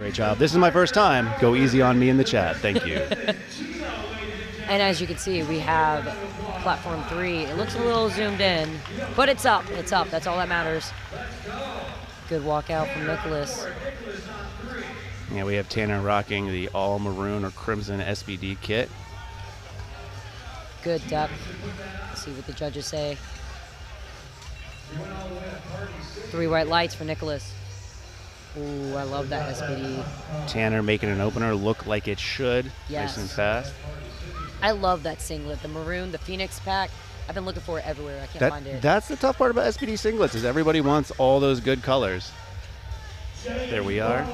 Great job. This is my first time. Go easy on me in the chat. Thank you. And as you can see, we have platform 3. It looks a little zoomed in, but it's up. It's up. That's all that matters. Good walkout from Nicholas. Yeah, we have Tanner rocking the all maroon or crimson SBD kit. Good depth. Let's see what the judges say. 3 white lights for Nicholas. Ooh, I love that SBD. Tanner making an opener look like it should. Yes. Nice and fast. I love that singlet, the maroon, the Phoenix pack. I've been looking for it everywhere. I can't find it. That's the tough part about SBD singlets is everybody wants all those good colors. There we are.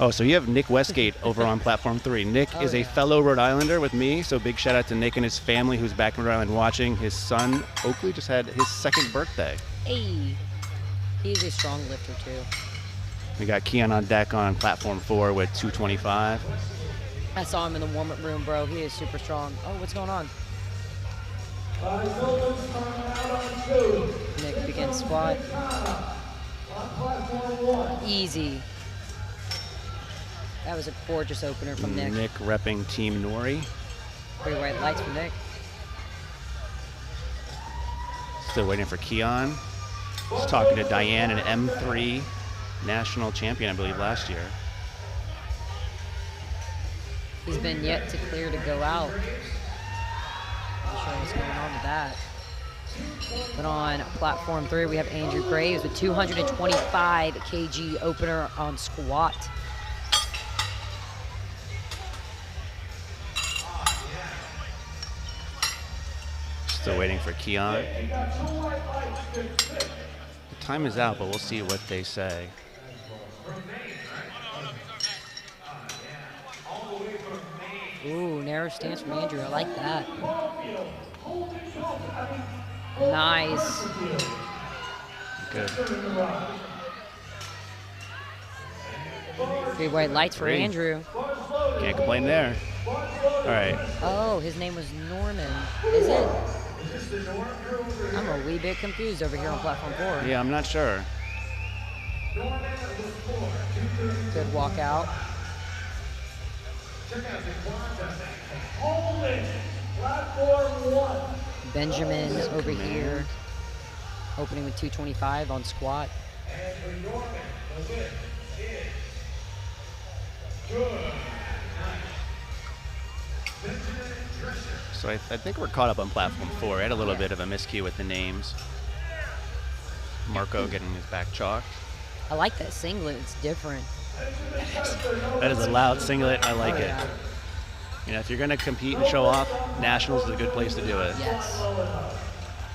Oh, so you have Nick Westgate over on platform 3. Nick is a fellow Rhode Islander with me, so big shout out to Nick and his family who's back in Rhode Island watching. His son, Oakley, just had his 2nd birthday. Hey, he's a strong lifter too. We got Keon on deck on platform 4 with 225. I saw him in the warm-up room, bro. He is super strong. Oh, what's going on? Nick begins squat. Easy. That was a gorgeous opener from Nick. Nick repping Team Nori. 3 white lights for Nick. Still waiting for Keon. Just talking to Diane, an M3 national champion, I believe, last year. He's been yet to clear to go out. Not sure what's going on with that. But on platform 3, we have Andrew Graves with 225 kg opener on squat. Still waiting for Keon. The time is out, but we'll see what they say. Ooh, narrow stance from Andrew. I like that. Nice. Good. 3 white lights for 3. Andrew. Can't complain there. All right. Oh, his name was Norman. Is it? I'm a wee bit confused over here on platform 4. Yeah, I'm not sure. Good walkout. Benjamin over here, opening with 225 on squat. So I think we're caught up on platform 4. I had a little bit of a miscue with the names. Marco getting his back chalked. I like that singlet. It's different. That is a loud singlet. I like it. Yeah. You know, if you're going to compete and show off, Nationals is a good place to do it. Yes.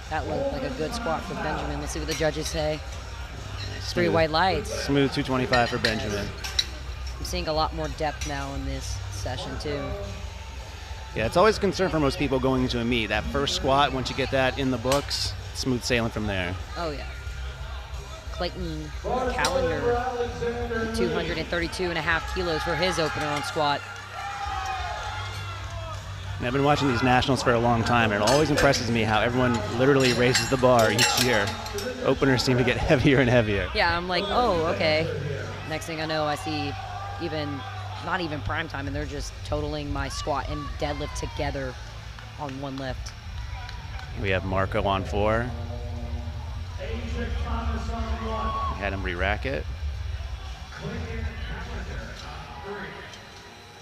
That looked like a good squat for Benjamin. Let's see what the judges say. 3 white lights. Smooth 225 for Benjamin. I'm seeing a lot more depth now in this session too. Yeah, it's always a concern for most people going into a meet. That first squat, once you get that in the books, smooth sailing from there. Oh yeah. Clayton Callender, 232.5 kilos for his opener on squat. And I've been watching these nationals for a long time, and it always impresses me how everyone literally raises the bar each year. Openers seem to get heavier and heavier. Yeah, I'm like, oh, okay. Next thing I know, I see not even prime time, and they're just totaling my squat and deadlift together on one lift. We have Marco on 4. We had him re-rack it.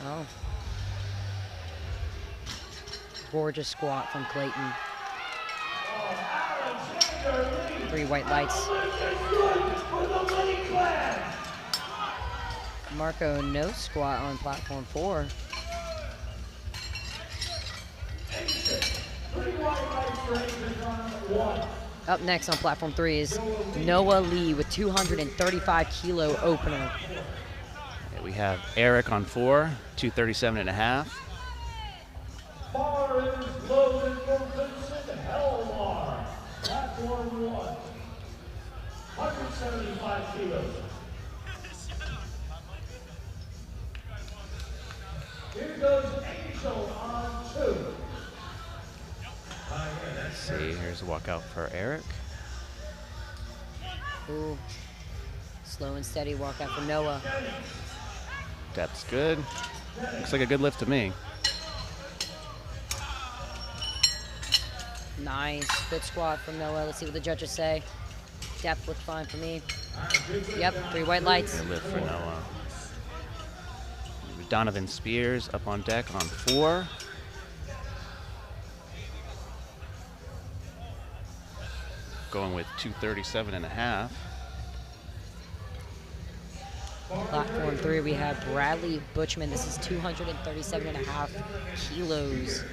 Oh. Gorgeous squat from Clayton. 3 white lights. Marco no squat on platform 4. Up next on platform 3 is Noah Lee with 235 kilo opener. Okay, we have Eric on 4, 237.5. Bar is loaded from Vincent Helmar. Platform 1, 175 kilos. Here goes Angel on 2. Let's see, here's a walkout for Eric. Ooh, Slow and steady walkout from Noah. Depth's good. Looks like a good lift to me. Nice. Good squat from Noah. Let's see what the judges say. Depth looked fine for me. Yep, 3 white lights. Good lift for Noah. Donovan Spears up on deck on 4. Going with 237.5. Platform 3, we have Bradley Butchman. This is 237.5 kilos.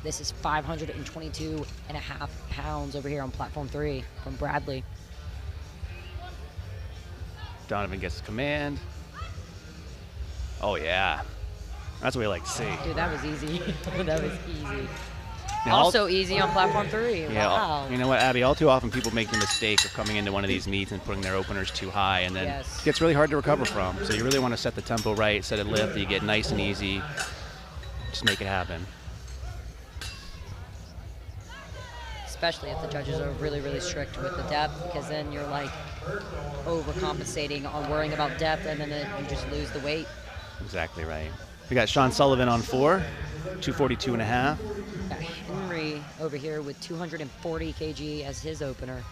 This is 522.5 pounds over here on platform 3 from Bradley. Donovan gets command. Oh, yeah. That's what we like to see. Dude, that was easy. That was easy. Now, Also easy on platform 3. Yeah, Wow. you know what, Abby? All too often people make the mistake of coming into one of these meets and putting their openers too high, and then Yes. it gets really hard to recover from. So you really want to set the tempo right, set a lift that you get nice and easy. Just make it happen. Especially if the judges are really, really strict with the depth, because then you're like overcompensating on worrying about depth, and then you just lose the weight. Exactly right. We got Sean Sullivan on 4, 242.5. Got Henry over here with 240 kg as his opener.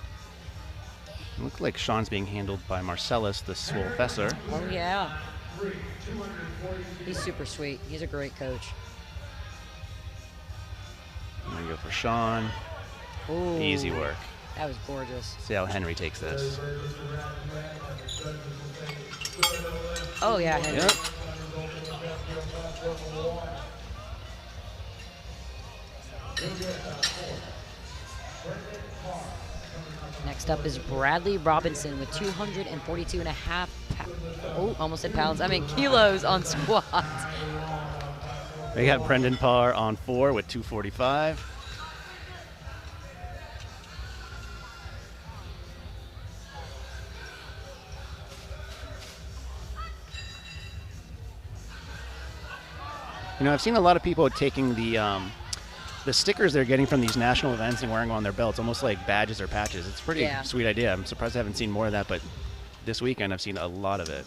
It looks like Sean's being handled by Marcellus, the swole fessor. Oh yeah. He's super sweet. He's a great coach. I'm gonna go for Sean. Ooh, Easy work. That was gorgeous. See how Henry takes this. Oh yeah, Henry. Yep. Next up is Bradley Robinson with 242.5 almost said pounds. I mean kilos on squat. We got Brendan Parr on 4 with 245. You know, I've seen a lot of people taking the stickers they're getting from these national events and wearing them on their belts, almost like badges or patches. It's a pretty sweet idea. I'm surprised I haven't seen more of that, but this weekend I've seen a lot of it.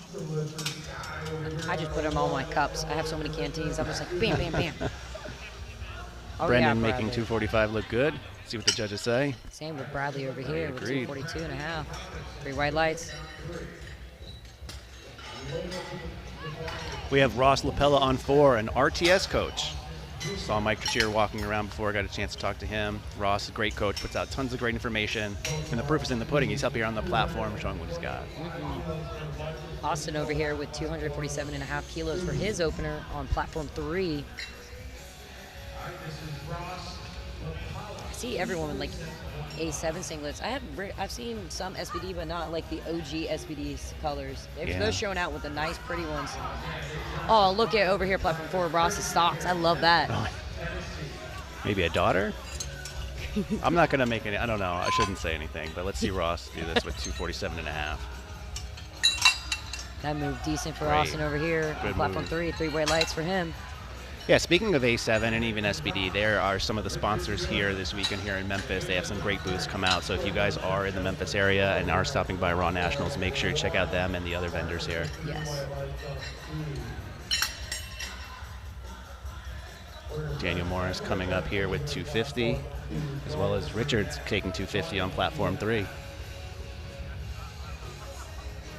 I just put them on my cups. I have so many canteens. I'm just like bam, bam, bam. Oh, Brendan yeah, making Bradley. 245 look good. See what the judges say. Same with Bradley over here with Agreed. 242.5. 3 white lights. We have Ross Lapella on 4, an RTS coach. Saw Mike Trichere walking around before I got a chance to talk to him. Ross is a great coach, puts out tons of great information. And the proof is in the pudding. He's up here on the platform showing what he's got. Austin over here with 247.5 kilos for his opener on platform 3. I see everyone with like A7 singlets. I've seen some SBD, but not like the OG SBD colors. They're showing out with the nice, pretty ones. Oh, look at over here, platform 4, Ross's socks. I love that. Maybe a daughter? I'm not going to make any, I don't know. I shouldn't say anything, but let's see Ross do this with 247.5. That move decent for Great. Austin over here on Good platform move. 3. 3 white lights for him. Yeah, speaking of A7 and even SBD, there are some of the sponsors here this weekend here in Memphis. They have some great booths come out. So if you guys are in the Memphis area and are stopping by Raw Nationals, make sure you check out them and the other vendors here. Yes. Daniel Morris coming up here with 250, as well as Richards taking 250 on platform 3.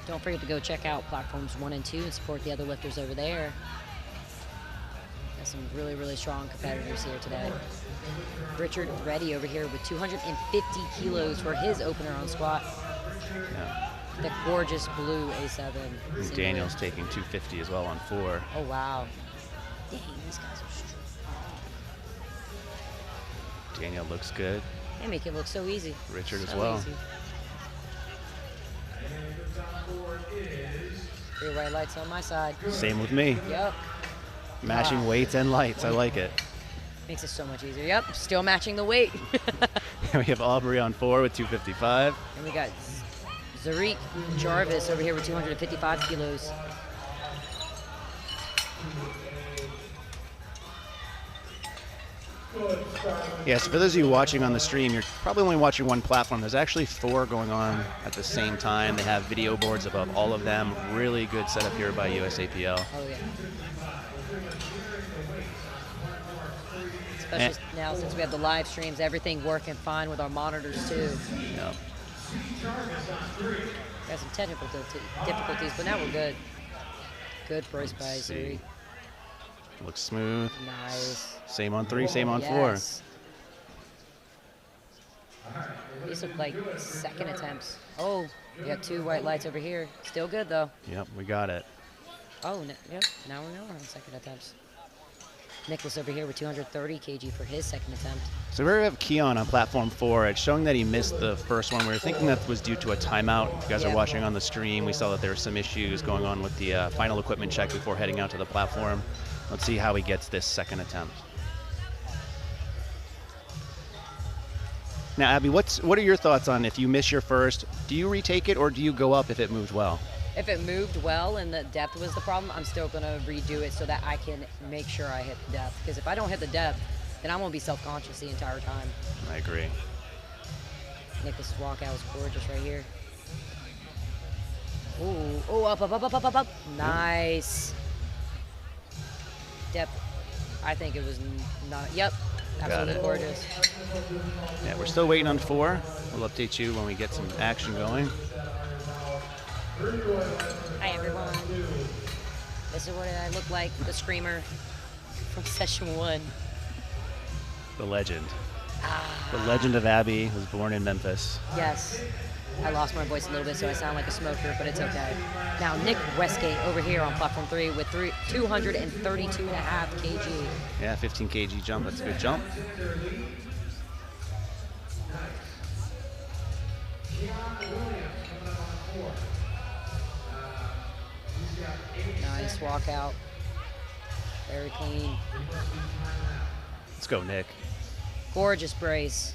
Don't forget to go check out platforms 1 and 2 and support the other lifters over there. Got some really, really strong competitors here today. Richard Reddy over here with 250 kilos for his opener on squat. Yeah. The gorgeous blue A7. And singlet. Daniel's taking 250 as well on 4. Oh, wow. Dang, these guys are strong. Daniel looks good. They make it look so easy. Richard as So well. easy. 3 white lights on my side. Same with me. Yep. Matching weights and lights. I like it. Makes it so much easier. Yep, still matching the weight. We have Aubrey on 4 with 255. And we got Zarik Jarvis over here with 255 kilos. Yeah, so for those of you watching on the stream, you're probably only watching one platform. There's actually 4 going on at the same time. They have video boards above all of them. Really good setup here by USAPL. Oh, yeah. Especially now since we have the live streams, everything working fine with our monitors too. Yeah. We had some technical difficulties, but now we're good. Good brace by Zuri. Looks smooth. Nice. Same on 3, same on 4. These look like second attempts. Oh, we got 2 white lights over here. Still good though. Yep, we got it. Oh, yep. Now we're on second attempts. Nicholas over here with 230 kg for his second attempt. So we have Keon on platform 4. It's showing that he missed the first one. We were thinking that was due to a timeout. If you guys are watching on the stream, we saw that there were some issues going on with the final equipment check before heading out to the platform. Let's see how he gets this second attempt. Now, Abby, what are your thoughts on if you miss your first? Do you retake it or do you go up if it moved well? If it moved well and the depth was the problem, I'm still going to redo it so that I can make sure I hit the depth. Because if I don't hit the depth, then I'm going to be self-conscious the entire time. I agree. Nicholas' walkout was gorgeous right here. Ooh, oh, up. Nice. Depth. I think it was not, yep, absolutely gorgeous. Yeah, we're still waiting on 4. We'll update you when we get some action going. Hi everyone. This is what I look like, the screamer from session 1. The legend. The legend of Abby was born in Memphis. Yes. I lost my voice a little bit, so I sound like a smoker, but it's okay. Now, Nick Westgate over here on platform 3 with 232.5 kg. Yeah, 15 kg jump. That's a good jump. Nice walkout. Very clean. Let's go, Nick. Gorgeous brace.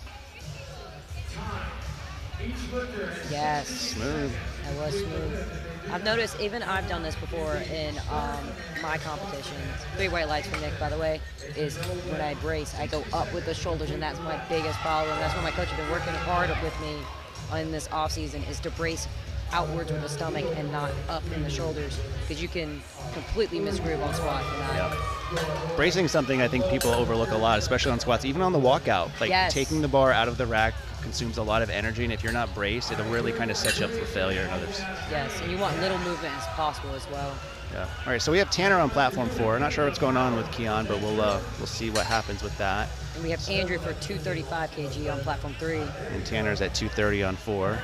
Yes. Smooth. That was smooth. I've noticed, even I've done this before in my competitions. 3 white lights for Nick, by the way, is when I brace, I go up with the shoulders, and that's my biggest problem. That's what my coach has been working hard with me in this off season, is to brace outwards with the stomach and not up in the shoulders, because you can completely misgroove on squat for that. Yep. Bracing is something I think people overlook a lot, especially on squats, even on the walkout. Like taking the bar out of the rack consumes a lot of energy, and if you're not braced, it'll really kind of set you up for failure in others. Yes, and you want little movement as possible as well. Yeah. All right, so we have Tanner on platform 4. Not sure what's going on with Keon, but we'll see what happens with that. And we have Andrew for 235 kg on platform 3. And Tanner's at 230 on 4.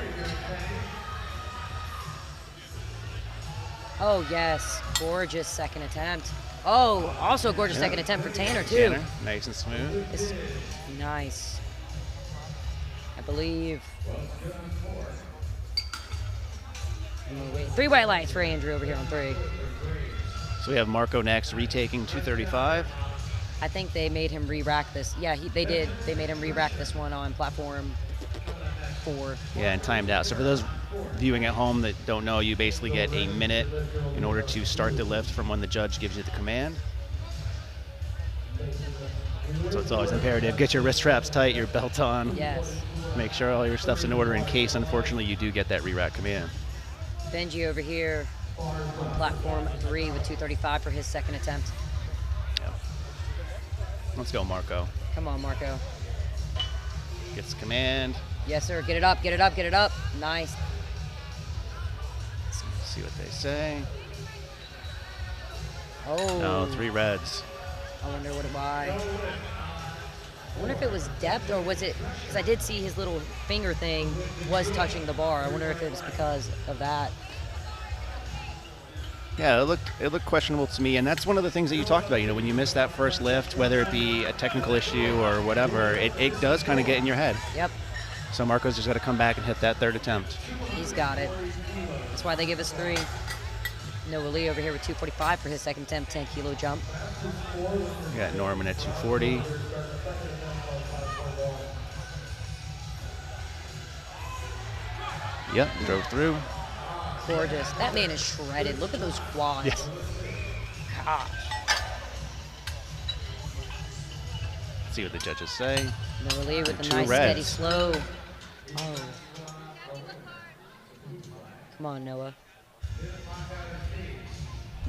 Oh, yes. Gorgeous second attempt. Oh, also gorgeous second attempt for Tanner, too. Tanner, nice and smooth. It's nice. I believe. 3 white lights for Andrew over here on 3. So we have Marco next, retaking 235. I think they made him re-rack this. Yeah, they did. They made him re-rack this one on platform 4. Yeah, and timed out. So for those viewing at home that don't know, you basically get a minute in order to start the lift from when the judge gives you the command. So it's always imperative, get your wrist straps tight, your belt on. Yes. Make sure all your stuff's in order in case, unfortunately, you do get that re-rack command. Benji over here on platform 3 with 235 for his second attempt. Yep. Let's go, Marco. Come on, Marco. Gets command. Yes, sir. Get it up, get it up, get it up. Nice. Let's see what they say. Oh. No, 3 reds. I wonder why. I wonder if it was depth, or was it, because I did see his little finger thing was touching the bar. I wonder if it was because of that. Yeah, it looked questionable to me, and that's one of the things that you talked about. You know, when you miss that first lift, whether it be a technical issue or whatever, it does kind of get in your head. Yep. So Marco's just got to come back and hit that 3rd attempt. He's got it. That's why they give us 3. Noah Lee over here with 245 for his second attempt, 10 kilo jump. We got Norman at 240. Yep, drove through. Gorgeous. That man is shredded. Look at those quads. Yeah. Gosh. Let's see what the judges say. Noah Lee with a Two nice, reds. steady, slow. Oh. Come on, Noah.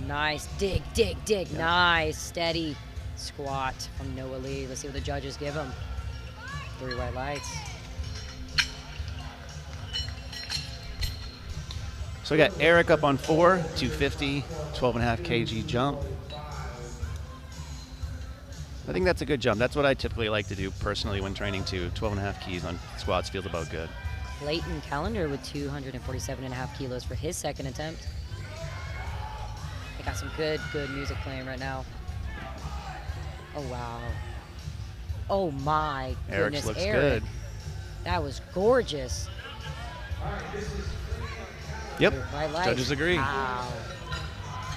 Nice. Dig, dig, dig. Yeah. Nice, steady squat from Noah Lee. Let's see what the judges give him. 3 white lights. So we got Eric up on 4, 250, 12.5 kg jump. I think that's a good jump. That's what I typically like to do personally when training too. 12.5 keys on squats feels about good. Clayton Callender with 247.5 kilos for his second attempt. They got some good music playing right now. Oh, wow. Oh, my goodness. Eric looks Eric. good. That was gorgeous. Yep, White lights. judges agree. Wow.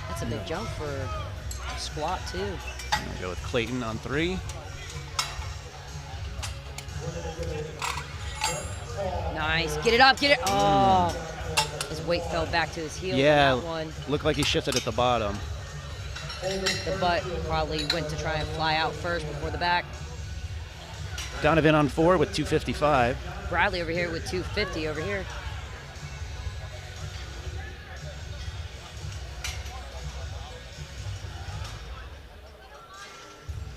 That's a big jump for a squat, too. I'll go with Clayton on 3. Nice. Get it up, get it. Oh. His weight fell back to his heel. Yeah, On that one. looked like he shifted at the bottom. The butt probably went to try and fly out first before the back. Donovan on 4 with 255. Bradley over here with 250 over here.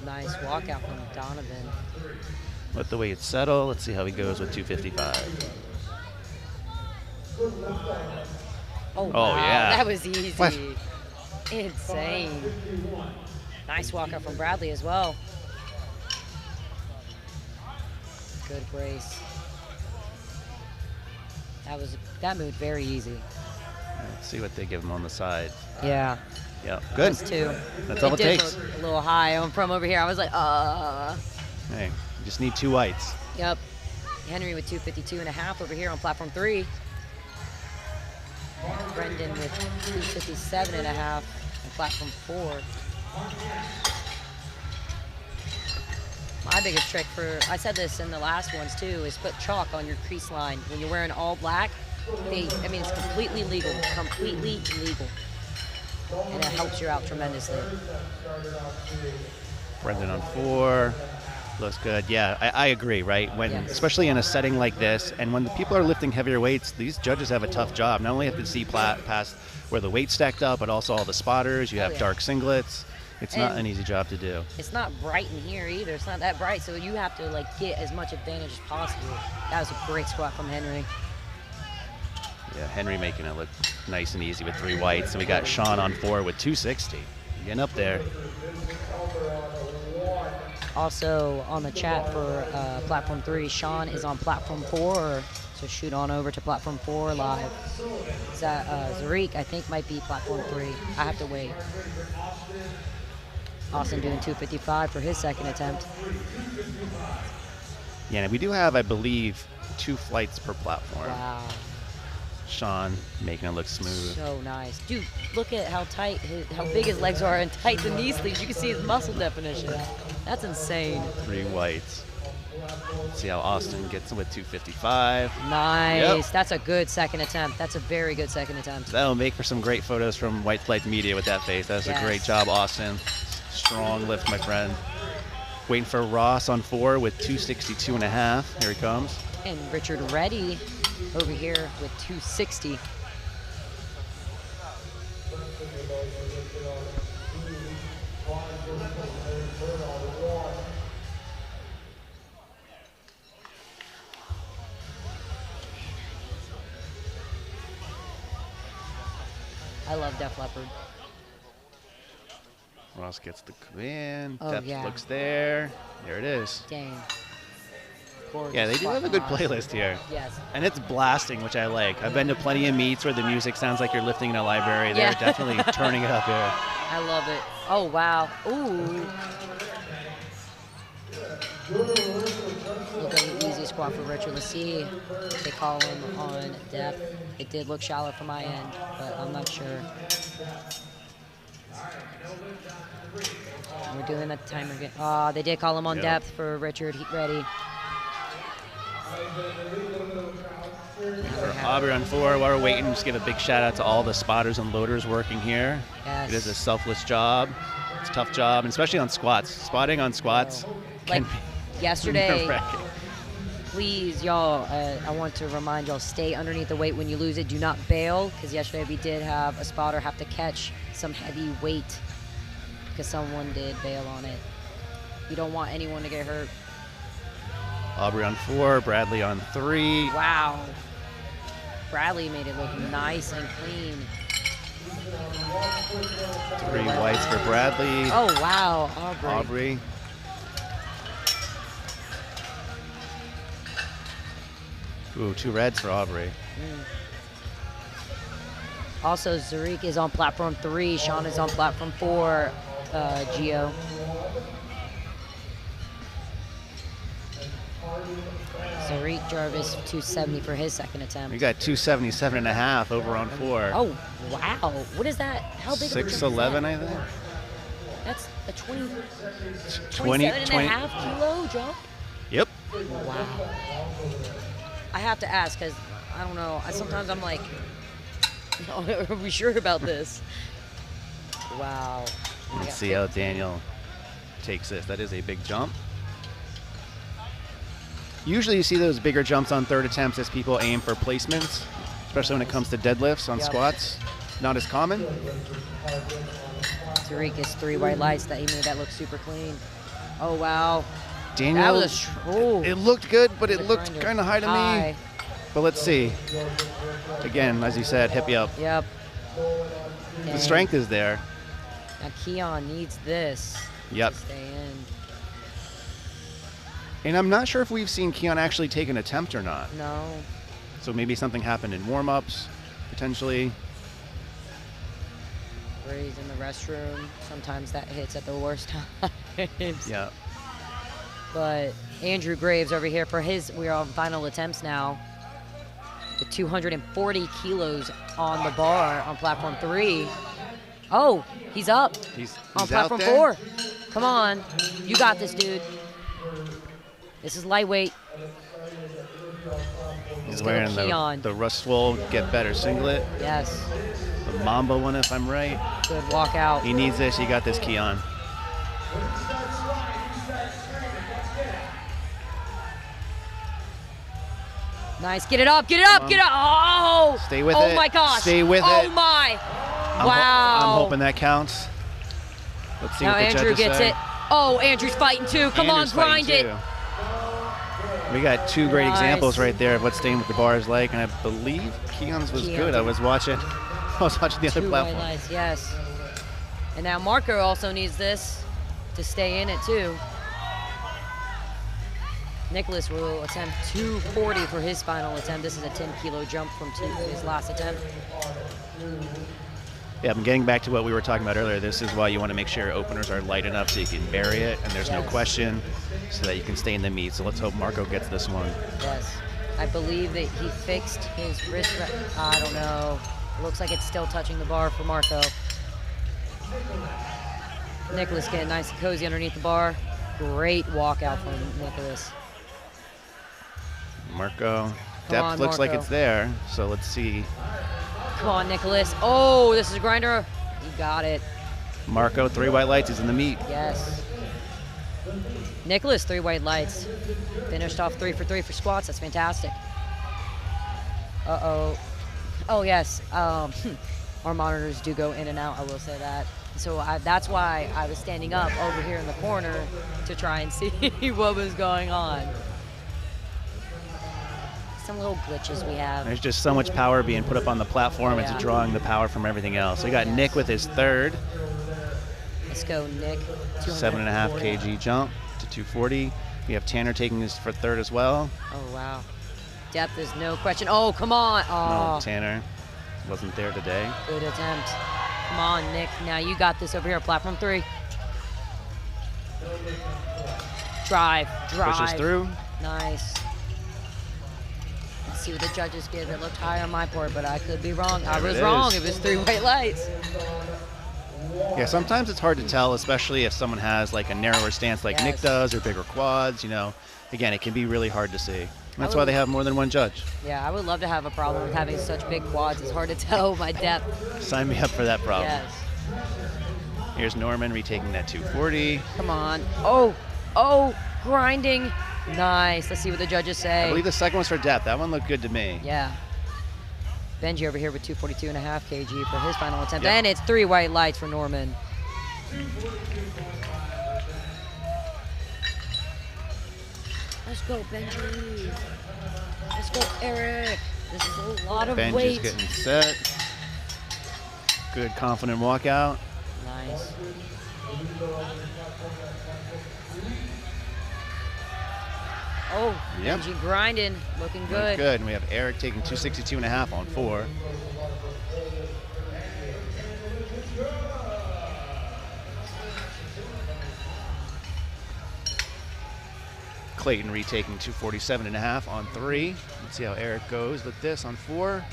Nice walkout from Donovan. Let the weight settle. Let's see how he goes with 255. Oh, wow. Yeah. That was easy. What? Insane. Nice walkout from Bradley as well. Good brace. That moved very easy. Let's see what they give him on the side. Yeah. Yeah, good. Those 2. That's all it did takes. look a little high from over here. I was like, Hey, you just need 2 whites. Yep. Henry with 252.5 over here on platform 3. Brendan with 257.5 on platform 4. My biggest trick I said this in the last ones too, is put chalk on your crease line. When you're wearing all black, it's completely legal, and it helps you out tremendously. Brendan on 4. Looks good. Yeah, I agree, right? Yes. Especially in a setting like this, and when the people are lifting heavier weights, these judges have a tough job. Not only have to see past where the weight's stacked up, but also all the spotters. You have dark singlets. It's not an easy job to do. It's not bright in here either. It's not that bright, so you have to get as much advantage as possible. That was a great squat from Henry. Yeah, Henry making it look nice and easy with 3 whites. And we got Sean on 4 with 260. Getting up there. Also on the chat for platform 3, Sean is on platform 4, so shoot on over to platform 4 live. Zarik, I think, might be platform 3. I have to wait. Austin doing 255 for his second attempt. Yeah, and we do have, I believe, 2 flights per platform. Wow. Sean making it look smooth. So nice. Dude, look at how tight, how big his legs are and tight the knee sleeves. You can see his muscle definition. That's insane. 3 whites. Let's see how Austin gets with 255. Nice. Yep. That's a good second attempt. That's a very good second attempt. That'll make for some great photos from White Flight Media with that face. That's a great job, Austin. Strong lift, my friend. Waiting for Ross on 4 with 262.5. Here he comes. And Richard Reddy over here with 260. I love Def Leppard. Ross gets the command. Oh, Depth yeah. looks there. There it is. Dang. Gorgeous Yeah, they do squat have a from good Ross. playlist here. Yes. And it's blasting, which I like. I've been to plenty of meets where the music sounds like you're lifting in a library. They're Yeah. definitely turning it up here. I love it. Oh, wow. Ooh. Look at an easy squat for Richard. Let's see if they call him on depth. It did look shallow from my end, but I'm not sure. We're doing the timer again. Oh, they did call him on depth for Richard Reddy. For Aubrey on 4, while we're waiting, just give a big shout out to all the spotters and loaders working here. Yes. It is a selfless job. It's a tough job, and especially on squats. Spotting on squats Like yesterday, nerve-wracking. please, y'all, I want to remind y'all, stay underneath the weight when you lose it. Do not bail, because yesterday we did have a spotter have to catch some heavy weight because someone did bail on it. You don't want anyone to get hurt. Aubrey on 4, Bradley on 3. Wow. Bradley made it look nice and clean. 3 whites for Bradley. Oh, wow, Aubrey. Ooh, 2 reds for Aubrey. Also, Zarik is on platform 3. Sean is on platform 4. Gio. Zarik Jarvis 270 for his second attempt. We got 277.5 over on 4. Oh, wow. What is that? How big of a jump is 6'11", that? I think. That's a 27 20 and a half kilo jump? Yep. Wow. I have to ask, because I don't know. Sometimes I'm like, are we sure about this? Wow. Let's see how Daniel takes this. That is a big jump. Usually you see those bigger jumps on third attempts as people aim for placements, especially when it comes to deadlifts on squats. Not as common. Tariq is 3 white lights. That he made that look super clean. Oh, wow. Daniel, That was it looked good, but it looked grinder. kind of high to me. But let's see. Again, as you said, hip you up. Yep. The strength is there. Now Keon needs this Yep. to stay in. And I'm not sure if we've seen Keon actually take an attempt or not. No. So maybe something happened in warm-ups, potentially. Where he's in the restroom. Sometimes that hits at the worst times. Yeah. But Andrew Graves over here for his, we're on final attempts now. With 240 kilos on the bar on platform 3. Oh, he's up He's on platform out there. 4. Come on. You got this, dude. This is lightweight. He's go wearing Keon. the Rustwell Get Better singlet. Yes. The Mamba one, if I'm right. Good walkout. He needs this. You got this, Keon. Nice. Get it up. Get it up. Get it up. Oh. Stay with it. Oh, my gosh. Stay with it. Oh, my. Wow. I'm hoping that counts. Let's see Now what the Andrew judges gets say. it. Oh, Andrew's fighting too. Come Andrew's on, grind fighting it. too. We got 2 great Nice. examples right there of what staying with the bar is like, and I believe Keon's was good. I was watching the other 2 platform. white lights, yes. And now Marco also needs this to stay in it too. Nicholas will attempt 240 for his final attempt. This is a 10-kilo jump from his last attempt. Yeah, I'm getting back to what we were talking about earlier. This is why you want to make sure your openers are light enough so you can bury it, and there's no question, so that you can stay in the meat. So let's hope Marco gets this one. Yes. I believe that he fixed his wrist. I don't know. It looks like it's still touching the bar for Marco. Nicholas getting nice and cozy underneath the bar. Great walkout from Nicholas. Marco, depth looks like it's there, so let's see. Come on, Nicholas. Oh, this is a grinder. You got it. Marco, 3 white lights, he's in the meat. Yes. Nicholas, 3 white lights. Finished off 3 for 3 for squats. That's fantastic. Uh-oh. Oh, yes. Our monitors do go in and out, I will say that. So that's why I was standing up over here in the corner to try and see what was going on. Some little glitches we have. There's just so much power being put up on the platform. Yeah. It's drawing the power from everything else. We got Nick with his 3rd. Let's go, Nick. 7.5 kg jump to 240. We have Tanner taking his for 3rd as well. Oh, wow. Depth is no question. Oh, come on. Oh. No, Tanner wasn't there today. Good attempt. Come on, Nick. Now you got this over here, platform 3. Drive. Pushes through. Nice. Let's see what the judges give. It looked high on my board, but I could be wrong. I was wrong. It was 3 white lights. Yeah, sometimes it's hard to tell, especially if someone has like a narrower stance like Nick does or bigger quads, you know. Again, it can be really hard to see. That's why they have more than one judge. Yeah, I would love to have a problem with having such big quads. It's hard to tell my depth. Sign me up for that problem. Yes. Here's Norman retaking that 240. Come on. Oh, oh. grinding. Nice. Let's see what the judges say. I believe the second one's for depth. That one looked good to me. Yeah. Benji over here with 242.5 kg for his final attempt. Yep. And it's 3 white lights for Norman. Let's go, Benji. Let's go, Eric. This is a lot of Benji's weight. getting set. Good, confident walkout. Nice. Oh, Yep. Benji grinding, looking Looked good. good. And we have Eric taking 262.5 on 4. Clayton retaking 247.5 on 3. Let's see how Eric goes with this on 4.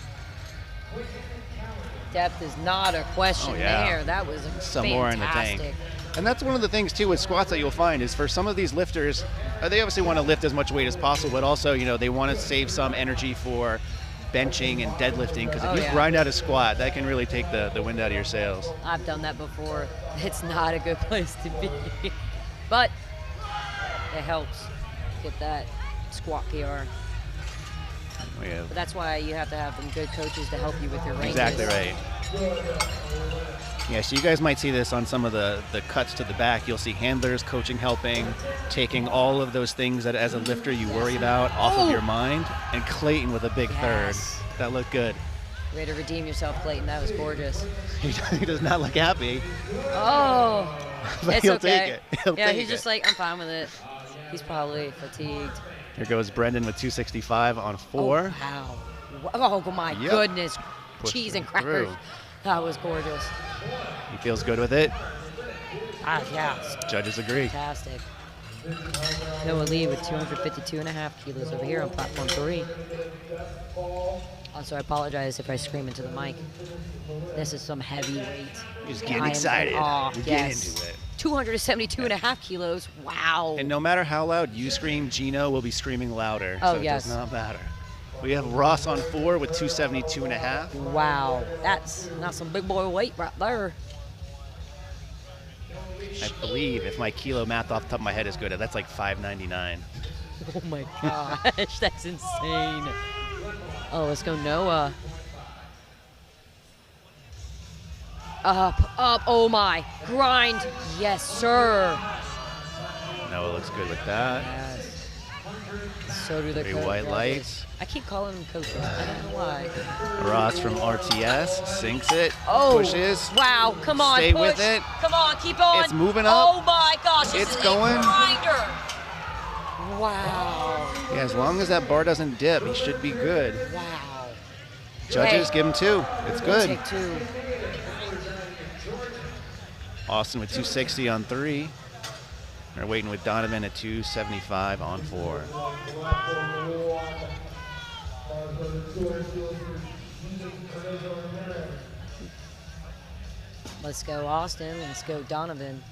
Depth is not a question Oh, yeah. there. That was Some more in the tank. fantastic. And that's one of the things too with squats that you'll find is for some of these lifters, they obviously want to lift as much weight as possible, but also, you know, they want to save some energy for benching and deadlifting, because if Oh, you yeah. grind out a squat, that can really take the wind out of your sails. I've done that before. It's not a good place to be. But it helps get that squat PR. We have But that's why you have to have some good coaches to help you with your ranges. exactly right. Yeah, so you guys might see this on some of the cuts to the back. You'll see handlers, coaching, helping, taking all of those things that as a lifter you worry about off of your mind, and Clayton with a big Yes. third. That looked good. Way to redeem yourself, Clayton. That was gorgeous. He does not look happy, Oh, but it's he'll okay. take it. He'll Yeah, take he's just it. like, I'm fine with it. He's probably fatigued. Here goes Brendan with 265 on 4. Oh, wow. Oh, my Yep. goodness. Pushed Cheese it and crackers. through. That was gorgeous. He feels good with it. Ah, yeah. Judges agree. Fantastic. Noah Lee with 252.5 kilos over here on platform 3. Also, I apologize if I scream into the mic. This is some heavy weight. He's getting I am in excited. awe. We're Yes. getting into it. 272.5 kilos. Wow. And no matter how loud you scream, Gino will be screaming louder. Oh, so it yes. does not matter. We have Ross on 4 with 272.5. Wow. That's not some big boy weight right there. I believe, if my kilo math off the top of my head is good, that's like 599. Oh my gosh, that's insane. Oh, let's go Noah. Up, oh my. Grind. Yes, sir. Noah looks good with that. Yes. So do the 3 coaches. white lights. I keep calling them coaches. I don't know why. Ross from RTS sinks it, Oh, pushes. wow. Come on, Stay push. with it. Come on, keep on. It's moving up. Oh my gosh, this It's is going. a grinder. Wow. Yeah, as long as that bar doesn't dip, he should be good. Wow. Judges, Hey. give him 2. It's We'll good. Take 2. Austin with 260 on 3. They're waiting with Donovan at 275 on 4. Let's go Austin. Let's go Donovan.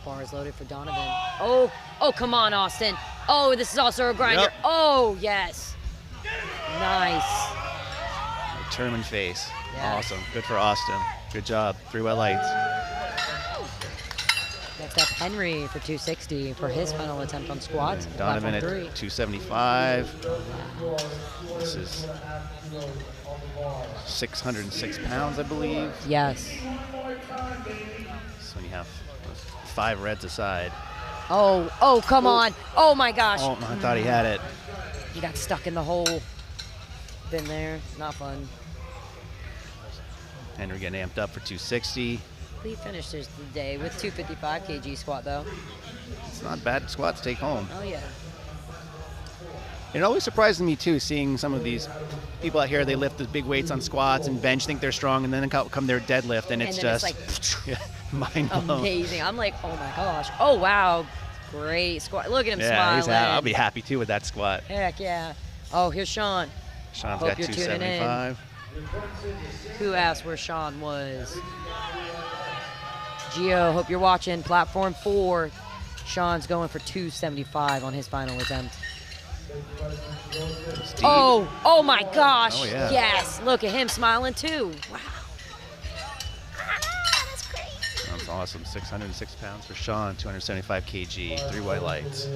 Bar is loaded for Donovan. Oh, come on, Austin. Oh, this is also a grinder. Yep. Oh, yes. Nice. Determined face. Yeah. Awesome. Good for Austin. Good job. 3 white lights. Next up, Henry for 260 for his final attempt on squats. Donovan at Platform 3. 275. This is 606 pounds, I believe. Yes. So when you have 5 reds aside. Oh, come on. Oh, my gosh. Oh, I thought he had it. He got stuck in the hole. Been there. Not fun. Henry getting amped up for 260. He finished his day with 255 kg squat, though. It's not bad squats to take home. Oh, yeah. It always surprises me too, seeing some of these people out here. They lift the big weights on squats and bench, think they're strong, and then come their deadlift, and it's then it's just mind blown. Amazing. I'm like, oh my gosh. Oh, wow. Great squat. Look at him Yeah, smiling. I'll be happy too with that squat. Heck yeah. Oh, here's Sean. Sean's Hope got you're tuning in. 275. Who asked where Sean was? Gio, hope you're watching. Platform 4. Sean's going for 275 on his final attempt. Steve. Oh my gosh. Oh, yeah. Yes. Look at him smiling too. Wow. That's crazy. That's Awesome. 606 pounds for Sean, 275 kg, 3 white lights.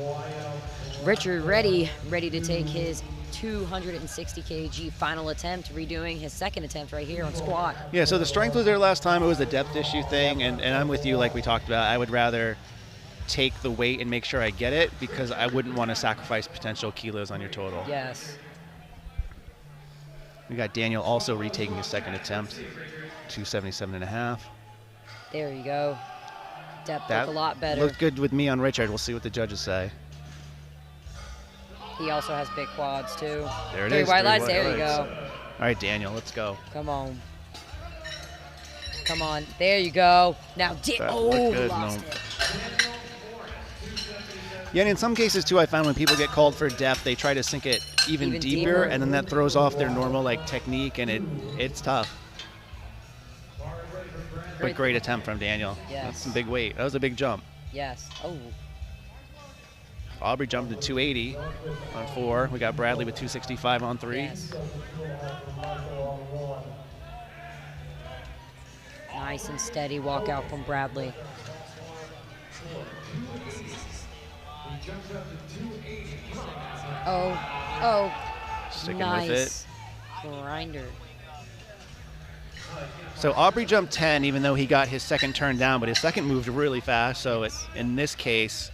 Richard ready to take his 260 kg final attempt, redoing his second attempt right here on squat. Yeah, so the strength was there last time. It was a depth issue thing, and I'm with you like we talked about. I would rather take the weight and make sure I get it because I wouldn't want to sacrifice potential kilos on your total. Yes. We got Daniel also retaking his second attempt, 277.5. There you go. Depth That looked a lot better. Looked good with me on Richard. We'll see what the judges say. He also has big quads too. There it Three is. white Three lights. white There you lights. go. All right, Daniel, let's go. Come on. Come on. There you go. Now, That oh, looked good. lost No. it. Yeah, and in some cases too, I found when people get called for depth, they try to sink it even deeper, deeper. and then that throws off their normal like technique, and it's tough. But great attempt from Daniel. Yes. That's some big weight. That was a big jump. Yes. Oh. Aubrey jumped to 280 on 4. We got Bradley with 265 on 3. Yes. Nice and steady walkout from Bradley. Oh, Sticking nice. with it. Grinder. So Aubrey jumped 10, even though he got his second turn down, but his second moved really fast. So in this case,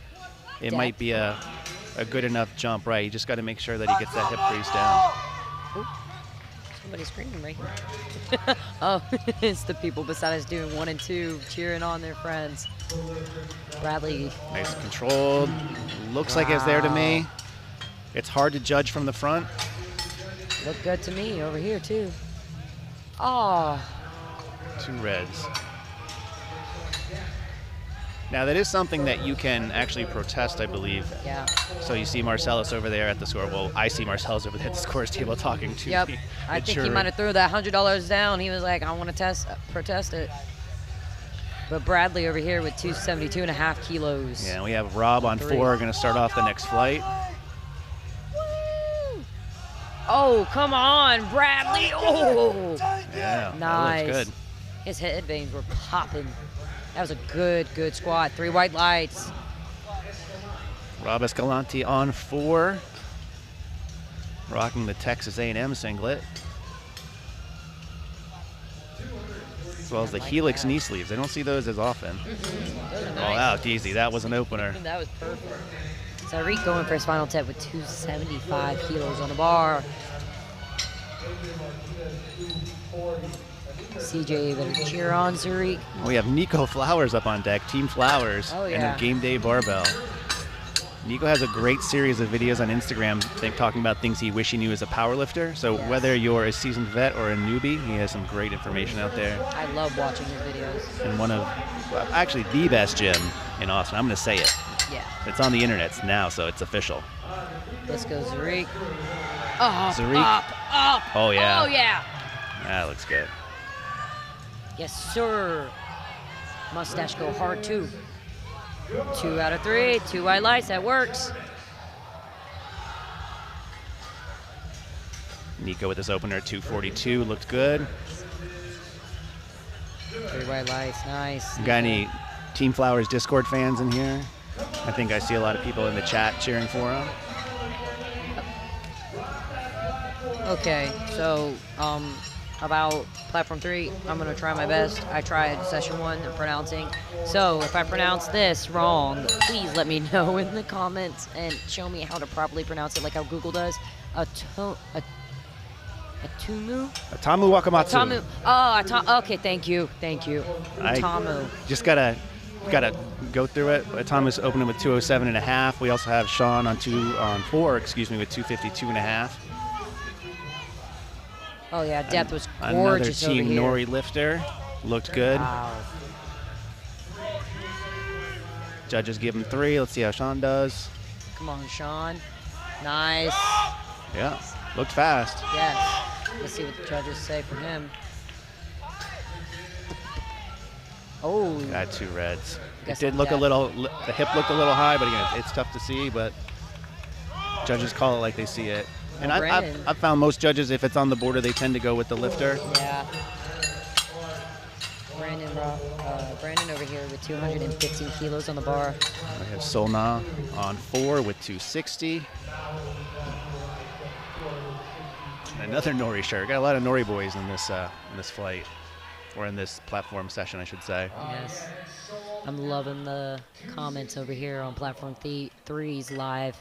it might be a good enough jump, right? You just got to make sure that he gets that hip crease down. Ooh, somebody's screaming right here. Oh, it's the people beside us doing 1 and 2, cheering on their friends. Bradley. Nice and controlled. Looks like it's there to me. It's hard to judge from the front. Looked good to me over here, too. Oh. 2 reds. Now that is something that you can actually protest, I believe. Yeah. So you see Marcellus over there at the score. Well, I see Marcellus over there at the scores table talking to Yep. the I think he jury. might have threw that $100 down. He was like, I want to protest it. But Bradley over here with 272.5 kilos. Yeah, we have Rob on 3. 4, going to start off the next flight. Oh, come on, Bradley. Oh. Yeah, Nice. that looks good. His head veins were popping. That was a good squat. 3 white lights. Rob Escalante on 4, rocking the Texas A&M singlet, as well as the Helix knee sleeves. I don't see those as often. Those are Oh, nice. that was easy. That was an opener. That was perfect. Tariq going for his final attempt with 275 kilos on the bar. CJ better cheer on Tariq. We have Nico Flowers up on deck, Team Flowers, Oh, and yeah. a Game Day barbell. Nico has a great series of videos on Instagram talking about things he wish he knew as a powerlifter. So Yes. whether you're a seasoned vet or a newbie, he has some great information out there. I love watching his videos. And one of, well, actually the best gym in Austin. I'm going to say it. Yeah. It's on the internet now, so it's official. Let's go, Tariq. Up, Tariq. up. Oh, yeah. Oh, yeah. That looks good. Yes, sir. Mustache go hard, too. 2 out of 3. 2 white lights. That works. Nico with his opener at 242 looked good. 3 white lights. Nice. Got any Team Flowers Discord fans in here? I think I see a lot of people in the chat cheering for him. Okay, so about platform 3, I'm gonna try my best. I tried session 1 pronouncing. So if I pronounce this wrong, please let me know in the comments and show me how to properly pronounce it, like how Google does. Atumu? Atamu Wakamatsu. Atamu. Okay, thank you. I Atamu. just gotta go through it. Atamu's opening with 207.5. We also have Sean on 4, with 252.5. Oh yeah, depth was Another gorgeous over Team here. Nori lifter looked good. Wow. Judges give him 3. Let's see how Sean does. Come on, Sean. Nice. Yeah, looked fast. Yes. Let's see what the judges say for him. Oh. Got 2 reds. It Guess did I'm look a dead. little, the hip looked a little high, but again, it's tough to see, but judges call it like they see it. And Well, I've Brandon. found most judges, if it's on the border, they tend to go with the lifter. Yeah. Brandon over here with 215 kilos on the bar. We have Solna on 4 with 260. And another Nori shirt. Got a lot of Nori boys in this flight, or in this platform session, I should say. Yes. I'm loving the comments over here on Platform 3's live.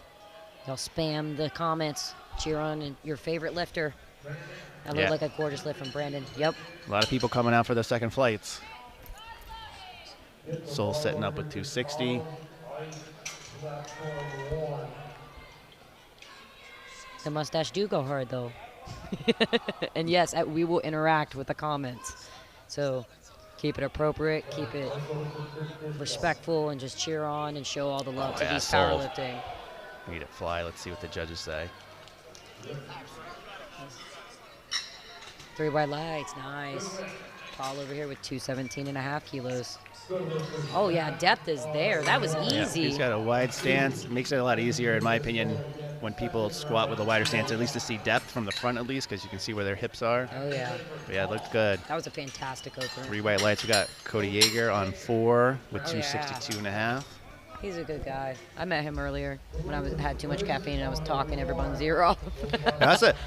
Y'all spam the comments. Cheer on your favorite lifter. That looked like a gorgeous lift from Brandon. Yep. A lot of people coming out for the second flights. Soul setting up with 260. The mustache do go hard, though. And yes, we will interact with the comments. So keep it appropriate, keep it respectful, and just cheer on and show all the love to these powerlifting. Need it fly. Let's see what the judges say. 3 white lights, nice. Paul over here with 217.5 kilos. Oh yeah, depth is there. That was easy. Yeah, he's got a wide stance. It makes it a lot easier, in my opinion, when people squat with a wider stance, at least to see depth from the front, at least, because you can see where their hips are. Oh yeah. But yeah, it looked good. That was a fantastic opener. 3 white lights. We got Cody Yeager on 4 with 262.5. He's a good guy. I met him earlier when I had too much caffeine and I was talking everyone's ear off.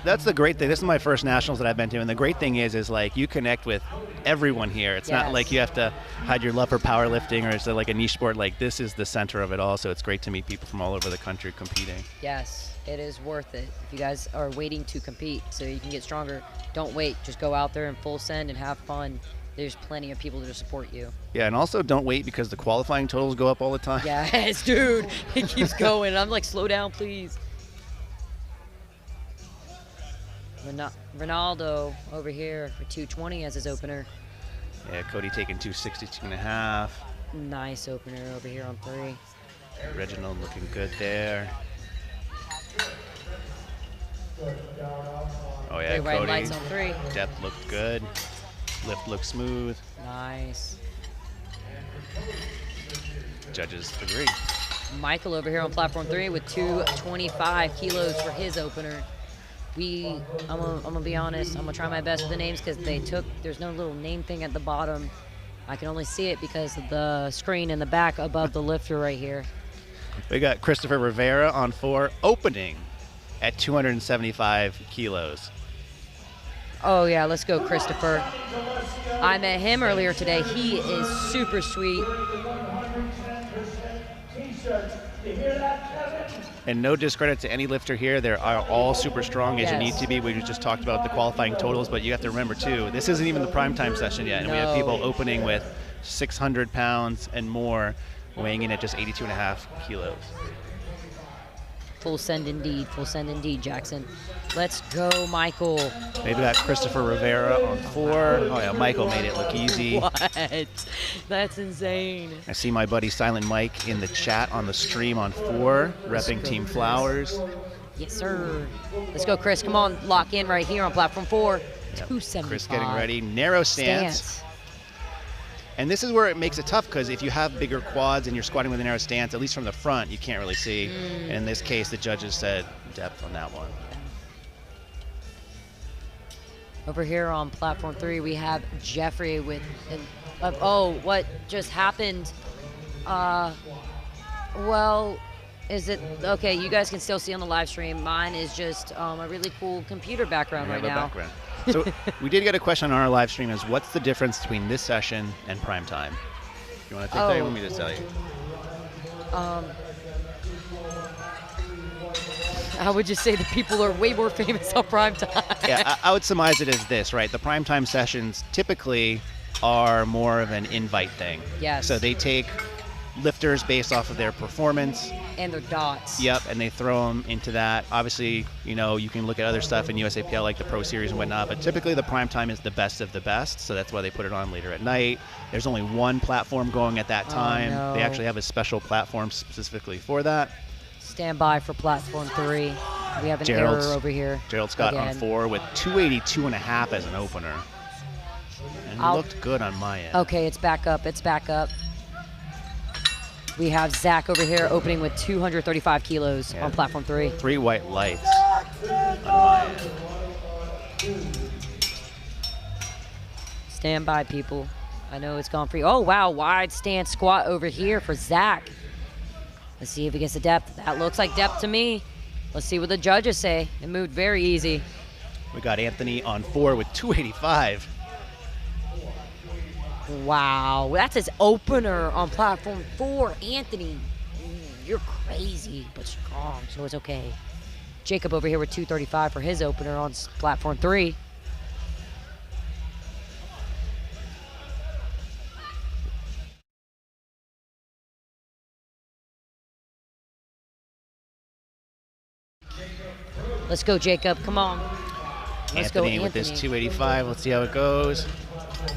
That's the great thing. This is my first nationals that I've been to, and the great thing is like you connect with everyone here. It's not like you have to hide your love for powerlifting or it's like a niche sport. Like this is the center of it all. So it's great to meet people from all over the country competing. Yes, it is worth it. If you guys are waiting to compete so you can get stronger, don't wait. Just go out there and full send and have fun. There's plenty of people to support you. Yeah, and also don't wait because the qualifying totals go up all the time. Yes, dude. It keeps going. I'm like, slow down, please. Ronaldo over here for 220 as his opener. Yeah, Cody taking 262.5. Nice opener over here on 3. Reginald looking good there. Oh yeah, 3 white Cody. lights on 3. Depth looked good. Lift looks smooth. Nice. Judges agree. Michael over here on platform 3 with 225 kilos for his opener. I'm gonna be honest, I'm gonna try my best with the names because there's no little name thing at the bottom. I can only see it because of the screen in the back above the lifter right here. We got Christopher Rivera on 4, opening at 275 kilos. Oh yeah, let's go, Christopher. I met him earlier today. He is super sweet. And no discredit to any lifter here. They are all super strong as you need to be. We just talked about the qualifying totals, but you have to remember too, this isn't even the prime time session yet. And we have people opening with 600 pounds and more, weighing in at just 82.5 kilos. Full send indeed, Jackson. Let's go, Michael. Maybe got Christopher Rivera on 4. Oh yeah, Michael made it look easy. What? That's insane. I see my buddy Silent Mike in the chat on the stream on 4, repping Team Flowers. Yes, sir. Let's go, Chris. Come on, lock in right here on platform 4. Yep. 275. Chris getting ready. Narrow stance. And this is where it makes it tough because if you have bigger quads and you're squatting with a narrow stance, at least from the front, you can't really see. And in this case, the judges said depth on that one. Over here on platform 3, we have Jeffrey with, what just happened? Well, is it, okay, you guys can still see on the live stream. Mine is just a really cool computer background right now. So we did get a question on our live stream is what's the difference between this session and prime time? You want to take that or you want me to tell you? I would just say the people are way more famous on prime time. Yeah, I would surmise it as this, right? The prime time sessions typically are more of an invite thing. Yes. So they take lifters based off of their performance. And their dots. Yep, and they throw them into that. Obviously, you know, you can look at other stuff in USAPL like the Pro Series and whatnot, but typically the prime time is the best of the best, so that's why they put it on later at night. There's only one platform going at that time. Oh, no. They actually have a special platform specifically for that. Stand by for platform 3. We have an error over here. Gerald Scott on 4 with 282.5 as an opener. And looked good on my end. Okay, it's back up. It's back up. We have Zach over here opening with 235 kilos on platform 3. 3 white lights on my end. Stand by, people. I know it's gone free. Oh, wow. Wide stance squat over here for Zach. Let's see if he gets the depth. That looks like depth to me. Let's see what the judges say. It moved very easy. We got Anthony on 4 with 285. Wow. That's his opener on platform 4. Anthony, you're crazy, but strong, so it's okay. Jacob over here with 235 for his opener on platform 3. Let's go, Jacob. Come on. Let's go, Anthony with this 285. Let's see how it goes.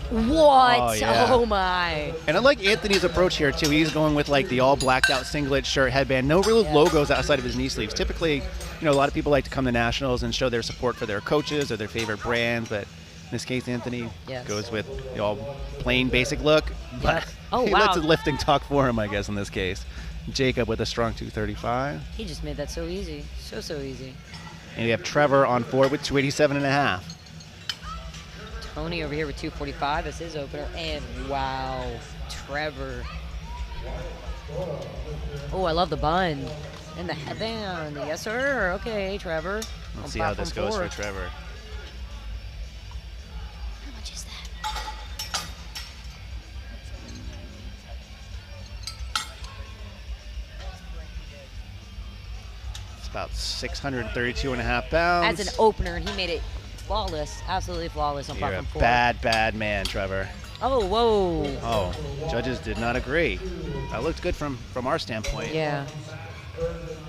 What? Oh, yeah. Oh, my. And I like Anthony's approach here, too. He's going with, like, the all blacked out singlet, shirt, headband. No real logos outside of his knee sleeves. Typically, you know, a lot of people like to come to nationals and show their support for their coaches or their favorite brands. But in this case, Anthony goes with the all plain, basic look. But oh, he wow. lets the lifting talk for him, I guess, in this case. Jacob with a strong 235. He just made that so easy. So easy. And we have Trevor on 4 with 287.5. Tony over here with 245 as his opener. And wow, Trevor. Oh, I love the bun. And the headband. Yes, sir. Okay, Trevor. Let's see how this goes for Trevor. How much is that? It's about 632.5 pounds. As an opener, and he made it flawless, absolutely flawless on You're platform 4. bad man, Trevor. Oh, whoa. Oh, judges did not agree. That looked good from our standpoint. Yeah.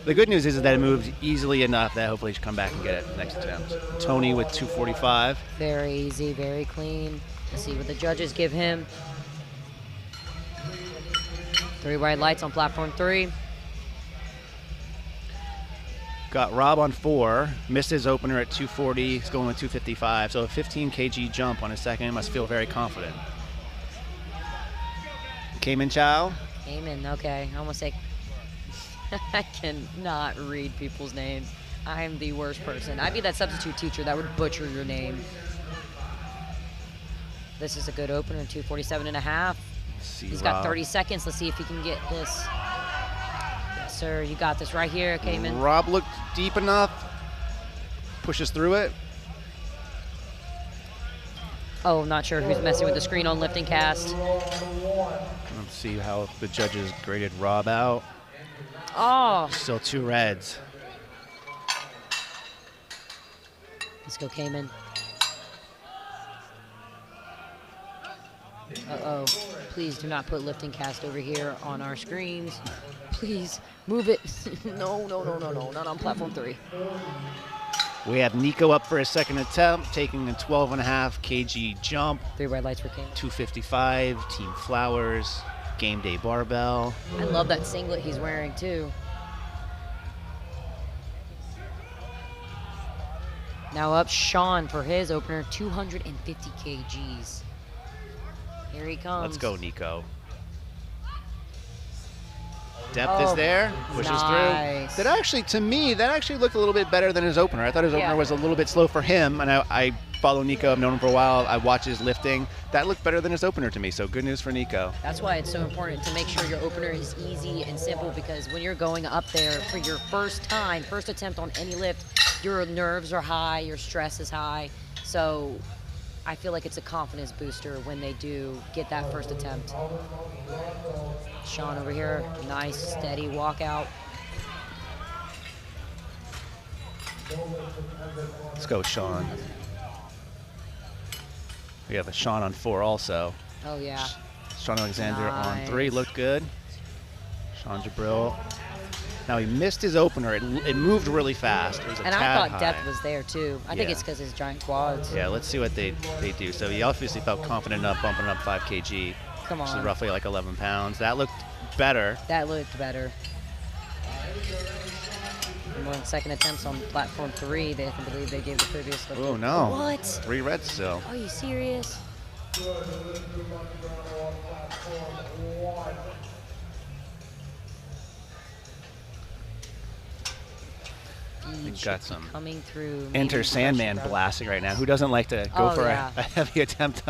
The good news is that it moved easily enough that hopefully he should come back and get it next attempt. Tony with 245. Very easy, very clean. Let's see what the judges give him. 3 white lights on platform 3. Got Rob on 4. Missed his opener at 240. He's going with 255. So a 15 kg jump on his second. Must feel very confident. Cayman Chow. Cayman, okay. I almost say I cannot read people's names. I'm the worst person. I'd be that substitute teacher that would butcher your name. This is a good opener, 247.5. He's got 30 seconds. Let's see if he can get this. Yes, sir. You got this right here, Cayman. Rob looked deep enough. Pushes through it. Oh, not sure who's messing with the screen on lifting cast. Let's see how the judges graded Rob out. Oh. Still 2 reds. Let's go, Cayman. Uh-oh. Please do not put lifting cast over here on our screens. Please, move it. No, not on platform 3. We have Nico up for his second attempt, taking a 12.5 kg jump. 3 red lights for Cayman. 255, Team Flowers, Game Day Barbell. I love that singlet he's wearing, too. Now up Sean for his opener, 250 kgs. Here he comes. Let's go, Nico. Depth is there, pushes nice. through. That actually, to me, that actually looked a little bit better than his opener. I thought his opener was a little bit slow for him, and I follow Nico. I've known him for a while. I watch his lifting. That looked better than his opener to me, so good news for Nico. That's why it's so important to make sure your opener is easy and simple, because when you're going up there for your first attempt on any lift, your nerves are high, your stress is high. So I feel like it's a confidence booster when they do get that first attempt. Sean over here, nice, steady walkout. Let's go, Sean. We have a Sean on 4 also. Oh, yeah. Sean Alexander on Nice. 3, looked good. Sean Jabril. Now he missed his opener. It moved really fast. It was a And tad I thought high. depth was there, too. I think it's because his giant quads. Yeah, let's see what they do. So he obviously felt confident enough bumping up 5 kg. Come Which is on. roughly like 11 pounds. That looked better. That looked better. And on second attempts on platform 3, I believe they gave the previous lift. Oh, no. What? 3 reds still. Are you serious? We've got some coming through. Enter Sandman blasting right now. Who doesn't like to go for yeah. a heavy attempt?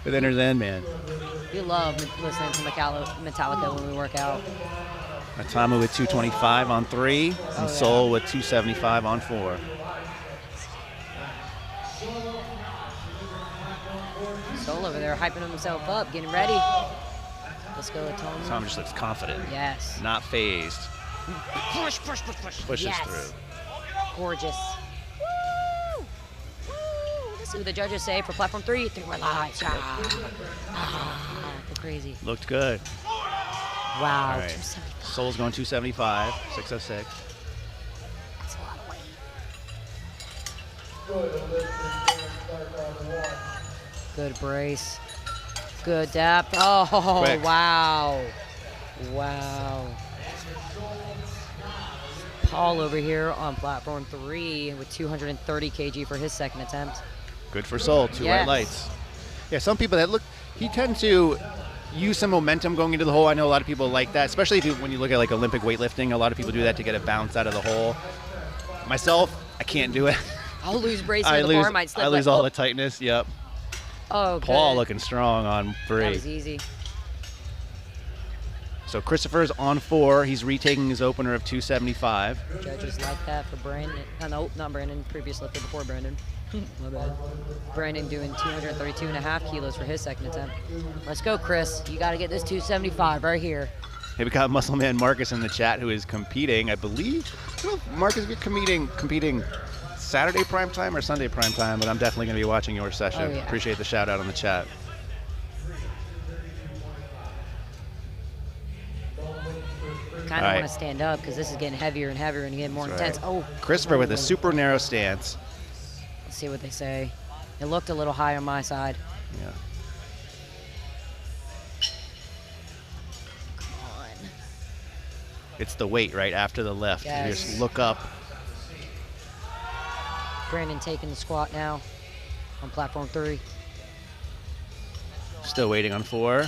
With Enter's End, man. We love listening to Metallica when we work out. Atamu with 225 on 3, and Soul with 275 on 4. Soul over there hyping himself up, getting ready. Let's go, Atamu. Tom just looks confident. Yes. Not phased. Push. Pushes yes. through. Gorgeous. Woo! Woo! Let's see what the judges say for platform 3. 3 more lights. Go crazy. Looked good. Wow. All right. 275. Soul's going 275, 606. That's a lot of weight. Good brace. Good depth. Oh, Quick. wow. Wow. Paul over here on platform 3 with 230 kg for his second attempt. Good for Soul, 2 Yes. white lights. Yeah, some people that look, he tends to use some momentum going into the hole. I know a lot of people like that, especially when you look at like Olympic weightlifting. A lot of people do that to get a bounce out of the hole. Myself, I can't do it. I'll lose brace in the bar, might slip. I lose all the tightness, yep. Oh, good. Paul looking strong on 3. That was easy. So Christopher's on 4. He's retaking his opener of 275. Judges like that for Brandon. No, not Brandon. Previous lifter before Brandon. My bad. Brandon doing 232.5 kilos for his second attempt. Let's go, Chris. You got to get this 275 right here. Hey, we got Muscle Man Marcus in the chat who is competing, I believe. I don't know if Marcus, you're competing Saturday prime time or Sunday prime time, but I'm definitely going to be watching your session. Oh, yeah. Appreciate the shout out on the chat. Kind of want to stand up because this is getting heavier and heavier and getting more intense. Right. Oh, Christopher with a super narrow stance. let's see what they say. It looked a little high on my side. Yeah. Come on. It's the weight right after the lift. Yes. You just look up. Brandon taking the squat now on platform 3. Still waiting on 4.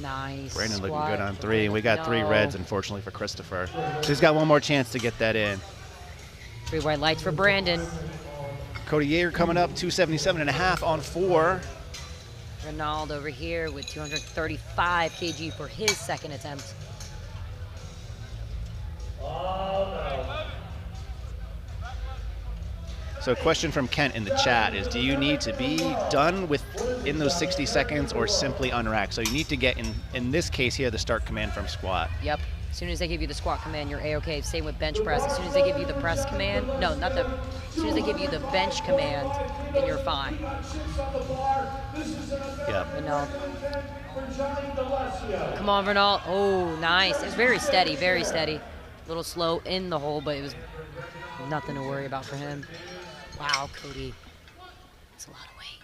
Nice. Brandon looking squat. good on 3. And we got 3 reds, unfortunately, for Christopher. So he's got one more chance to get that in. 3 white lights for Brandon. Cody Yeager coming up, 277.5 on 4. Ronald over here with 235 kg for his second attempt. So a question from Kent in the chat is, do you need to be done in those 60 seconds or simply unrack? So you need to get, in this case here, the start command from squat. Yep. As soon as they give you the squat command, you're A-okay. Same with bench press. As soon as they give you the press command, no, not the, as soon as they give you the bench command, then you're fine. Yep. Ronald. Come on, Ronald. Oh, nice. It was very steady, very steady. A little slow in the hole, but it was nothing to worry about for him. Wow, Cody. That's a lot of weight.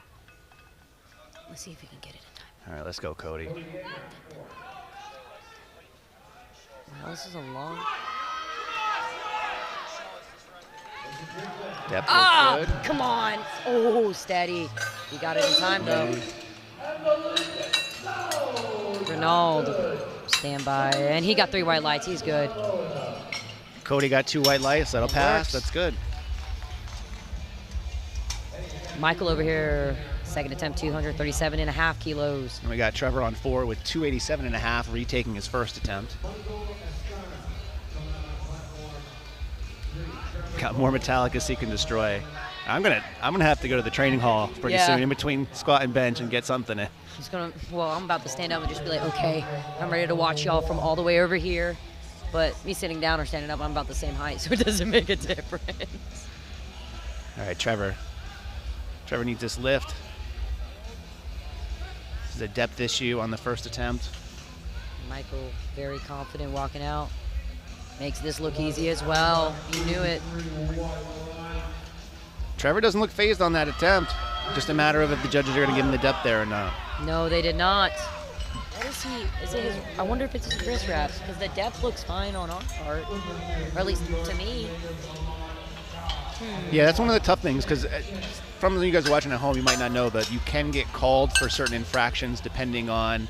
Let's see if we can get it in time. All right, let's go, Cody. Wow, this is a long... Depth Ah, looks good. come on. Oh, steady. You got it in time, though. Ronald, stand by. And he got 3 white lights. He's good. Cody got 2 white lights. That'll pass. Works. That's good. Michael over here, second attempt, 237.5 kilos. And we got Trevor on 4 with 287.5, retaking his first attempt. Got more Metallica Seek and Destroy. I'm gonna have to go to the training hall pretty soon, in between squat and bench, and get something in. I'm about to stand up and just be like, okay, I'm ready to watch y'all from all the way over here. But me sitting down or standing up, I'm about the same height, so it doesn't make a difference. All right, Trevor. Trevor needs this lift. This is a depth issue on the first attempt. Michael, very confident walking out. Makes this look easy as well. You knew it. Trevor doesn't look phased on that attempt. Just a matter of if the judges are going to give him the depth there or not. No, they did not. What is he? Is it his? I wonder if it's his wrist wraps, because the depth looks fine on our part, or at least to me. Yeah, that's one of the tough things, because from you guys watching at home, you might not know, but you can get called for certain infractions depending on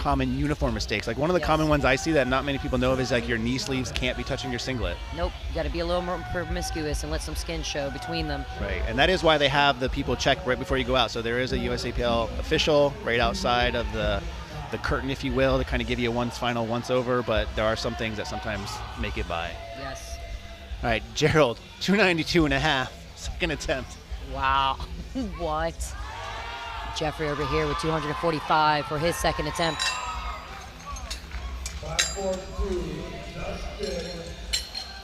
common uniform mistakes. Like one of the common ones I see that not many people know of is like your knee sleeves can't be touching your singlet. Nope, you got to be a little more promiscuous and let some skin show between them. Right, and that is why they have the people check right before you go out. So there is a USAPL official right outside of the curtain, if you will, to kind of give you a final once over, but there are some things that sometimes make it by. Yes. All right, Gerald, 292.5, second attempt. Wow. What? Jeffrey over here with 245 for his second attempt.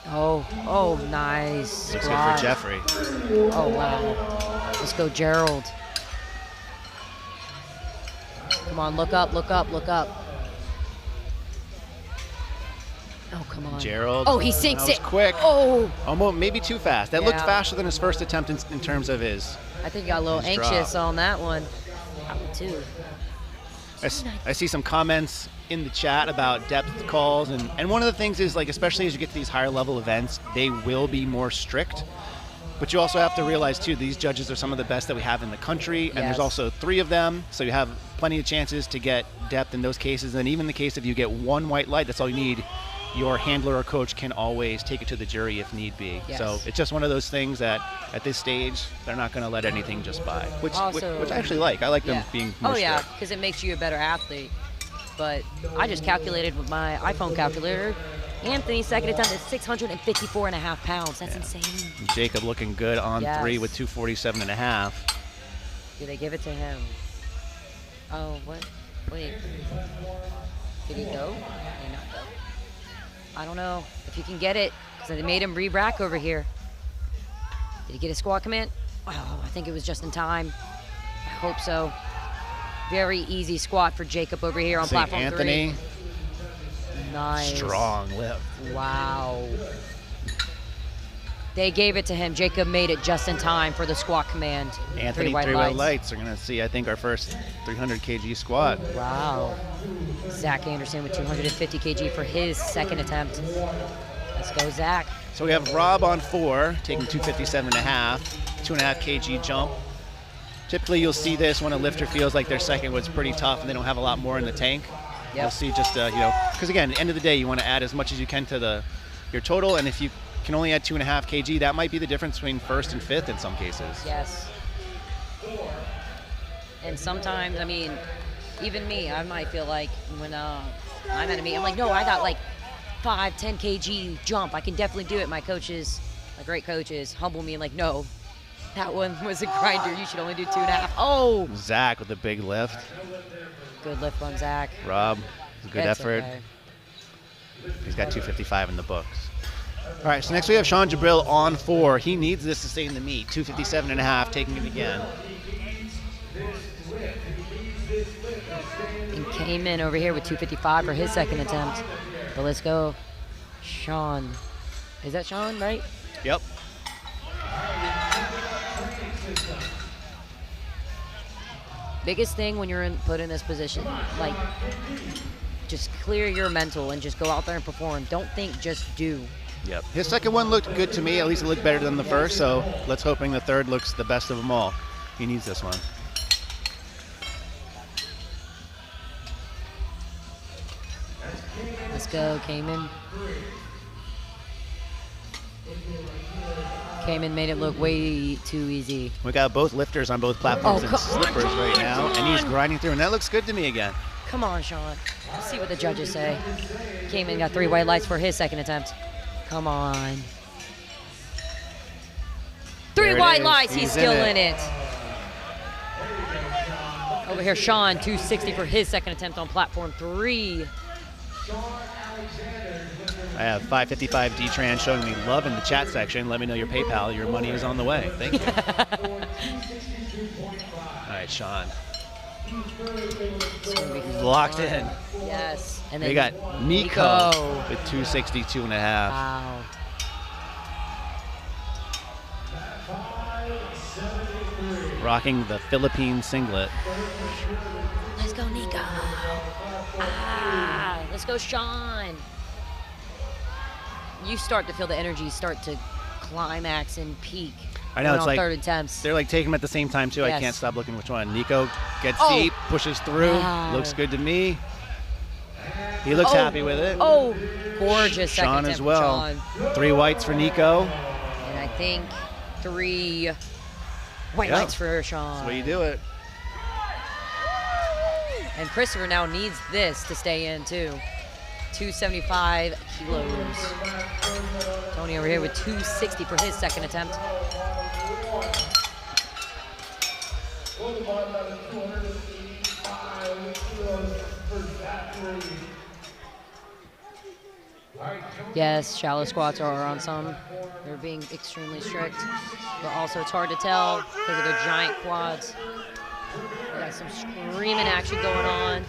Oh, nice. Looks good for Jeffrey. Oh, wow. Let's go, Gerald. Come on, look up, look up, look up. Oh, come on. Gerald. Oh, he sinks that was it. Quick. Oh. Almost, maybe too fast. That looked faster than his first attempt in terms of his. I think he got a little anxious on that one. That one, too. I see some comments in the chat about depth calls, and one of the things is, like, especially as you get to these higher level events, they will be more strict. But you also have to realize, too, these judges are some of the best that we have in the country, and there's also 3 of them, so you have plenty of chances to get depth in those cases. And even in the case if you get 1 white light, that's all you need. Your handler or coach can always take it to the jury if need be. Yes. So it's just one of those things that at this stage, they're not going to let anything just by, which I actually like. I like them being more strict. Because it makes you a better athlete. But I just calculated with my iPhone calculator. Anthony's second attempt is 654.5 pounds. That's insane. Jacob looking good on 3 with 247.5. Do they give it to him? Oh, what? Wait. Did he go? Did he not go? I don't know if he can get it, because they made him re-rack over here. Did he get a squat command? Oh, I think it was just in time. I hope so. Very easy squat for Jacob over here on platform Anthony. 3. Nice. Strong lift. Wow. They gave it to him. Jacob made it just in time for the squat command. Anthony, 3 white lights. We're going to see, I think, our first 300 kg squat. Wow. Zach Anderson with 250 kg for his second attempt. Let's go, Zach. So we have Rob on 4, taking 257.5, 2.5 kg jump. Typically, you'll see this when a lifter feels like their second was pretty tough and they don't have a lot more in the tank. Yep. You'll see just, because again, at the end of the day, you want to add as much as you can to your total, and if you can only add 2.5 kg, that might be the difference between first and fifth in some cases. Yes. And sometimes, I mean, even me, I might feel like when I'm at a meet, I'm like, no, I got like 5, 10 kg jump. I can definitely do it. My coaches, my great coaches, humble me and like, no, that one was a grinder. You should only do 2.5. Oh! Zach with a big lift. Good lift on Zach. Rob, good effort. Okay. He's got 255 in the books. All right, so next we have Sean Jabril on 4. He needs this to stay in the meet. 257.5, taking it again. And came in over here with 255 for his second attempt. But let's go, Sean. Is that Sean, right? Yep. Biggest thing when you're put in this position, like, just clear your mental and just go out there and perform. Don't think, just do. Yep. His second one looked good to me. At least it looked better than the first, so let's hoping the third looks the best of them all. He needs this one. Let's go, Cayman. Cayman made it look way too easy. We got both lifters on both platforms and slippers right now, and he's grinding through, and that looks good to me again. Come on, Sean. Let's see what the judges say. Cayman got 3 white lights for his second attempt. Come on. 3 white lights, he's still in it. Over here, Sean, 260 for his second attempt on platform 3. I have 555 D-Tran showing me love in the chat section. Let me know your PayPal. Your money is on the way. Thank you. All right, Sean. Locked in. Yes. And then we got Nico with 262.5. Wow. Rocking the Philippine singlet. Let's go, Nico. Let's go, Sean. You start to feel the energy start to climax and peak. I know, it's like third attempts. They're like taking them at the same time too. Yes. I can't stop looking which one. Nico gets deep, pushes through. Wow. Looks good to me. He looks happy with it. Oh, gorgeous second Sean attempt as well. from Sean. 3 whites for Nico. And I think 3 white lights for Sean. That's the way you do it. And Christopher now needs this to stay in too. 275 kilos. Tony over here with 260 for his second attempt. Yes, shallow squats are on some. They're being extremely strict, but also it's hard to tell because of their giant quads. We got some screaming action going on.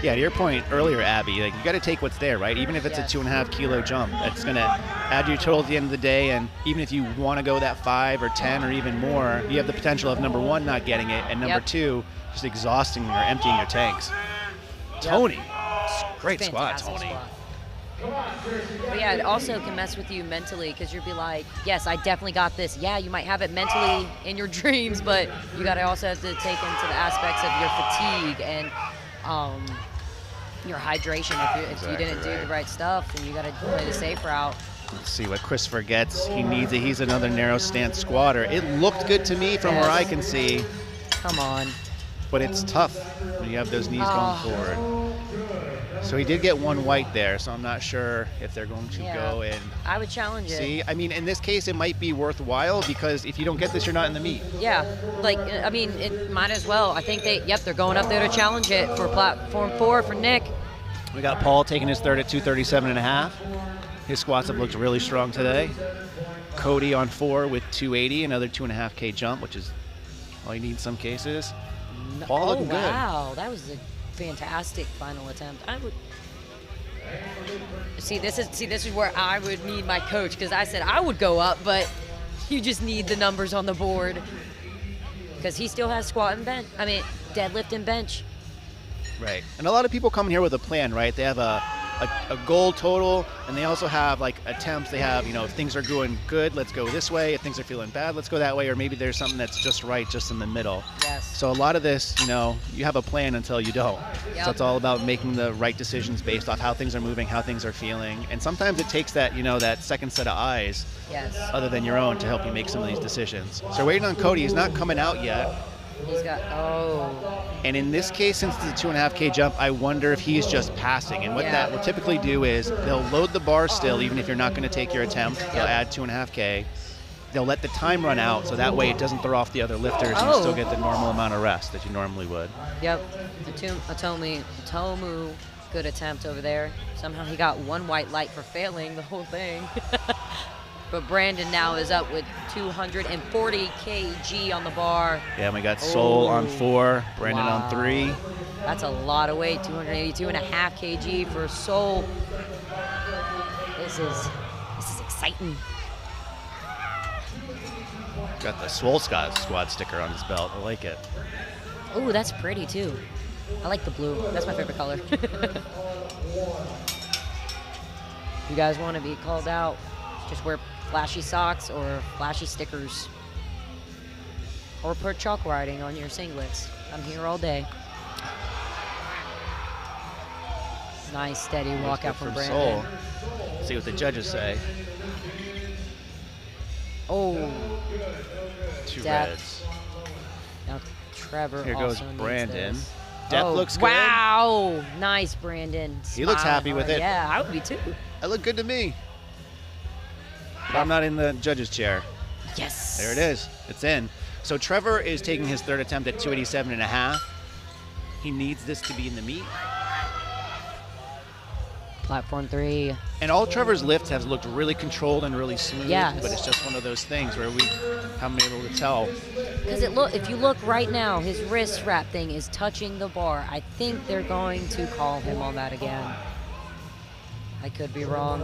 Yeah, to your point earlier, Abby, like you got to take what's there, right? Even if it's a 2.5 kilo jump, that's going to add your total at the end of the day. And even if you want to go that 5 or 10 or even more, you have the potential of number 1 not getting it, and number 2 just exhausting or emptying your tanks. Tony, great squat, Tony. But yeah, it also can mess with you mentally because you'll be like, yes, I definitely got this. Yeah, you might have it mentally in your dreams, but you got to also have to take into the aspects of your fatigue and your hydration. If you didn't do the right stuff, then you got to play the safe route. Let's see what Christopher gets. He needs it. He's another narrow stance squatter. It looked good to me from where I can see. Come on. But it's tough when you have those knees going forward. So he did get 1 white there, so I'm not sure if they're going to go and I would challenge it. See, I mean, in this case, it might be worthwhile because if you don't get this, you're not in the meet. Yeah, like, I mean, it might as well. I think they're going up there to challenge it for platform 4 for Nick. We got Paul taking his third at 237.5. His squats have looked really strong today. Cody on 4 with 280, another 2.5K jump, which is all you need in some cases. Paul looking good. Wow, that was a fantastic final attempt. I would see this is where I would need my coach because I said I would go up, but you just need the numbers on the board because he still has squat and bench. I mean, deadlift and bench. Right, and a lot of people come here with a plan, right? They have a goal total, and they also have like attempts. They have, if things are going good, let's go this way. If things are feeling bad, let's go that way. Or maybe there's something that's just right, just in the middle. Yes. So a lot of this, you have a plan until you don't. Yep. So it's all about making the right decisions based off how things are moving, how things are feeling. And sometimes it takes that, that second set of eyes, other than your own, to help you make some of these decisions. So we're waiting on Cody. He's not coming out yet. He's got, And in this case, since it's a 2.5K jump, I wonder if he's just passing. And what that will typically do is they'll load the bar still, even if you're not going to take your attempt. They'll add 2.5K. They'll let the time run out, so that way it doesn't throw off the other lifters and you still get the normal amount of rest that you normally would. Yep. Atomu, good attempt over there. Somehow he got 1 white light for failing the whole thing. But Brandon now is up with 240 kg on the bar. Yeah, and we got Sol on 4, Brandon on 3. That's a lot of weight, 282.5 kg for Sol. This is exciting. Got the Swole Squad sticker on his belt. I like it. Oh, that's pretty too. I like the blue. That's my favorite color. You guys want to be called out? Just wear flashy socks or flashy stickers. Or put chalk writing on your singlets. I'm here all day. Nice, steady walkout from Brandon. Sol. See what the judges say. Oh. 2 reds. Now Trevor Here also goes Brandon. This. Depth looks good. Wow. Nice, Brandon. He looks happy with it. Yeah, I would be too. That looked good to me. But I'm not in the judge's chair. Yes. There it is. It's in. So Trevor is taking his third attempt at 287.5. He needs this to be in the meet. Platform 3. And all Trevor's lifts have looked really controlled and really smooth. Yes. But it's just one of those things where we haven't been able to tell. Because if you look right now, his wrist wrap thing is touching the bar. I think they're going to call him on that again. I could be wrong.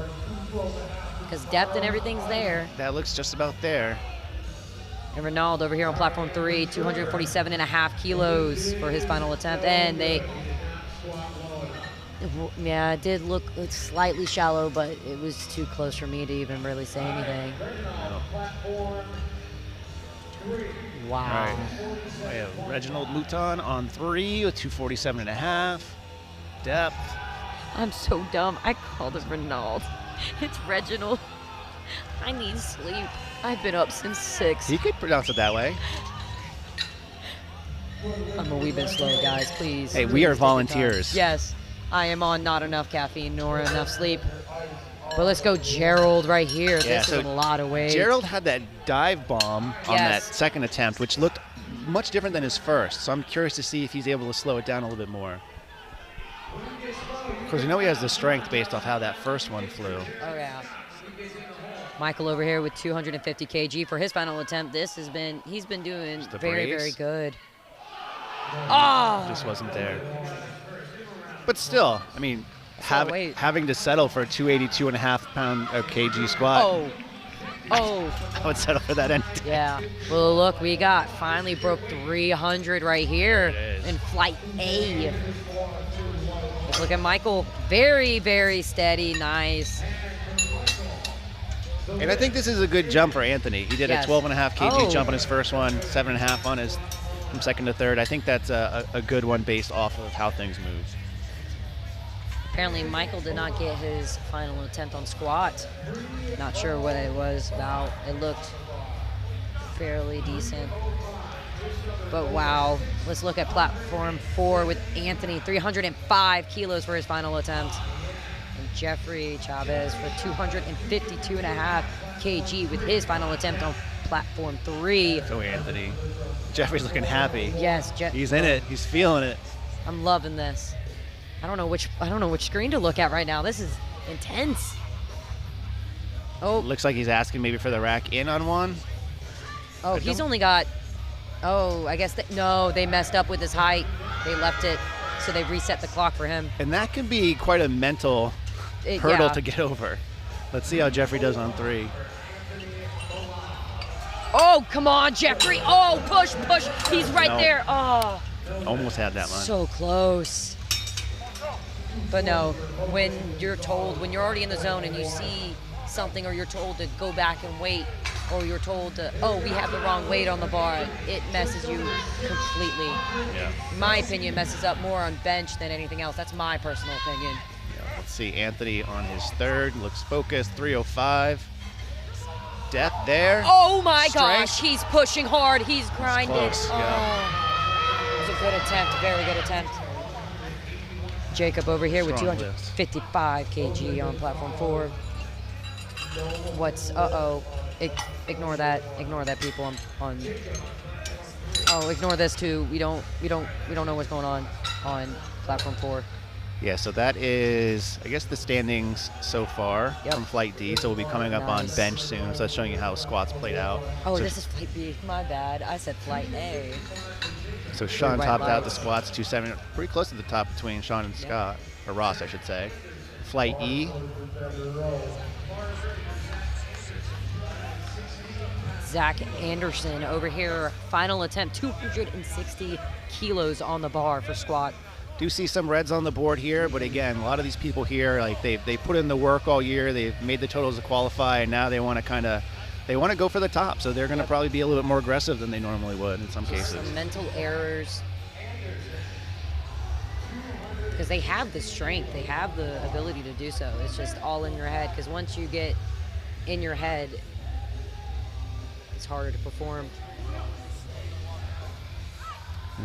Because depth and everything's there. That looks just about there. And Ronald over here on platform 3, 247.5 kilos for his final attempt. And it did look slightly shallow, but it was too close for me to even really say anything. Wow. All right. We have Reginald Mouton on 3 with 247.5. Depth. I'm so dumb. I called it Renaud. It's Reginald. I need sleep. I've been up since 6. He could pronounce it that way. I'm a wee bit slow, guys. Please. Hey, we please are take your time. volunteers. Yes. I am on not enough caffeine nor enough sleep. But let's go Gerald right here. Yeah, This so is a lot of weight. Gerald had that dive bomb on that Yes. second attempt, which looked much different than his first. So I'm curious to see if he's able to slow it down a little bit more. Because we know he has the strength based off how that first one flew. Oh, yeah. Michael over here with 250 kg for his final attempt. He's been doing the very, brace. very good. Oh! Just wasn't there. But still, I mean, having to settle for a 282.5 pound kg squat. Oh. I would settle for that anytime. Yeah. Well, look, we finally broke 300 right here in flight A. Let's look at Michael. Very, very steady. Nice. And I think this is a good jump for Anthony. He did Yes. a 12.5 kg Oh. jump on his first one, 7.5 on his from second to third. I think that's a good one based off of how things move. Apparently, Michael did not get his final attempt on squat. Not sure what it was about. It looked fairly decent. But wow, let's look at platform 4 with Anthony, 305 kilos for his final attempt. And Jeffrey Chavez for 252.5 kg with his final attempt on platform 3. So Anthony, Jeffrey's looking happy. Yes, He's in it. He's feeling it. I'm loving this. I don't know which screen to look at right now. This is intense. Oh, Looks like he's asking maybe for the rack in on one. oh, he's only got. Oh, I guess no, they messed up with his height. They left it, so they reset the clock for him. And that can be quite a mental hurdle Yeah. to get over. Let's see how Jeffrey does on 3. Oh, come on, Jeffrey. Oh, push. He's right No. there. Oh, Almost had that one. so close. But no, when you're already in the zone and you see something, or you're told to go back and wait, or you're told to, oh, we have the wrong weight on the bar, it messes you completely. Yeah. In my opinion, messes up more on bench than anything else. That's my personal opinion. Let's see, Anthony on his third, looks focused, 305. Depth there. Oh my Strength. gosh, he's pushing hard. He's grinding. close, Oh, yeah. it was a good attempt, very good attempt. Jacob over here with Strong 255 kg on platform 4. What's ignore that people on oh, ignore this too. We don't know what's going on platform 4. Yeah, so that is, I guess, the standings so far Yep. from Flight D. So we'll be coming up on Nice. bench soon. So that's showing you how squats played out. Oh, so, this is flight B. My bad. I said flight A. So Sean White topped out the lights. squats, 270, pretty close to the top between Sean and Scott, or Ross, I should say. Flight E. Zach Anderson over here, final attempt, 260 kilos on the bar for squat. Do see some reds on the board here, but again, a lot of these people here, like they put in the work all year, they've made the totals to qualify, and now they want to go for the top. So they're going to probably be a little bit more aggressive than they normally would in some cases. Some mental errors. Because they have the strength, they have the ability to do so. It's just all in your head. Because once you get in your head, it's harder to perform.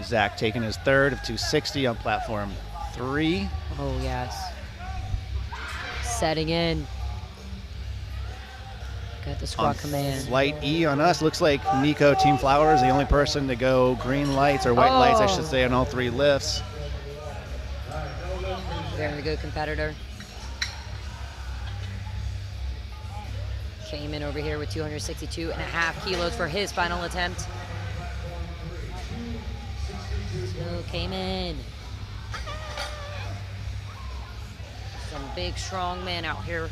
Zach taking his third of 260 on platform 3. Oh, yes. Setting in. Got the squat On command. Flight E on us. Looks like Nico Team Flower is the only person to go green lights, or white lights, I should say, on all 3 lifts. Very good competitor. Came in over here with 262.5 kilos for his final attempt. So came in. Some big, strong men out here.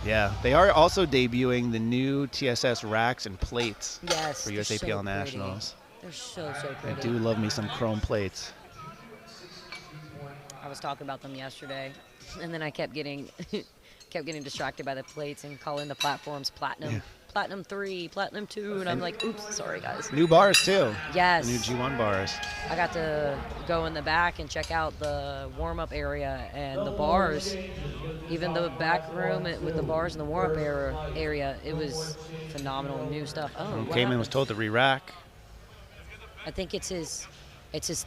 Yeah, they are also debuting the new TSS racks and plates Yes. for they're USAPL so pretty. Nationals. They're so I pretty. do love me some chrome plates. I was talking about them yesterday, and then I kept getting distracted by the plates and calling the platforms platinum. Yeah. Platinum 3, Platinum 2, and I'm like, oops, sorry, guys. New bars, too. Yes. The new G1 bars. I got to go in the back and check out the warm-up area and the bars. Even the back room with the bars and the warm-up area, it was phenomenal, new stuff. Oh, Cayman was told to re-rack. I think it's his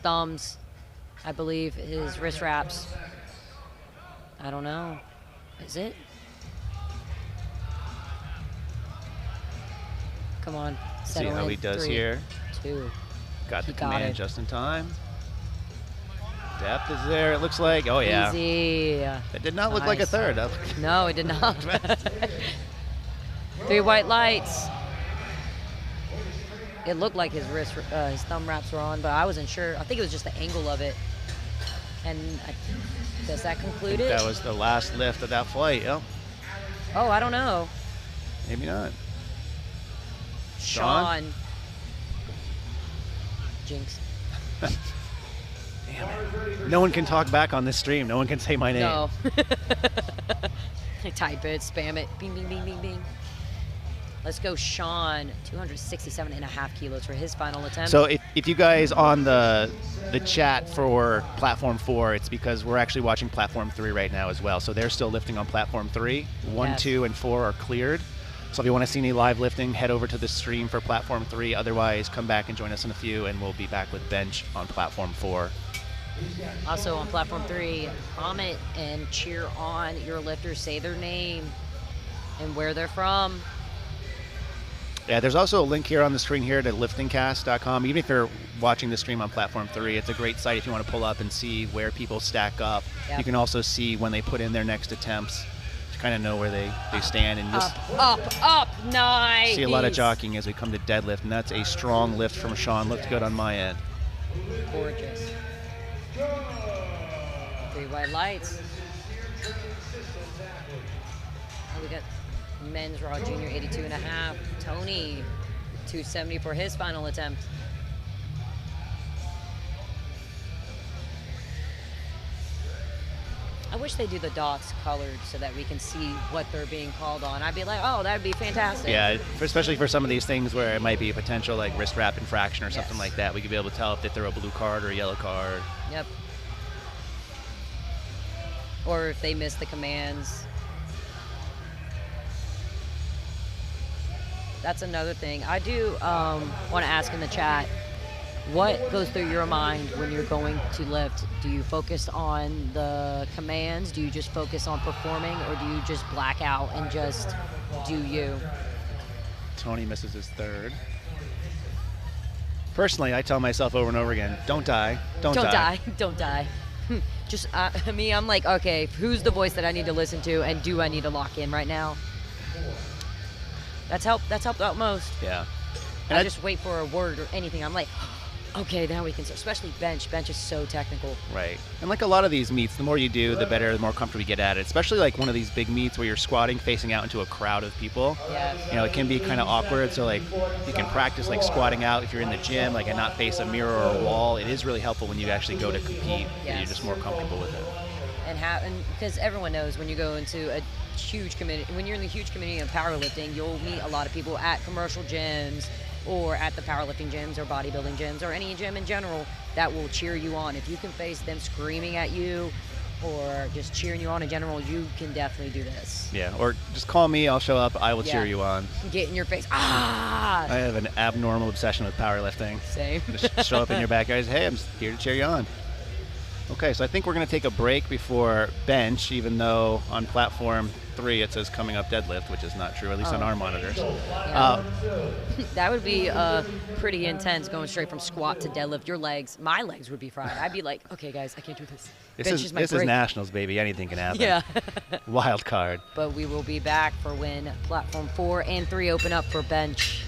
thumbs, I believe, his wrist wraps. I don't know. Is it? Come on. See how he does 3, here. 2. Got the He got command it. just in time. Depth is there, it looks like. Oh, yeah. Easy. It did not look like a third. No, it did not. 3 white lights. It looked like his thumb wraps were on, but I wasn't sure. I think it was just the angle of it. And does that conclude it? That was the last lift of that flight. Yep. Oh, I don't know. Maybe not. Sean. Jinx. Damn it. No one can talk back on this stream. No one can say my name. No. Type it, spam it. Bing, bing, bing, bing, bing. Let's go, Sean. 267.5 kilos for his final attempt. So if you guys on the chat for Platform 4, it's because we're actually watching Platform 3 right now as well. So they're still lifting on Platform 3. 1, Yes. 2, and 4 are cleared. So if you want to see any live lifting, head over to the stream for Platform 3. Otherwise, come back and join us in a few, and we'll be back with bench on Platform 4. Also on Platform 3, comment and cheer on your lifters. Say their name and where they're from. Yeah, there's also a link here on the screen here to liftingcast.com. Even if you're watching the stream on Platform 3, it's a great site if you want to pull up and see where people stack up. Yep. You can also see when they put in their next attempts to kind of know where they stand. And just Up, nice. see a lot of jockeying as we come to deadlift, and that's a strong lift from Sean. Looked good on my end. Gorgeous. 3 white lights. Oh, we got men's raw junior 82.5. Tony, 270 for his final attempt. I wish they do the dots colored so that we can see what they're being called on. I'd be like, oh, that'd be fantastic. Yeah, especially for some of these things where it might be a potential like wrist wrap infraction or something Yes. like that. We could be able to tell if they throw a blue card or a yellow card. Yep. Or if they miss the commands. That's another thing. I do want to ask in the chat, what goes through your mind when you're going to lift? Do you focus on the commands? Do you just focus on performing? Or do you just black out and just do you? Tony misses his third. Personally, I tell myself over and over again, don't die, don't die. Don't die. Just me, I'm like, okay, who's the voice that I need to listen to, and do I need to lock in right now? That's helped out most. Yeah. And I just wait for a word or anything. I'm like, okay, now we can start. Especially bench. Bench is so technical. Right. And like a lot of these meets, the more you do, the better, the more comfortable you get at it. Especially like one of these big meets where you're squatting facing out into a crowd of people. Yeah. You know, it can be kind of awkward. So like you can practice like squatting out if you're in the gym, like and not face a mirror or a wall. It is really helpful when you actually go to compete and you're just more comfortable with it. And because everyone knows when you go into a huge community, when you're in the huge community of powerlifting, you'll meet a lot of people at commercial gyms or at the powerlifting gyms or bodybuilding gyms or any gym in general that will cheer you on. If you can face them screaming at you or just cheering you on in general, you can definitely do this. Yeah, or just call me, I'll show up, I will cheer you on. Get in your face. Ah! I have an abnormal obsession with powerlifting. Same. Just show up in your back, guys. Hey, I'm here to cheer you on. Okay, so I think we're going to take a break before bench, even though on platform 3 it says coming up deadlift, which is not true, at least on our monitors. Yeah. That would be pretty intense going straight from squat to deadlift. My legs would be fried. I'd be like, okay, guys, I can't do this. This is nationals, baby. Anything can happen. Yeah. Wild card. But we will be back for when platform 4 and 3 open up for bench.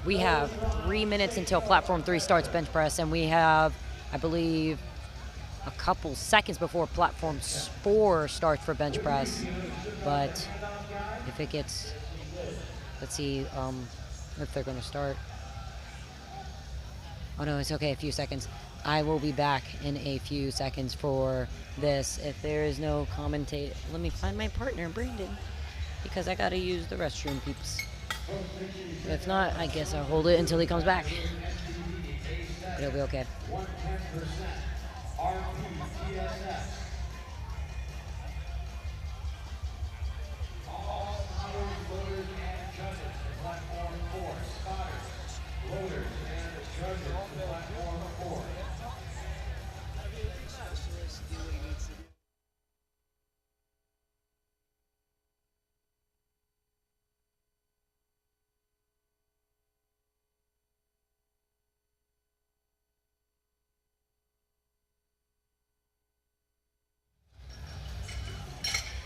We have 3 minutes until platform 3 starts bench press, and we have, I believe, a couple seconds before platform 4 starts for bench press. But if it gets, let's see if they're going to start. Oh no, it's okay, a few seconds. I will be back in a few seconds for this. If there is no commentator, let me find my partner, Brandon, because I got to use the restroom, peeps. If not, I guess I'll hold it until he comes back. But it'll be okay.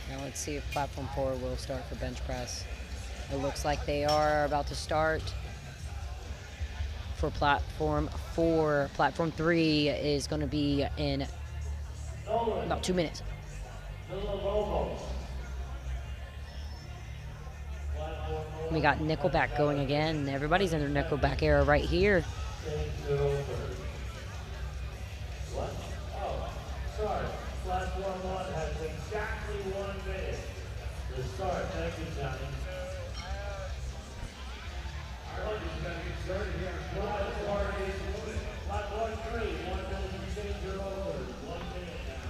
Now let's see if platform 4 will start for bench press. It looks like they are about to start for platform 4. Platform 3 is going to be in about 2 minutes. We got Nickelback going again. Everybody's in their Nickelback era right here. Sorry, platform 1 has exactly 1 minute to start. Thank you, Johnny. All right, just got to get started here. Platform 3, 1 minute to change your overs. 1 minute now.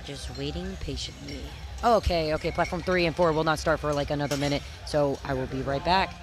Just waiting patiently. Oh, okay, platform 3 and 4 will not start for like another minute, so I will be right back.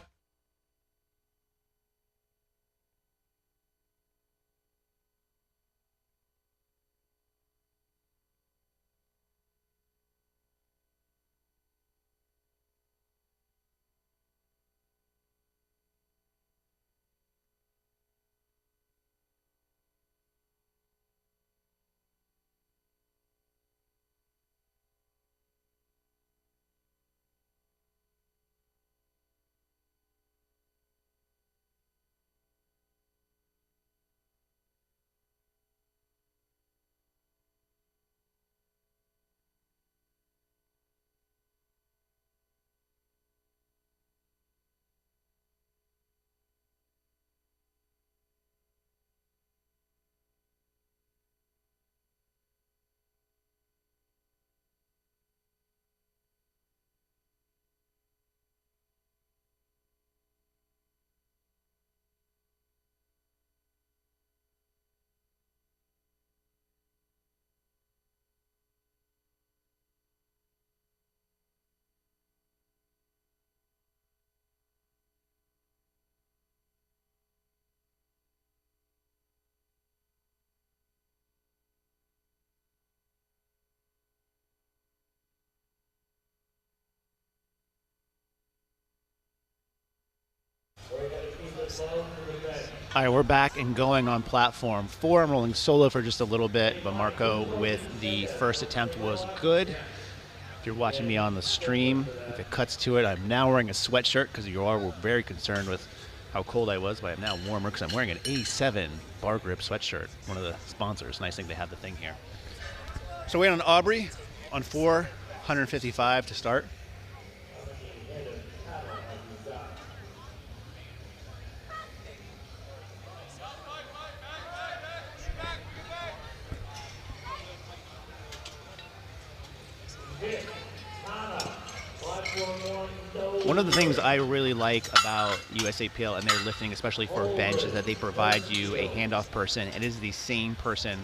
All right, we're back and going on platform 4. I'm rolling solo for just a little bit, but Marco with the first attempt was good. If you're watching me on the stream, if it cuts to it, I'm now wearing a sweatshirt because you all were very concerned with how cold I was, but I'm now warmer because I'm wearing an A7 bar grip sweatshirt, one of the sponsors. Nice thing they have the thing here. So wait on Aubrey on 4, 155 to start. One of the things I really like about USAPL and their lifting, especially for bench, is that they provide you a handoff person. It is the same person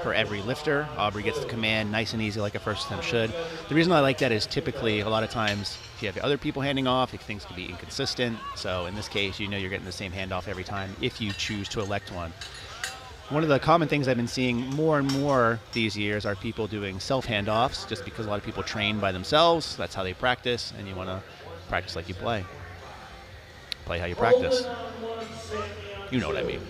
for every lifter. Aubrey gets the command nice and easy like a first attempt should. The reason I like that is typically a lot of times if you have other people handing off, things can be inconsistent. So in this case, you know you're getting the same handoff every time if you choose to elect one. One of the common things I've been seeing more and more these years are people doing self-handoffs just because a lot of people train by themselves. That's how they practice, and you want to practice like you play. Play how you practice. You know what I mean.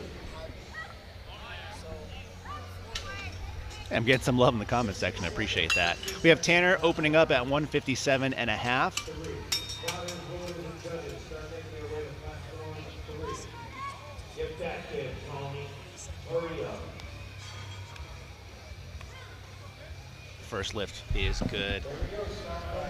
I'm getting some love in the comment section. I appreciate that. We have Tanner opening up at 157.5. Fighters, rulers, and judges start making their way to platform 3. Get back there, Tony. Hurry up. First lift is good.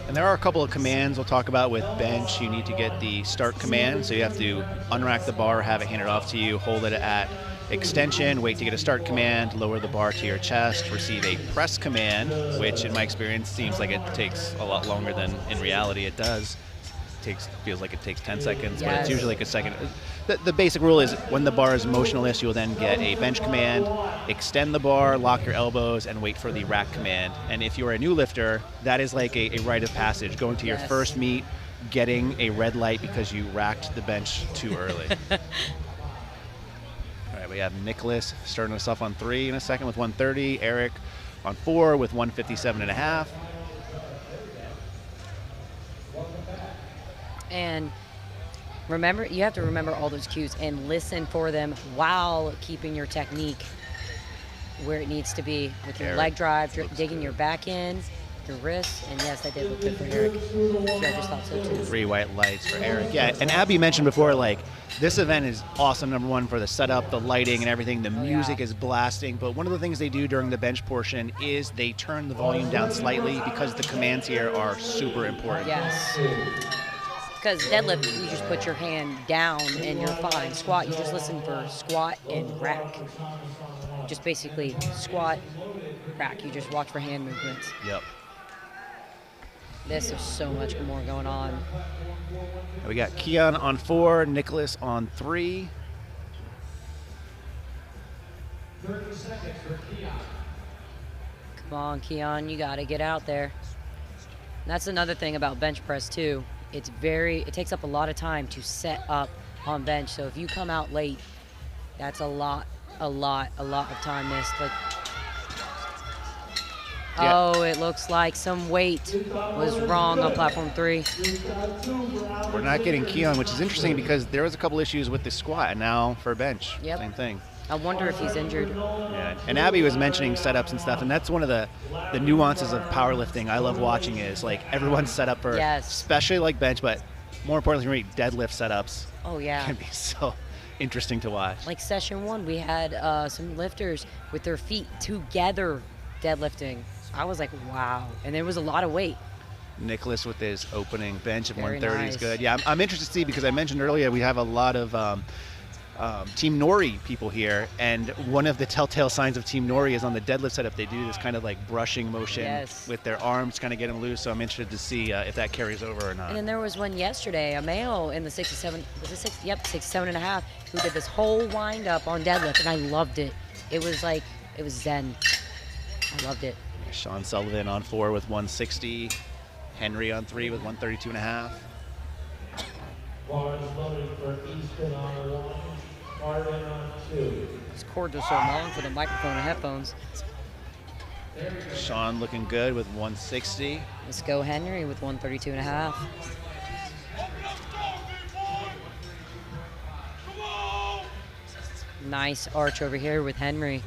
And there are a couple of commands we'll talk about with bench. You need to get the start command, so you have to unrack the bar, have it handed off to you, hold it at extension, wait to get a start command, lower the bar to your chest, receive a press command, which in my experience seems like it takes a lot longer than in reality it does. Feels like it takes 10 seconds, but it's usually like a second. The basic rule is when the bar is motionless, you'll then get a bench command, extend the bar, lock your elbows, and wait for the rack command. And if you're a new lifter, that is like a rite of passage, going to your first meet, getting a red light because you racked the bench too early. All right, we have Nicholas starting us off on 3 in a second with 130, Eric on 4 with 157.5. And remember, you have to remember all those cues and listen for them while keeping your technique where it needs to be with your leg drive, digging your back in, your wrist, and yes, that did look good for Eric. I just thought so too. 3 white lights for Eric. Yeah, and Abby mentioned before, like, this event is awesome, number one, for the setup, the lighting, and everything. The music is blasting, but one of the things they do during the bench portion is they turn the volume down slightly because the commands here are super important. Yes. Because deadlift, you just put your hand down and you're fine. Squat, you just listen for squat and rack. Just basically squat, rack. You just watch for hand movements. Yep. This is so much more going on. We got Keon on 4, Nicholas on 3. 30 seconds for Keon. Come on, Keon, you got to get out there. And that's another thing about bench press too. It takes up a lot of time to set up on bench. So if you come out late, that's a lot of time missed. Like, oh, it looks like some weight was wrong on platform 3. We're not getting Keon, which is interesting because there was a couple issues with the squat, and now for bench, same thing. I wonder if he's injured. Yeah, and Abby was mentioning setups and stuff, and that's one of the nuances of powerlifting I love watching is like everyone's set up for, especially like bench, but more importantly for me, deadlift setups. Oh yeah, can be so interesting to watch. Like session 1, we had some lifters with their feet together deadlifting. I was like, wow, and there was a lot of weight. Nicholas with his opening bench at Very 130 nice. is good. Yeah, I'm interested to see because I mentioned earlier we have a lot of Team Nori people here, and one of the telltale signs of Team Nori is on the deadlift setup. They do this kind of like brushing motion with their arms, kind of get them loose. So I'm interested to see if that carries over or not. And then there was one yesterday, a male in the 67, was it 60? Yep, 67.5, who did this whole wind up on deadlift, and I loved it. It was like, it was zen. I loved it. Sean Sullivan on 4 with 160, Henry on 3 with 132.5. Bars loaded for Easton on 1. Martin on 2. This cord is so long for the microphone and headphones. Sean looking good with 160. Let's go Henry with 132.5. Nice arch over here with Henry.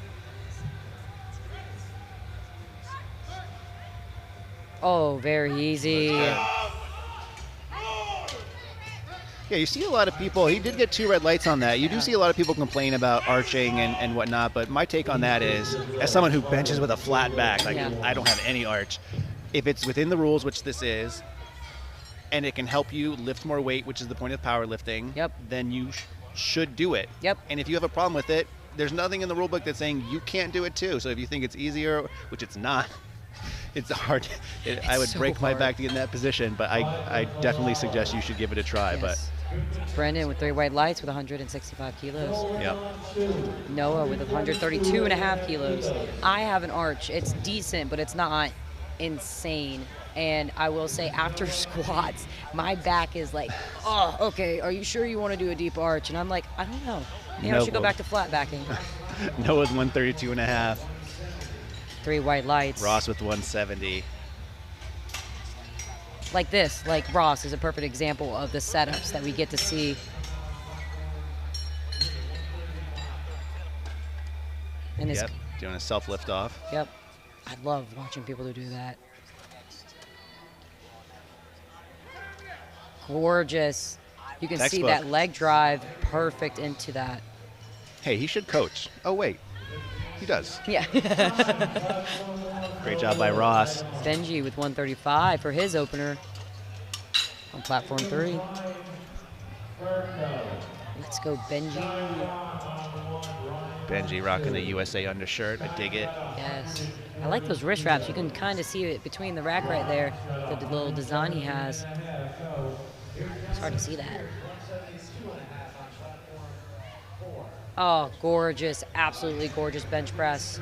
Oh, very easy. Yeah, you see a lot of people, he did get 2 red lights on that. You do see a lot of people complain about arching and whatnot, but my take on that is, as someone who benches with a flat back, like I don't have any arch, if it's within the rules, which this is, and it can help you lift more weight, which is the point of powerlifting, then you should do it. And if you have a problem with it, there's nothing in the rule book that's saying you can't do it too. So if you think it's easier, which it's not, it's hard. I would break my back to get in that position, but I definitely suggest you should give it a try. But Brendan with 3 white lights with 165 kilos. Yep. Noah with 132.5 kilos. I have an arch. It's decent, but it's not insane. And I will say after squats, my back is like, oh, okay, are you sure you want to do a deep arch? And I'm like, I don't know. Maybe I should go back to flat backing. Noah's 132.5. 3 white lights. Ross with 170. Like this, like Ross is a perfect example of the setups that we get to see. And Yep, doing a self lift off. Yep. I love watching people who do that. Gorgeous. You can see Textbook. that leg drive perfect into that. Hey, he should coach. Oh, wait. He does. Yeah. Great job by Ross. Benji with 135 for his opener on platform 3. Let's go, Benji. Benji rocking the USA undershirt. I dig it. Yes. I like those wrist wraps. You can kind of see it between the rack right there, the little design he has. It's hard to see that. Oh, gorgeous. Absolutely gorgeous bench press.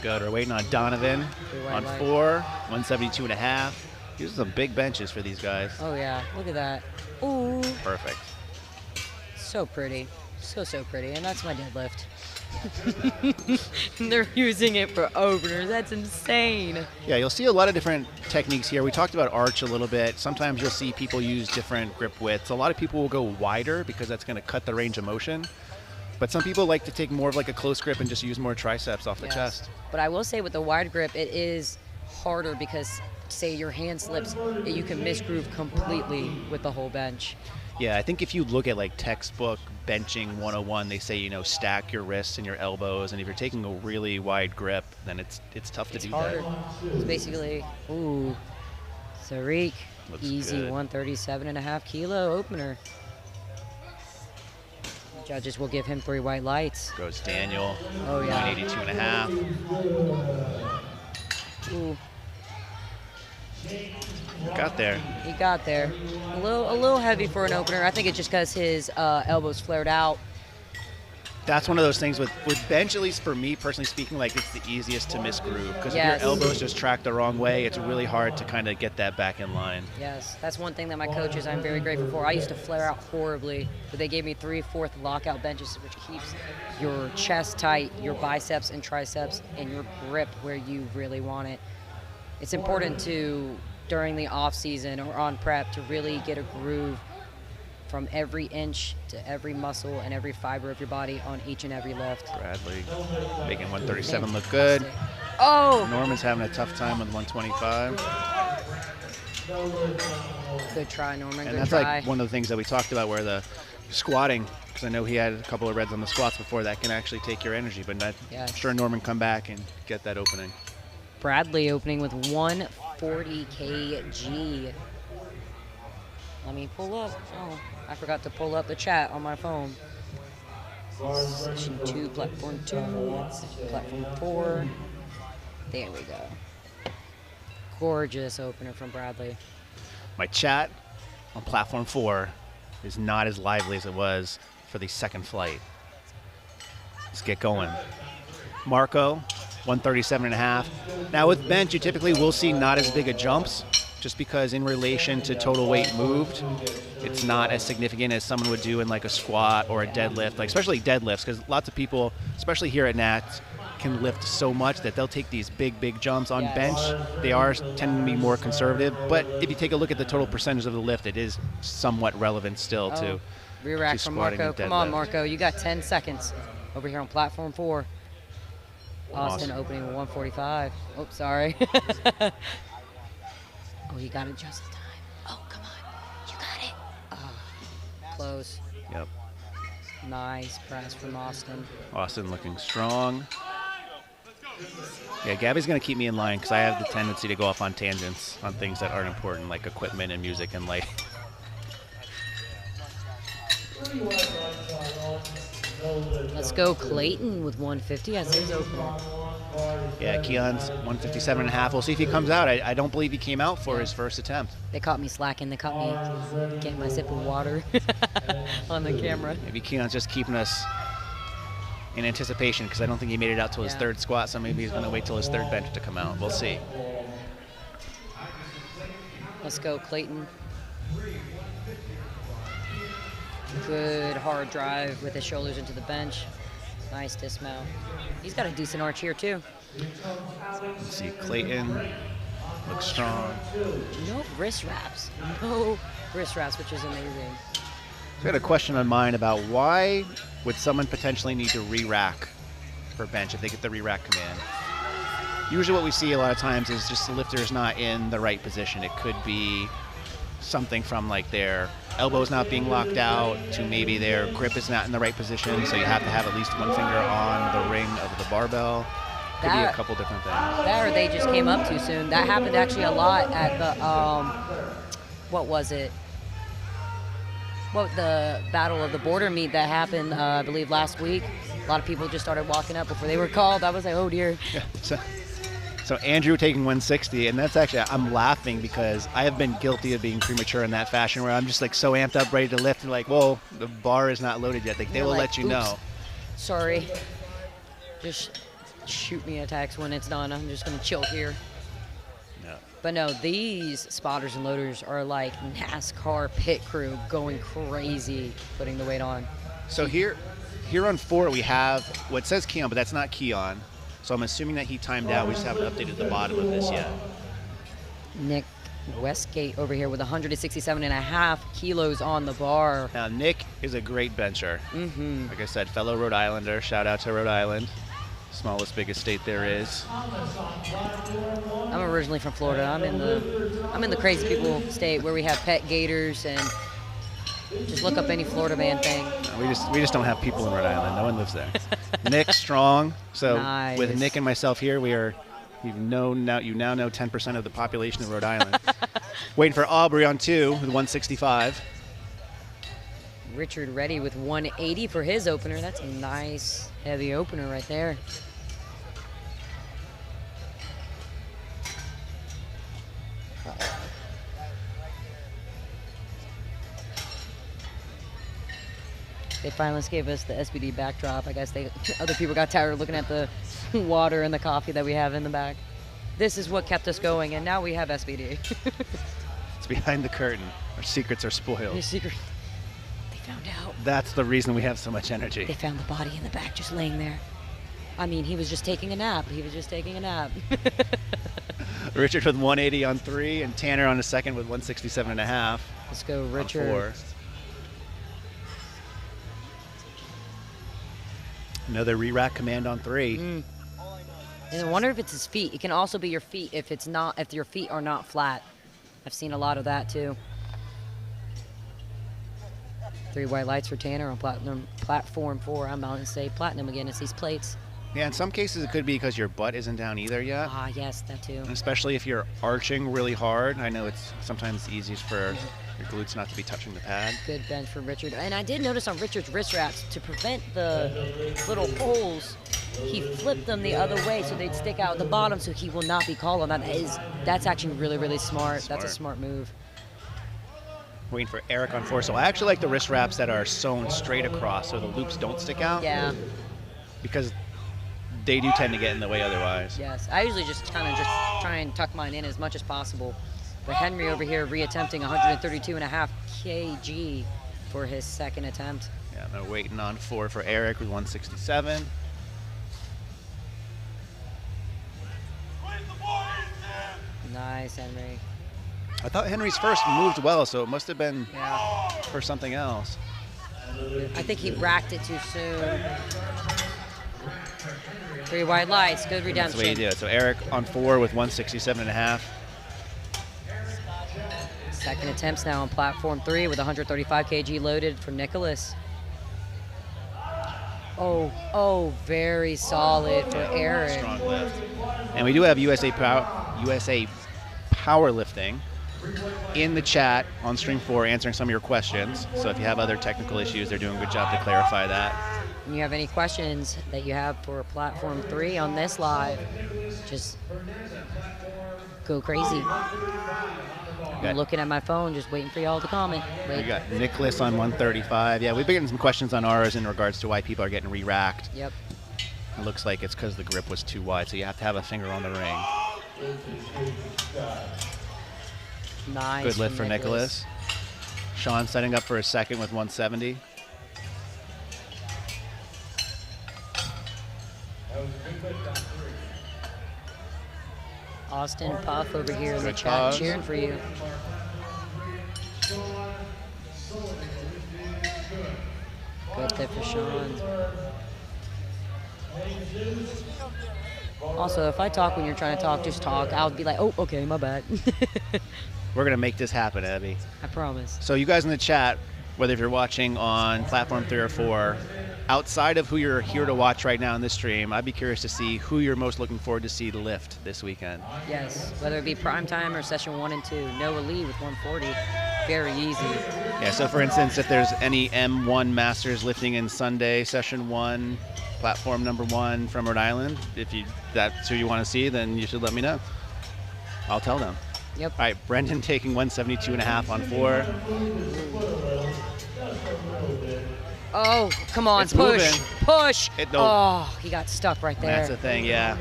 Good. We're waiting on Donovan on 4, 172.5. These are some big benches for these guys. Oh, yeah. Look at that. Ooh. Perfect. So pretty. So pretty. And that's my deadlift. They're using it for openers. That's insane. Yeah, you'll see a lot of different techniques here. We talked about arch a little bit. Sometimes you'll see people use different grip widths. A lot of people will go wider because that's going to cut the range of motion. But some people like to take more of like a close grip and just use more triceps off the chest. But I will say with the wide grip, it is harder because, say, your hand slips, you can misgroove completely with the whole bench. Yeah, I think if you look at like textbook benching 101, they say, you know, stack your wrists and your elbows. And if you're taking a really wide grip, then it's tough to do harder. that. It's basically, ooh, Tariq, Looks easy good. 137.5 kilo opener. Judges will give him 3 white lights. Goes Daniel. Oh, yeah. 182.5. Ooh. Got there. He got there. A little heavy for an opener. I think it's just because his elbows flared out. That's one of those things with bench, at least for me personally speaking, like it's the easiest to misgroove because Yes. if your elbows just track the wrong way, it's really hard to kind of get that back in line. Yes, that's one thing that my coaches I'm very grateful for. I used to flare out horribly, but they gave me 3/4 lockout benches, which keeps your chest tight, your biceps and triceps, and your grip where you really want it. It's important to, during the off season or on prep, to really get a groove from every inch to every muscle and every fiber of your body on each and every lift. Bradley making 137 look good. Oh! Norman's having a tough time with 125. Good try, Norman. And Good that's try. like one of the things that we talked about where the squatting, because I know he had a couple of reds on the squats before, that can actually take your energy. But I'm Yes. sure Norman come back and get that opening. Bradley opening with 140 kg. Let me pull up. Oh, I forgot to pull up the chat on my phone. Session 2, platform 2, platform 4. There we go. Gorgeous opener from Bradley. My chat on platform 4 is not as lively as it was for the second flight. Let's get going. Marco, 137.5. Now with bench, you typically will see not as big a jumps, just because in relation to total weight moved, it's not as significant as someone would do in like a squat or a deadlift, like especially deadlifts, because lots of people, especially here at Nats, can lift so much that they'll take these big jumps on bench. They are tending to be more conservative, but if you take a look at the total percentage of the lift, it is somewhat relevant still to Rear rack to from squatting Marco. and Come on, deadlift. Marco. You got 10 seconds over here on platform 4. Austin Awesome. opening with 145. Oops, sorry. Oh, you got it just in time. Oh, come on. You got it. Oh, close. Yep. Nice press from Austin. Austin looking strong. Yeah, Gabby's going to keep me in line because I have the tendency to go off on tangents on things that aren't important, like equipment and music and lighting. Let's go Clayton with 150 as his opener. Yeah, Keon's 157.5. We'll see if he comes out. I don't believe he came out for his first attempt. They caught me slacking. They caught me getting my sip of water on the camera. Maybe Keon's just keeping us in anticipation because I don't think he made it out till his third squat, so maybe he's going to wait till his third bench to come out. We'll see. Let's go Clayton. Good hard drive with his shoulders into the bench. Nice dismount. He's got a decent arch here too. Let's see, Clayton looks strong. No wrist wraps. No wrist wraps, which is amazing. So I had a question on mine about why would someone potentially need to re-rack for bench if they get the re-rack command. Usually what we see a lot of times is just the lifter is not in the right position. It could be something from like their elbows not being locked out to maybe their grip is not in the right position, so you have to have at least one finger on the ring of the barbell. Could be a couple different things. That or they just came up too soon. That happened actually a lot at the, what was it? The Battle of the Border meet that happened, I believe, last week. A lot of people just started walking up before they were called. I was like, oh dear. Yeah, so Andrew taking 160, and that's actually, I'm laughing because I have been guilty of being premature in that fashion where I'm just like so amped up, ready to lift, and like, whoa, the bar is not loaded yet. Like, they will let you know. Sorry. Just shoot me a text when it's done. I'm just going to chill here. No. But no, these spotters and loaders are like NASCAR pit crew going crazy putting the weight on. So here on 4 we have what says key on, but that's not key on. So I'm assuming that he timed out. We just haven't updated the bottom of this yet. Nick Westgate over here with 167.5 kilos on the bar. Now Nick is a great bencher. Like I said, fellow Rhode Islander. Shout out to Rhode Island. Smallest, biggest state there is. I'm originally from Florida. I'm in the crazy people state where we have pet gators and just look up any Florida man thing. No, we just don't have people in Rhode Island. No one lives there. Nick strong. So nice. With Nick and myself here, you now know 10% of the population of Rhode Island. Waiting for Aubrey on 2 with 165. Richard ready with 180 for his opener. That's a nice heavy opener right there. They finally gave us the SBD backdrop. I guess other people got tired of looking at the water and the coffee that we have in the back. This is what kept us going, and now we have SBD. It's behind the curtain. Our secrets are spoiled. Your secret. They found out. That's the reason we have so much energy. They found the body in the back just laying there. I mean, he was just taking a nap. Richard with 180 on 3, and Tanner on the second with 167.5. Let's go, Richard. On 4. Another re-rack command on 3. And I wonder if it's his feet. It can also be your feet if your feet are not flat. I've seen a lot of that too. 3 white lights for Tanner on platform 4. I'm about to say platinum again. It's these plates. Yeah, in some cases it could be because your butt isn't down either yet. Ah, yes, that too. And especially if you're arching really hard. I know it's sometimes easiest for your glutes not to be touching the pad. Good bench for Richard. And I did notice on Richard's wrist wraps, to prevent the little holes, he flipped them the other way so they'd stick out at the bottom so he will not be called on that. That's actually really, really smart. That's a smart move. Waiting for Eric on 4. So I actually like the wrist wraps that are sewn straight across so the loops don't stick out. Yeah. Because they do tend to get in the way otherwise. Yes, I usually just try and tuck mine in as much as possible. But Henry over here reattempting 132.5 kg for his second attempt. Yeah, no, waiting on 4 for Eric with 167. Nice, Henry. I thought Henry's first moved well, so it must have been for something else. I think he racked it too soon. 3 wide lights, good redemption. That's the way you do it. So Eric on 4 with 167.5. Second attempts now on platform 3 with 135 kg loaded for Nicholas. Oh, very solid for Eric. Strong lift. And we do have USA Powerlifting in the chat on String 4 answering some of your questions. So if you have other technical issues, they're doing a good job to clarify that. And you have any questions that you have for platform 3 on this live, just go crazy. I'm looking at my phone, just waiting for y'all to comment. We got Nicholas on 135. Yeah, we've been getting some questions on ours in regards to why people are getting re-racked. Yep. It looks like it's because the grip was too wide, so you have to have a finger on the ring. Nice. Good lift for Nicholas. Sean setting up for a second with 170. Austin Puff over here in the chat cheering for you. Good lift for Sean. Also, if I talk when you're trying to talk, just talk. I'll be like, oh, okay, my bad. We're going to make this happen, Abby. I promise. So you guys in the chat, whether if you're watching on platform 3 or 4, outside of who you're here to watch right now in this stream, I'd be curious to see who you're most looking forward to see lift this weekend. Yes, whether it be prime time or session 1 and 2. Noah Lee with 140. Very easy. Yeah, so for instance, if there's any M1 Masters lifting in Sunday, session 1, platform number 1 from Rhode Island, if that's who you want to see, then you should let me know. I'll tell them. Yep. All right, Brendan taking 172.5 on 4. Oh, come on, It's push, moving. push. No. Oh, he got stuck right there. That's the thing, yeah.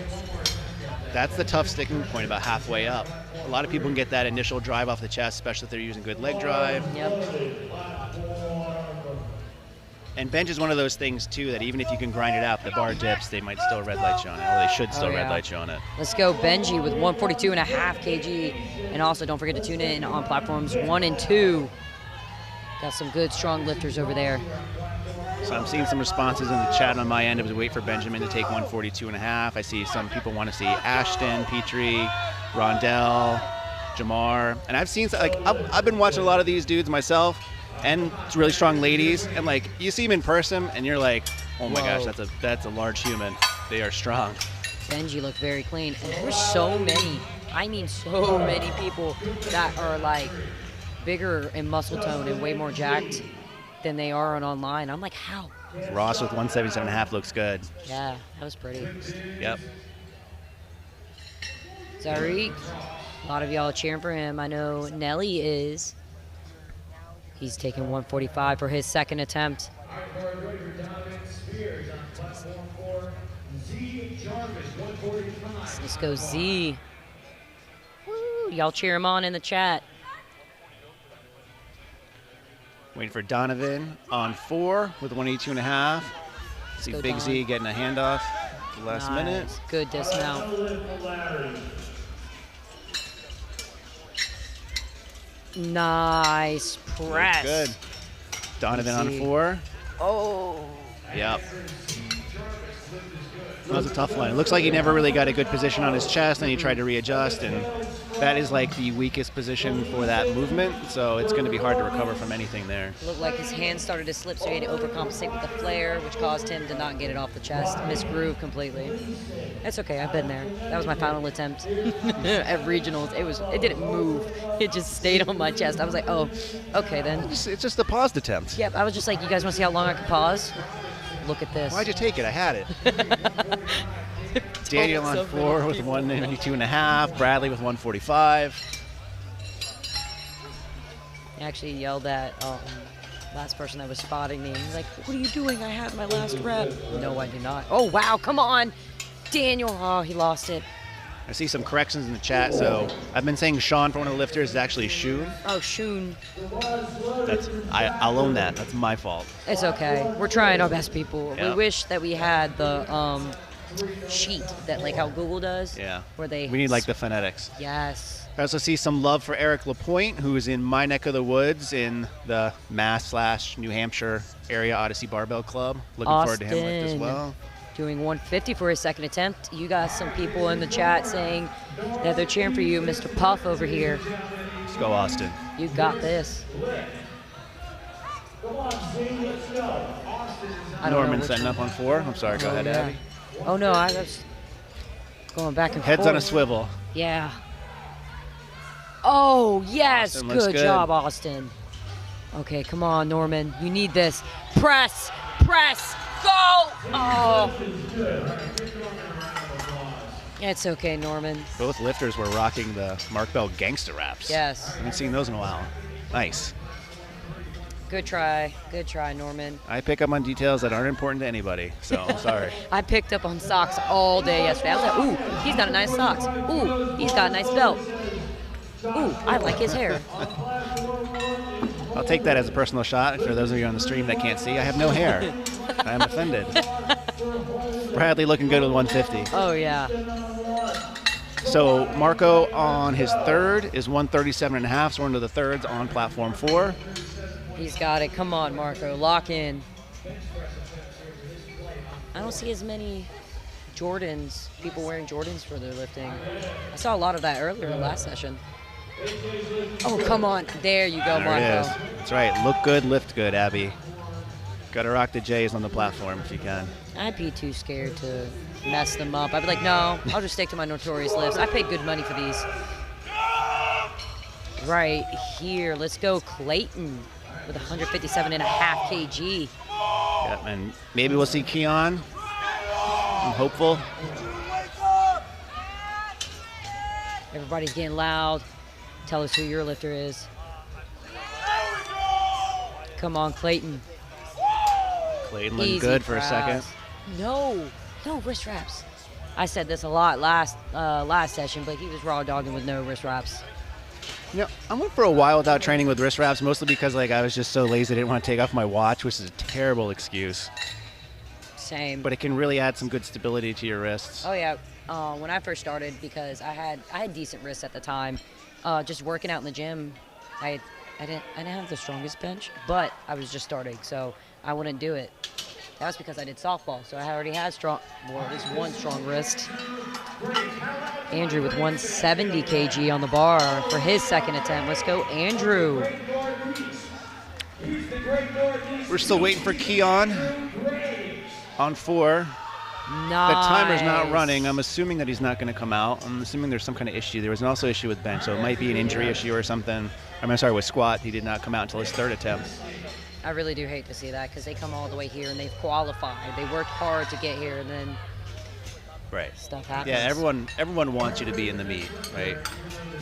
That's the tough sticking point about halfway up. A lot of people can get that initial drive off the chest, especially if they're using good leg drive. Yep. And bench is one of those things, too, that even if you can grind it out, the bar dips, they might still red light you on it, or they should still red light you on it. Let's go Benji with 142.5 kg. And also don't forget to tune in on platforms 1 and 2. Got some good, strong lifters over there. So I'm seeing some responses in the chat on my end as we wait for Benjamin to take 142.5. I see some people want to see Ashton, Petrie, Rondell, Jamar. And I've seen, like, I've been watching a lot of these dudes myself, and really strong ladies, and like you see them in person and you're like, oh my gosh, that's a large human. They are strong. Benji looked very clean, and there's so many, I mean so many people that are like bigger in muscle tone and way more jacked than they are on online. I'm like, how? Ross with 177.5 looks good. Yeah, that was pretty. Yep. Tariq, a lot of y'all cheering for him. I know Nelly is. He's taking 145 for his second attempt. Let's go Z. Woo, y'all cheer him on in the chat. Waiting for Donovan on 4 with 182.5. See go, Big Don. Z getting a handoff at the last minute. Good dismount. Nice press. Good. Donovan on 4. Oh. Yep. That was a tough one. It looks like he never really got a good position on his chest, and he tried to readjust, and that is like the weakest position for that movement, so it's going to be hard to recover from anything there. Looked like his hand started to slip, so he had to overcompensate with the flare, which caused him to not get it off the chest. Misgroove completely. That's okay, I've been there. That was my final attempt at regionals. It didn't move. It just stayed on my chest. I was like, oh, okay then. It's just a paused attempt. Yep, I was just like, you guys want to see how long I can pause? Look at this. Why'd you take it? I had it. Daniel on 4 with 192.5. Bradley with 145. I actually yelled at last person that was spotting me. He's like, what are you doing? I had my last rep. No, I did not. Oh, wow, come on. Daniel, oh, he lost it. I see some corrections in the chat, so I've been saying Sean for one of the lifters is actually Shoon. Oh, Shoon. I'll own that. That's my fault. It's okay. We're trying our best, people. Yep. We wish that we had the sheet that, like how Google does. Yeah. Where they. We need like the phonetics. Yes. I also see some love for Eric Lapointe, who is in my neck of the woods in the Mass/New Hampshire area Odyssey Barbell Club. Looking forward to him lift as well. Doing 150 for his second attempt. You got some people in the chat saying that they're cheering for you, Mr. Puff over here. Let's go, Austin. You got this. Norman setting up on 4. I'm sorry, go ahead, yeah. Abby. Oh no, I was going back and Heads forth. on a swivel. Yeah. Oh, yes. Austin looks Good job, Austin. Okay, come on, Norman. You need this. Press. Press. Go. Oh. It's okay, Norman. Both lifters were rocking the Mark Bell gangster raps. Yes. Haven't seen those in a while. Nice. Good try. Good try, Norman. I pick up on details that aren't important to anybody, so I'm sorry. I picked up on socks all day yesterday. I was like, ooh, he's got a nice socks. Ooh, he's got a nice belt. Ooh, I like his hair. I'll take that as a personal shot. For those of you on the stream that can't see, I have no hair. I am offended. Bradley looking good with 150. Oh, yeah. So Marco on his third is 137.5, so we're into the thirds on platform 4. He's got it. Come on, Marco. Lock in. I don't see as many Jordans, people wearing Jordans for their lifting. I saw a lot of that earlier last session. Oh, come on. There you go, There Marco. it is. That's right. Look good, lift good, Abby. Gotta rock the J's on the platform if you can. I'd be too scared to mess them up. I'd be like, no, I'll just stick to my notorious lifts. I paid good money for these. Right here, let's go Clayton with 157.5 kg. Yep, and maybe we'll see Keon. I'm hopeful. Everybody's getting loud. Tell us who your lifter is. Come on, Clayton. Clayton looking Easy good for a press. second. No wrist wraps. I said this a lot last session, but he was raw dogging with no wrist wraps. You know, I went for a while without training with wrist wraps, mostly because like I was just so lazy I didn't want to take off my watch, which is a terrible excuse. Same. But it can really add some good stability to your wrists. Oh yeah. When I first started, because I had decent wrists at the time, just working out in the gym, I didn't have the strongest bench, but I was just starting, so I wouldn't do it. That was because I did softball, so I already had at least one strong wrist. Andrew with 170 kg on the bar for his second attempt. Let's go, Andrew. We're still waiting for Keon on 4. Nice. The timer's not running. I'm assuming that he's not going to come out. I'm assuming there's some kind of issue. There was also an issue with bench, so it might be an injury issue or something. I'm sorry, with squat. He did not come out until his 3rd attempt. I really do hate to see that because they come all the way here and they've qualified. They worked hard to get here, and then stuff happens. Yeah, everyone wants you to be in the meet, right?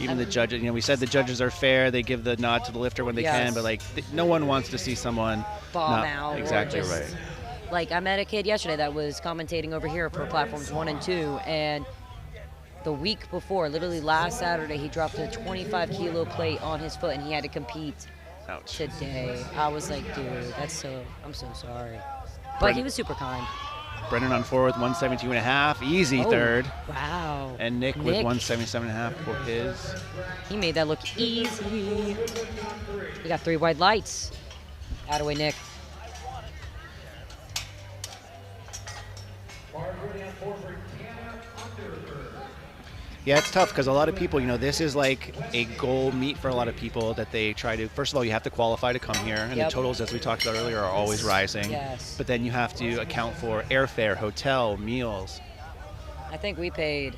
Even the judges. You know, we said the judges are fair. They give the nod to the lifter when they can, but like no one wants to see someone bomb out. Exactly just, right. Like I met a kid yesterday that was commentating over here for platforms 1 and 2, and the week before, literally last Saturday, he dropped a 25 kilo plate on his foot and he had to compete. Ouch. Today. I was like, dude, I'm so sorry. But he was super kind. Brendan on 4 with 172.5, easy 3rd. Wow. And Nick with 177.5 for his. He made that look easy. We got 3 white lights. Out of way, Nick. Yeah, it's tough because a lot of people, you know, this is like a goal meet for a lot of people that they try to, first of all, you have to qualify to come here, and the totals, as we talked about earlier, are always rising. Yes. But then you have to account for airfare, hotel, meals. I think we paid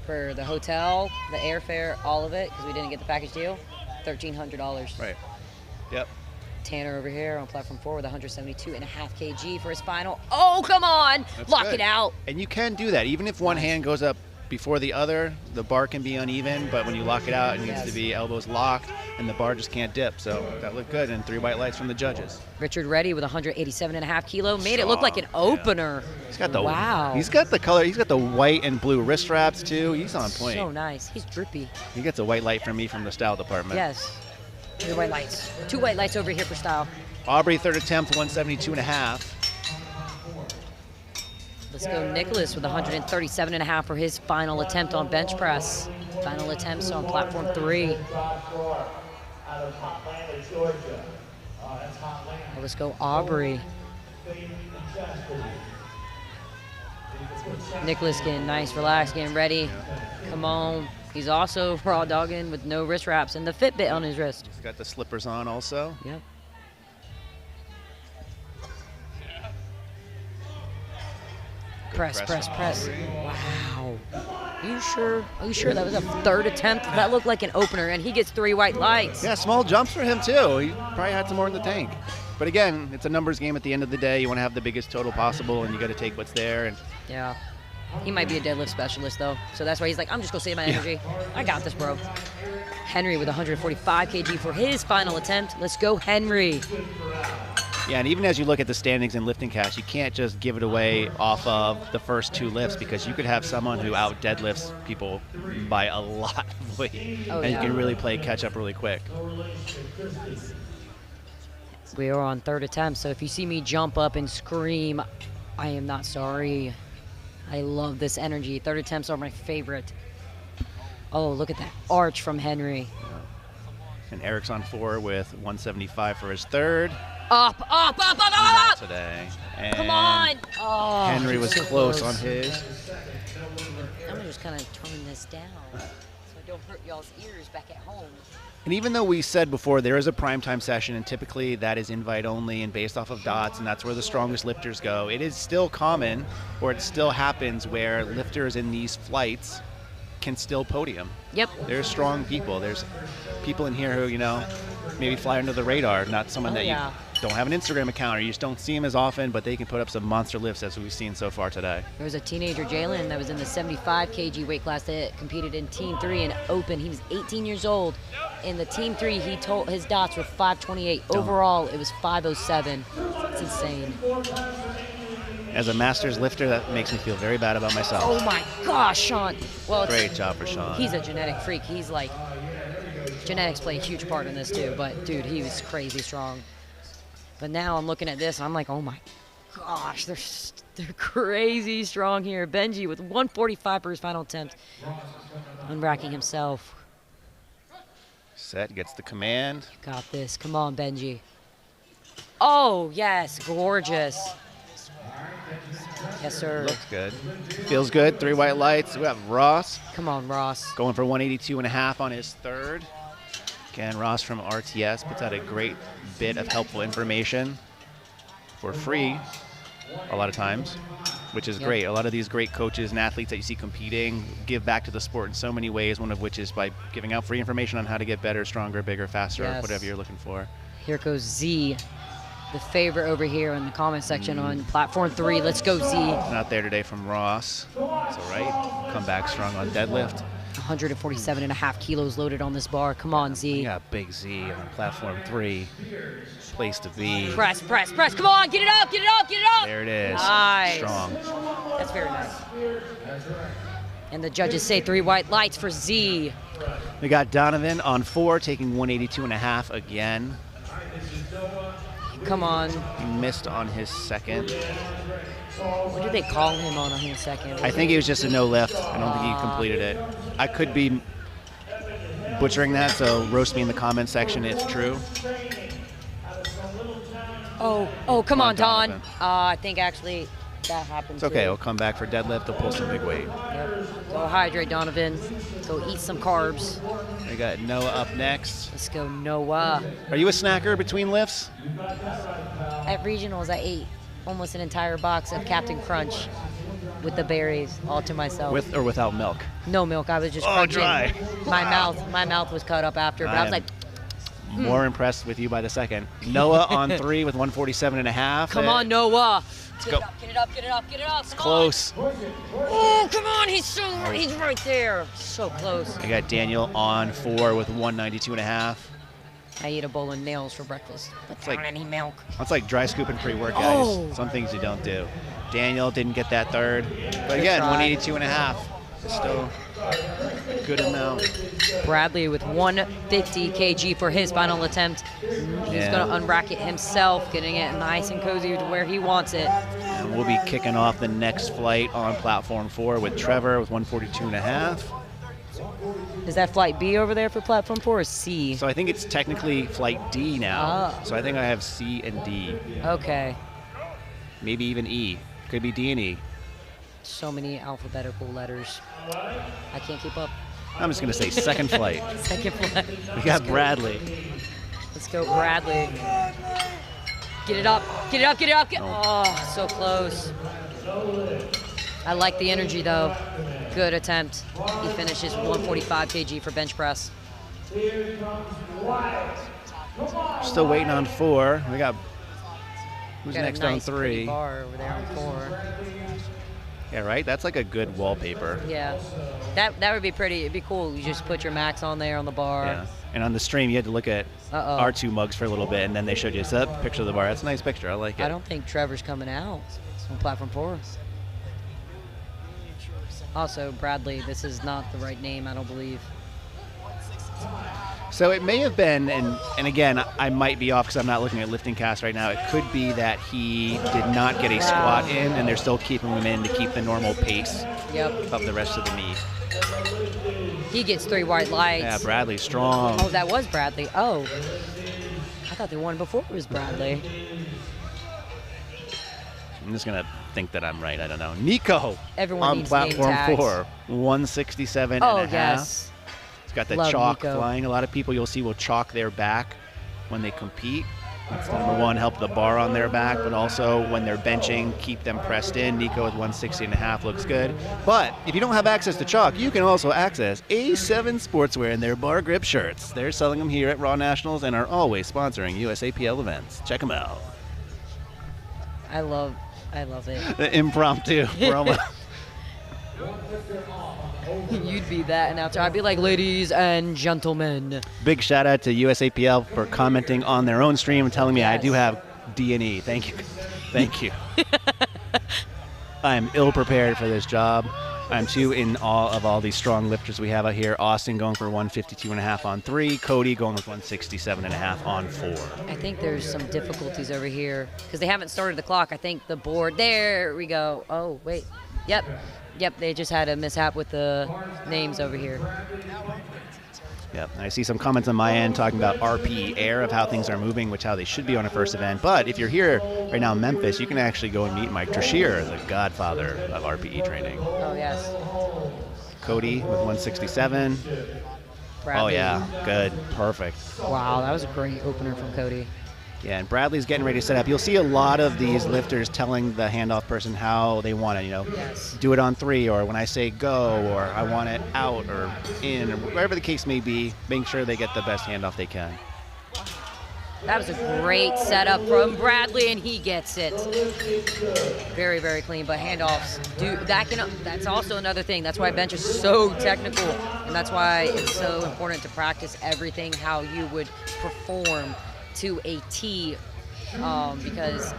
for the hotel, the airfare, all of it, because we didn't get the package deal, $1,300. Right. Yep. Tanner over here on platform 4 with 172.5 kg for his final. Oh, come on! That's Lock good. it out. And you can do that. Even if one hand goes up before the other, the bar can be uneven, but when you lock it out, it needs to be elbows locked, and the bar just can't dip. So that looked good, and 3 white lights from the judges. Richard Reddy with 187.5 kilo made it look like an opener. He's got the wow. He's got the color. He's got the white and blue wrist wraps too. He's on point. So nice. He's drippy. He gets a white light from me from the style department. Yes. 3 white lights. 2 white lights over here for style. Aubrey 3rd attempt, 172.5. Let's go Nicholas with 137.5 for his final attempt on bench press. Final attempts on platform 3. Let's go Aubrey. Nicholas getting nice, relaxed, getting ready. Come on. He's also raw dogging with no wrist wraps and the Fitbit on his wrist. He's got the slippers on also. Yep. Press. Wow. Are you sure that was a 3rd attempt? That looked like an opener, and he gets 3 white lights. Yeah, small jumps for him too. He probably had some more in the tank. But again, it's a numbers game at the end of the day. You want to have the biggest total possible, and you got to take what's there. And yeah. He might be a deadlift specialist, though. So that's why he's like, I'm just going to save my energy. I got this, bro. Henry with 145 kg for his final attempt. Let's go, Henry. Yeah, and even as you look at the standings in lifting cash, you can't just give it away off of the first 2 lifts, because you could have someone who out deadlifts people by a lot of weight, and you can really play catch up really quick. We are on 3rd attempt, so if you see me jump up and scream, I am not sorry. I love this energy. 3rd attempts are my favorite. Oh, look at that arch from Henry. And Eric's on 4 with 175 for his 3rd. Up. Today. And come on. Oh, Henry was so close on his. I'm gonna just kind of turn this down so Don't hurt y'all's ears back at home. And even though we said before there is a primetime session, and typically that is invite only and based off of dots, and that's where the strongest lifters go, it is still common, or it still happens, where lifters in these flights can still podium. Yep. There's strong people. There's people in here who, you know, maybe fly under the radar, not someone that you don't have an Instagram account or you just don't see them as often, but they can put up some monster lifts as we've seen so far today. There was a teenager, Jalen, that was in the 75 kg weight class that competed in Team 3 in Open. He was 18 years old. In the Team 3, he told his dots were 528. Overall, it was 507. It's insane. As a masters lifter, that makes me feel very bad about myself. Oh my gosh, Sean. Well, great job for Sean. He's a genetic freak. He's like, genetics play a huge part in this too, but dude, he was crazy strong. But now I'm looking at this, and I'm like, oh my gosh, they're crazy strong here. Benji with 145 for his final attempt, unracking himself. Set, gets the command. Got this. Come on, Benji. Oh, yes, gorgeous. Yes, sir. Looks good. Feels good. 3 white lights. We have Ross. Come on, Ross. Going for 182.5 on his third. Again, Ross from RTS puts out a great bit of helpful information for free a lot of times, which is great. A lot of these great coaches and athletes that you see competing give back to the sport in so many ways, one of which is by giving out free information on how to get better, stronger, bigger, faster, or whatever you're looking for. Here goes Z, the favorite over here in the comment section on platform 3. Let's go, Z. Not there today from Ross. It's all right. Come back strong on deadlift. 147.5 kilos loaded on this bar. Come on, Z. We got big Z on platform 3. Place to be. Press, press, press. Come on, get it up, get it up, get it up. There it is. Nice. Strong. That's very nice. And the judges say 3 white lights for Z. We got Donovan on 4, taking 182.5 again. Come on. He missed on his second. What did they call him on his second? I think it was just a no lift. I don't think he completed it. I could be butchering that, so roast me in the comment section if true. Oh, come on, Don. I think actually that happened. It's okay. We'll come back for deadlift. We'll pull some big weight. Yep. Go hydrate, Donovan. Go eat some carbs. We got Noah up next. Let's go, Noah. Are you a snacker between lifts? At regionals, I ate almost an entire box of Captain Crunch with the berries all to myself. With or without milk? No milk. I was just crunching. Dry. My mouth was cut up after, but I was like, more impressed with you by the second. Noah on 3 with 147.5. Come on, Noah. Let's go. Get it up, get it up, get it up. It's close. Oh, come on. He's right there. So close. I got Daniel on 4 with 192.5. I ate a bowl of nails for breakfast without any milk. That's like dry scooping pre-work, guys. Oh. Some things you don't do. Daniel didn't get that third. But again, 182.5. It's still a good amount. Bradley with 150 kg for his final attempt. He's going to unrack it himself, getting it nice and cozy to where he wants it. And we'll be kicking off the next flight on platform 4 with Trevor with 142.5. Is that flight B over there for platform 4 or C? So I think it's technically flight D now. Oh. So I think I have C and D. Okay. Maybe even E. Could be D and E. So many alphabetical letters. I can't keep up. I'm just going to say second flight. Second flight. We got Bradley. Let's go, Bradley. Get it up. Get it up, get it up. Oh, so close. I like the energy, though. Good attempt. He finishes 145 kg for bench press. Still waiting on 4. We got who's Got next a nice on 3? Bar over there on 4. Yeah, right. That's like a good wallpaper. Yeah, that would be pretty. It'd be cool. You just put your max on there on the bar. Yeah. And on the stream, you had to look at our 2 mugs for a little bit, and then they showed you a picture of the bar. That's a nice picture. I like it. I don't think Trevor's coming out on platform 4. Also, Bradley, this is not the right name, I don't believe. So it may have been, and again, I might be off because I'm not looking at lifting cast right now. It could be that he did not get a squat in, and they're still keeping him in to keep the normal pace of the rest of the meet. He gets 3 white lights. Yeah, Bradley's strong. Oh, that was Bradley. Oh. I thought the one before was Bradley. I'm just going to think that I'm right. I don't know. Nico Everyone on needs platform name tags. 4, 167.5. Oh, yes. Got the Love chalk Nico. flying. A lot of people you'll see will chalk their back when they compete. That's number one, help the bar on their back, but also when they're benching, keep them pressed in. Nico with 160.5 looks good. But if you don't have access to chalk, you can also access A7 Sportswear and their bar grip shirts. They're selling them here at Raw Nationals and are always sponsoring USAPL events. Check them out. I love it. The impromptu promo. You'd be that announcer. I'd be like, ladies and gentlemen. Big shout out to USAPL for commenting on their own stream and telling me I do have D&E. Thank you. Thank you. I am ill prepared for this job. I'm too in awe of all these strong lifters we have out here. Austin going for 152.5 on 3. Cody going with 167.5 on 4. I think there's some difficulties over here because they haven't started the clock. I think the board, there we go. Oh, wait. Yep, they just had a mishap with the names over here. Yep, I see some comments on my end talking about RPE air of how things are moving, which how they should be on a first event. But if you're here right now in Memphis, you can actually go and meet Mike Trashier, the godfather of RPE training. Oh, yes. Cody with 167. Bradley. Oh, yeah, good, perfect. Wow, that was a great opener from Cody. Yeah, and Bradley's getting ready to set up. You'll see a lot of these lifters telling the handoff person how they want it, Yes. do it on 3, or when I say go, or I want it out or in, or whatever the case may be, making sure they get the best handoff they can. That was a great setup from Bradley, and he gets it. Very, very clean, but handoffs, that's also another thing. That's why bench is so technical, and that's why it's so important to practice everything how you would perform to a T, because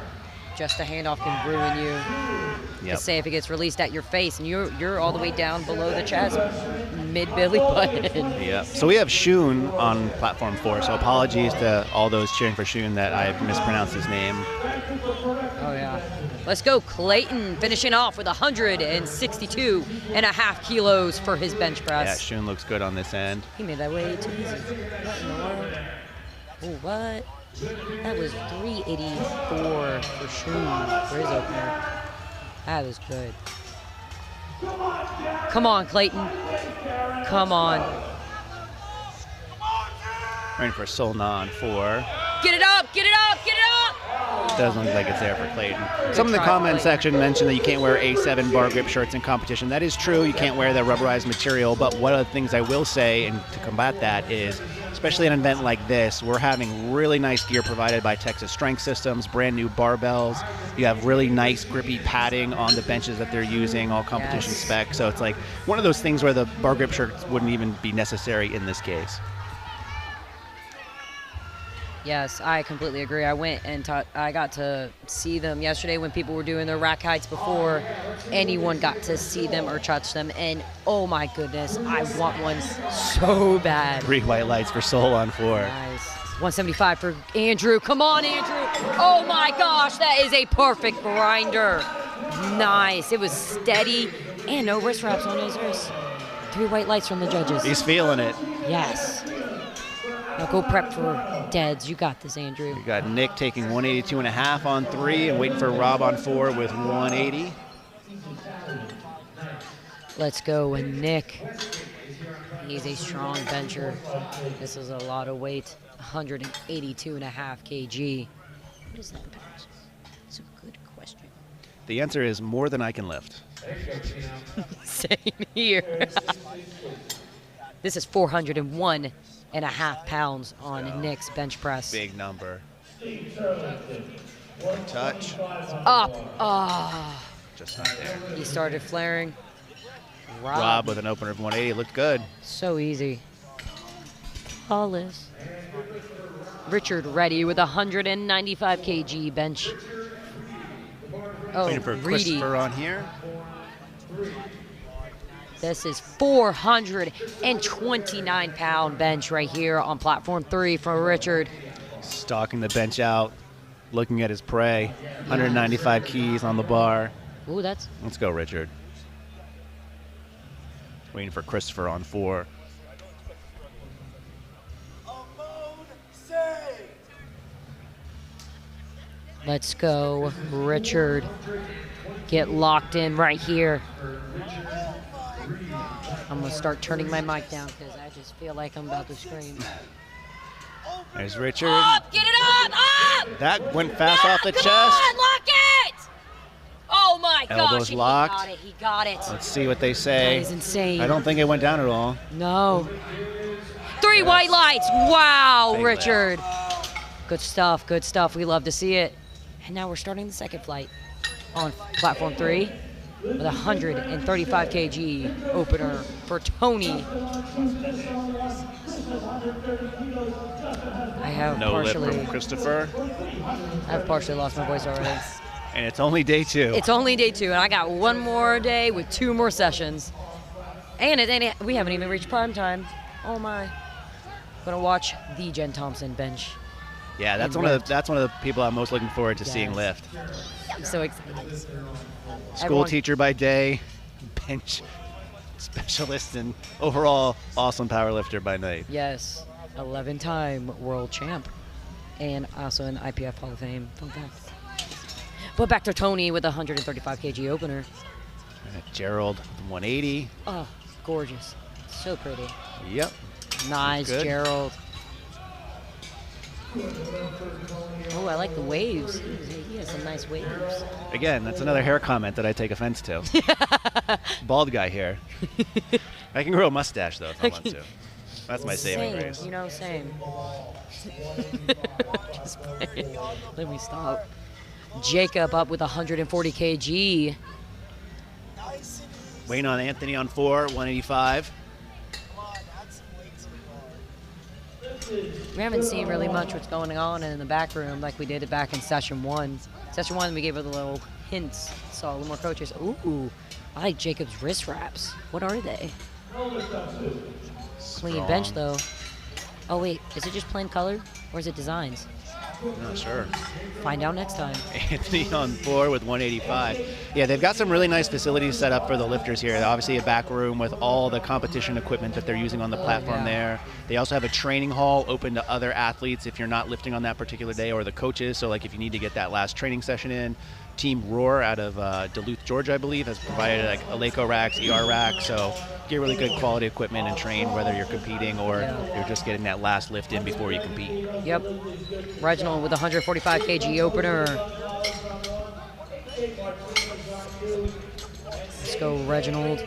just a handoff can ruin you. Yep. Just say if it gets released at your face and you're all the way down below the chest, mid-belly button. Yeah. So we have Shun on platform 4, so apologies to all those cheering for Shun that I mispronounced his name. Oh, yeah. Let's go, Clayton, finishing off with 162.5 kilos for his bench press. Yeah, Shun looks good on this end. He made that way too easy. What in the world? Oh, what? That was 384 for Shun for his opener. That was good. Come on, Clayton. Come on. Waiting for Solna on 4. Get it up, get it up, get it up! Doesn't look like it's there for Clayton. Some in the try, comment Clayton. section mentioned that you can't wear A7 bar grip shirts in competition. That is true. You can't wear the rubberized material. But one of the things I will say, and to combat that, is especially at an event like this, we're having really nice gear provided by Texas Strength Systems, brand new barbells. You have really nice grippy padding on the benches that they're using, all competition spec. So it's like one of those things where the bar grip shirts wouldn't even be necessary in this case. Yes, I completely agree. I went and I got to see them yesterday when people were doing their rack heights before anyone got to see them or touch them. And oh my goodness, I want one so bad. 3 white lights for Sol on 4. Nice. 175 for Andrew. Come on, Andrew. Oh my gosh, that is a perfect grinder. Nice. It was steady and no wrist wraps on his wrist. 3 white lights from the judges. He's feeling it. Yes. Now go prep for deads. You got this, Andrew. We got Nick taking 182.5 on 3 and waiting for Rob on 4 with 180. Let's go with Nick. He's a strong bencher. This is a lot of weight. 182.5 kg. What is that in pounds? That's a good question. The answer is more than I can lift. Same here. This is 401.5 pounds on Nick's bench press. Big number. Touch. Up. Ah. Just not there. He started flaring. Rob with an opener of 180. Looked good. So easy. Hollis. Richard ready with 195 kg bench. Oh, Waiting for Reedy. Christopher on here. This is 429 pound bench right here on platform 3 for Richard. Stalking the bench out, looking at his prey. 195 keys on the bar. Ooh, that's... Let's go, Richard. Waiting for Christopher on 4. Let's go, Richard. Get locked in right here. I'm going to start turning my mic down because I just feel like I'm about to scream. There's Richard. Up! Get it up! Up! That went fast off the Come chest. on, lock it! Oh my Elbows gosh, locked. He got it. Let's see what they say. That is insane. I don't think it went down at all. No. 3 white lights. Wow, Big Richard. Good stuff, good stuff. We love to see it. And now we're starting the second flight on platform 3 with 135 kg opener for Tony. I have No lip partially, from Christopher. I've partially lost my voice already. And it's only day 2. It's only day 2, and I got 1 more day with 2 more sessions. And we haven't even reached prime time. Oh my. Gonna watch the Jen Thompson bench. Yeah, that's one of the people I'm most looking forward to seeing lift. I'm so excited. School teacher by day, bench specialist, and overall awesome power lifter by night. Yes, 11-time world champ, and also an IPF Hall of Fame. Fun fact. But back to Tony with a 135 kg opener. Gerald, 180. Oh, gorgeous. So pretty. Yep. Nice, Gerald. Oh, I like the waves. He has some nice waves. Again, that's another hair comment that I take offense to. Bald guy here. I can grow a mustache, though, if I want to. That's my saving grace. You know, same. Just playing. Let me stop. Jacob up with 140 kg. Waiting on Anthony on 4, 185. We haven't seen really much what's going on in the back room like we did it back in session 1. Session 1, we gave her the little hints. Saw a little more coaches. Ooh, I like Jacob's wrist wraps. What are they? Clean bench, though. Oh, wait. Is it just plain color, or is it designs? I'm not sure. Find out next time. Anthony on 4 with 185. Yeah, they've got some really nice facilities set up for the lifters here. Obviously a back room with all the competition equipment that they're using on the platform there. They also have a training hall open to other athletes if you're not lifting on that particular day, or the coaches. So like if you need to get that last training session in. Team Roar out of Duluth, Georgia, I believe, has provided like Eleiko racks, ER racks. So get really good quality equipment and train whether you're competing or you're just getting that last lift in before you compete. Yep. Reginald with 145 kg opener. Let's go, Reginald.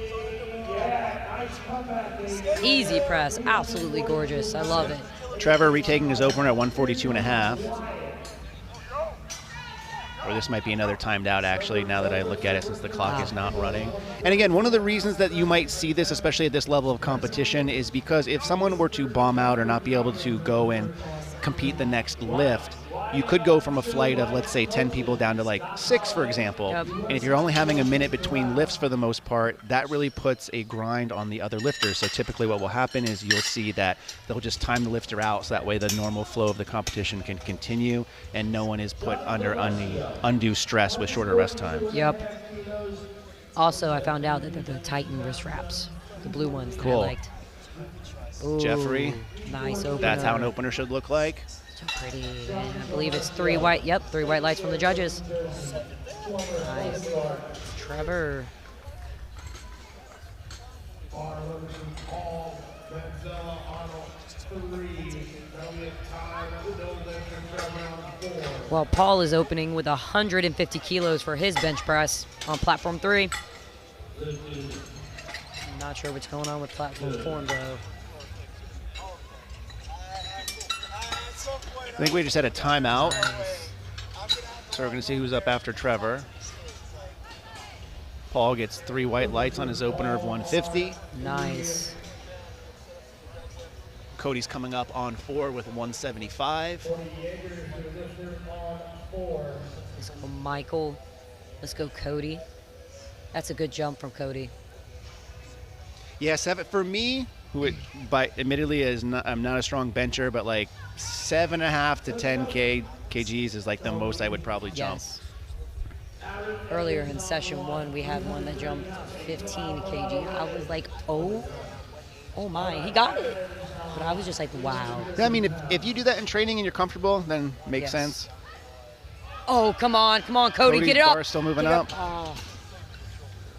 Easy press. Absolutely gorgeous. I love it. Trevor retaking his opener at 142.5. Or this might be another timed out, actually, now that I look at it, since the clock is not running. And again, one of the reasons that you might see this, especially at this level of competition, is because if someone were to bomb out or not be able to go and compete the next lift, you could go from a flight of, let's say, 10 people down to like 6, for example. Yep. And if you're only having a minute between lifts for the most part, that really puts a grind on the other lifters. So typically what will happen is you'll see that they'll just time the lifter out so that way the normal flow of the competition can continue and no one is put under undue stress with shorter rest time. Yep. Also, I found out that they're the Titan wrist wraps, the blue ones that I liked. Ooh, Jeffrey. Nice opener. That's how an opener should look like. So pretty. And I believe it's 3 white. Yep, 3 white lights from the judges. Nice. Trevor. Well, Paul is opening with 150 kilos for his bench press on platform 3. I'm not sure what's going on with platform 4, though. I think we just had a timeout. So we're going to see who's up after Trevor. Paul gets 3 white lights on his opener of 150. Nice. Cody's coming up on 4 with 175. Let's go Michael. Let's go Cody. That's a good jump from Cody. Yeah, 7 for me, who admittedly I'm not a strong bencher, but like 7.5 to 10 kgs is like the most I would probably jump. Yes. Earlier in session 1, we had one that jumped 15 kg. I was like, oh my, he got it. But I was just like, wow. I mean, if you do that in training and you're comfortable, then it makes sense. Oh, come on, Cody, get it up. Bar still moving up. Oh.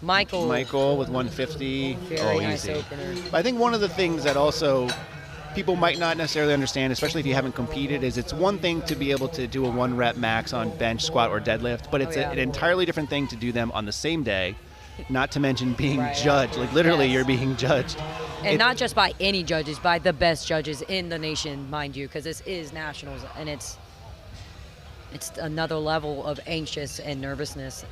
Michael with 150. Very nice easy. opener. But I think one of the things that also people might not necessarily understand, especially if you haven't competed, is it's one thing to be able to do a 1 rep max on bench, squat, or deadlift, but it's an entirely different thing to do them on the same day, not to mention being judged. Like literally you're being judged. And not just by any judges, by the best judges in the nation, mind you, because this is nationals, and it's another level of anxious and nervousness.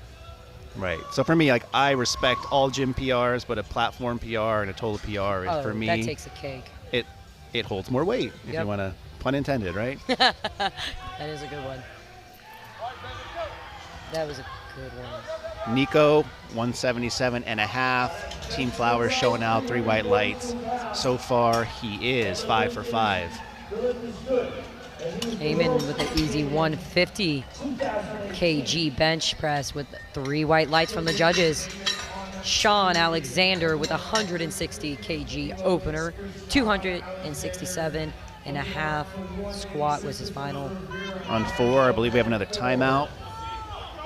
Right. So for me, like, I respect all gym PRs, but a platform PR and a total PR is for me. That takes a cake. It holds more weight, if you want to, pun intended, right? That is a good one. That was a good one. Nico, 177.5. Team Flowers showing out 3 white lights. So far, he is 5 for 5. Came in with an easy 150 kg bench press with 3 white lights from the judges. Sean Alexander with 160 kg opener, 267.5 squat was his final. On 4, I believe we have another timeout.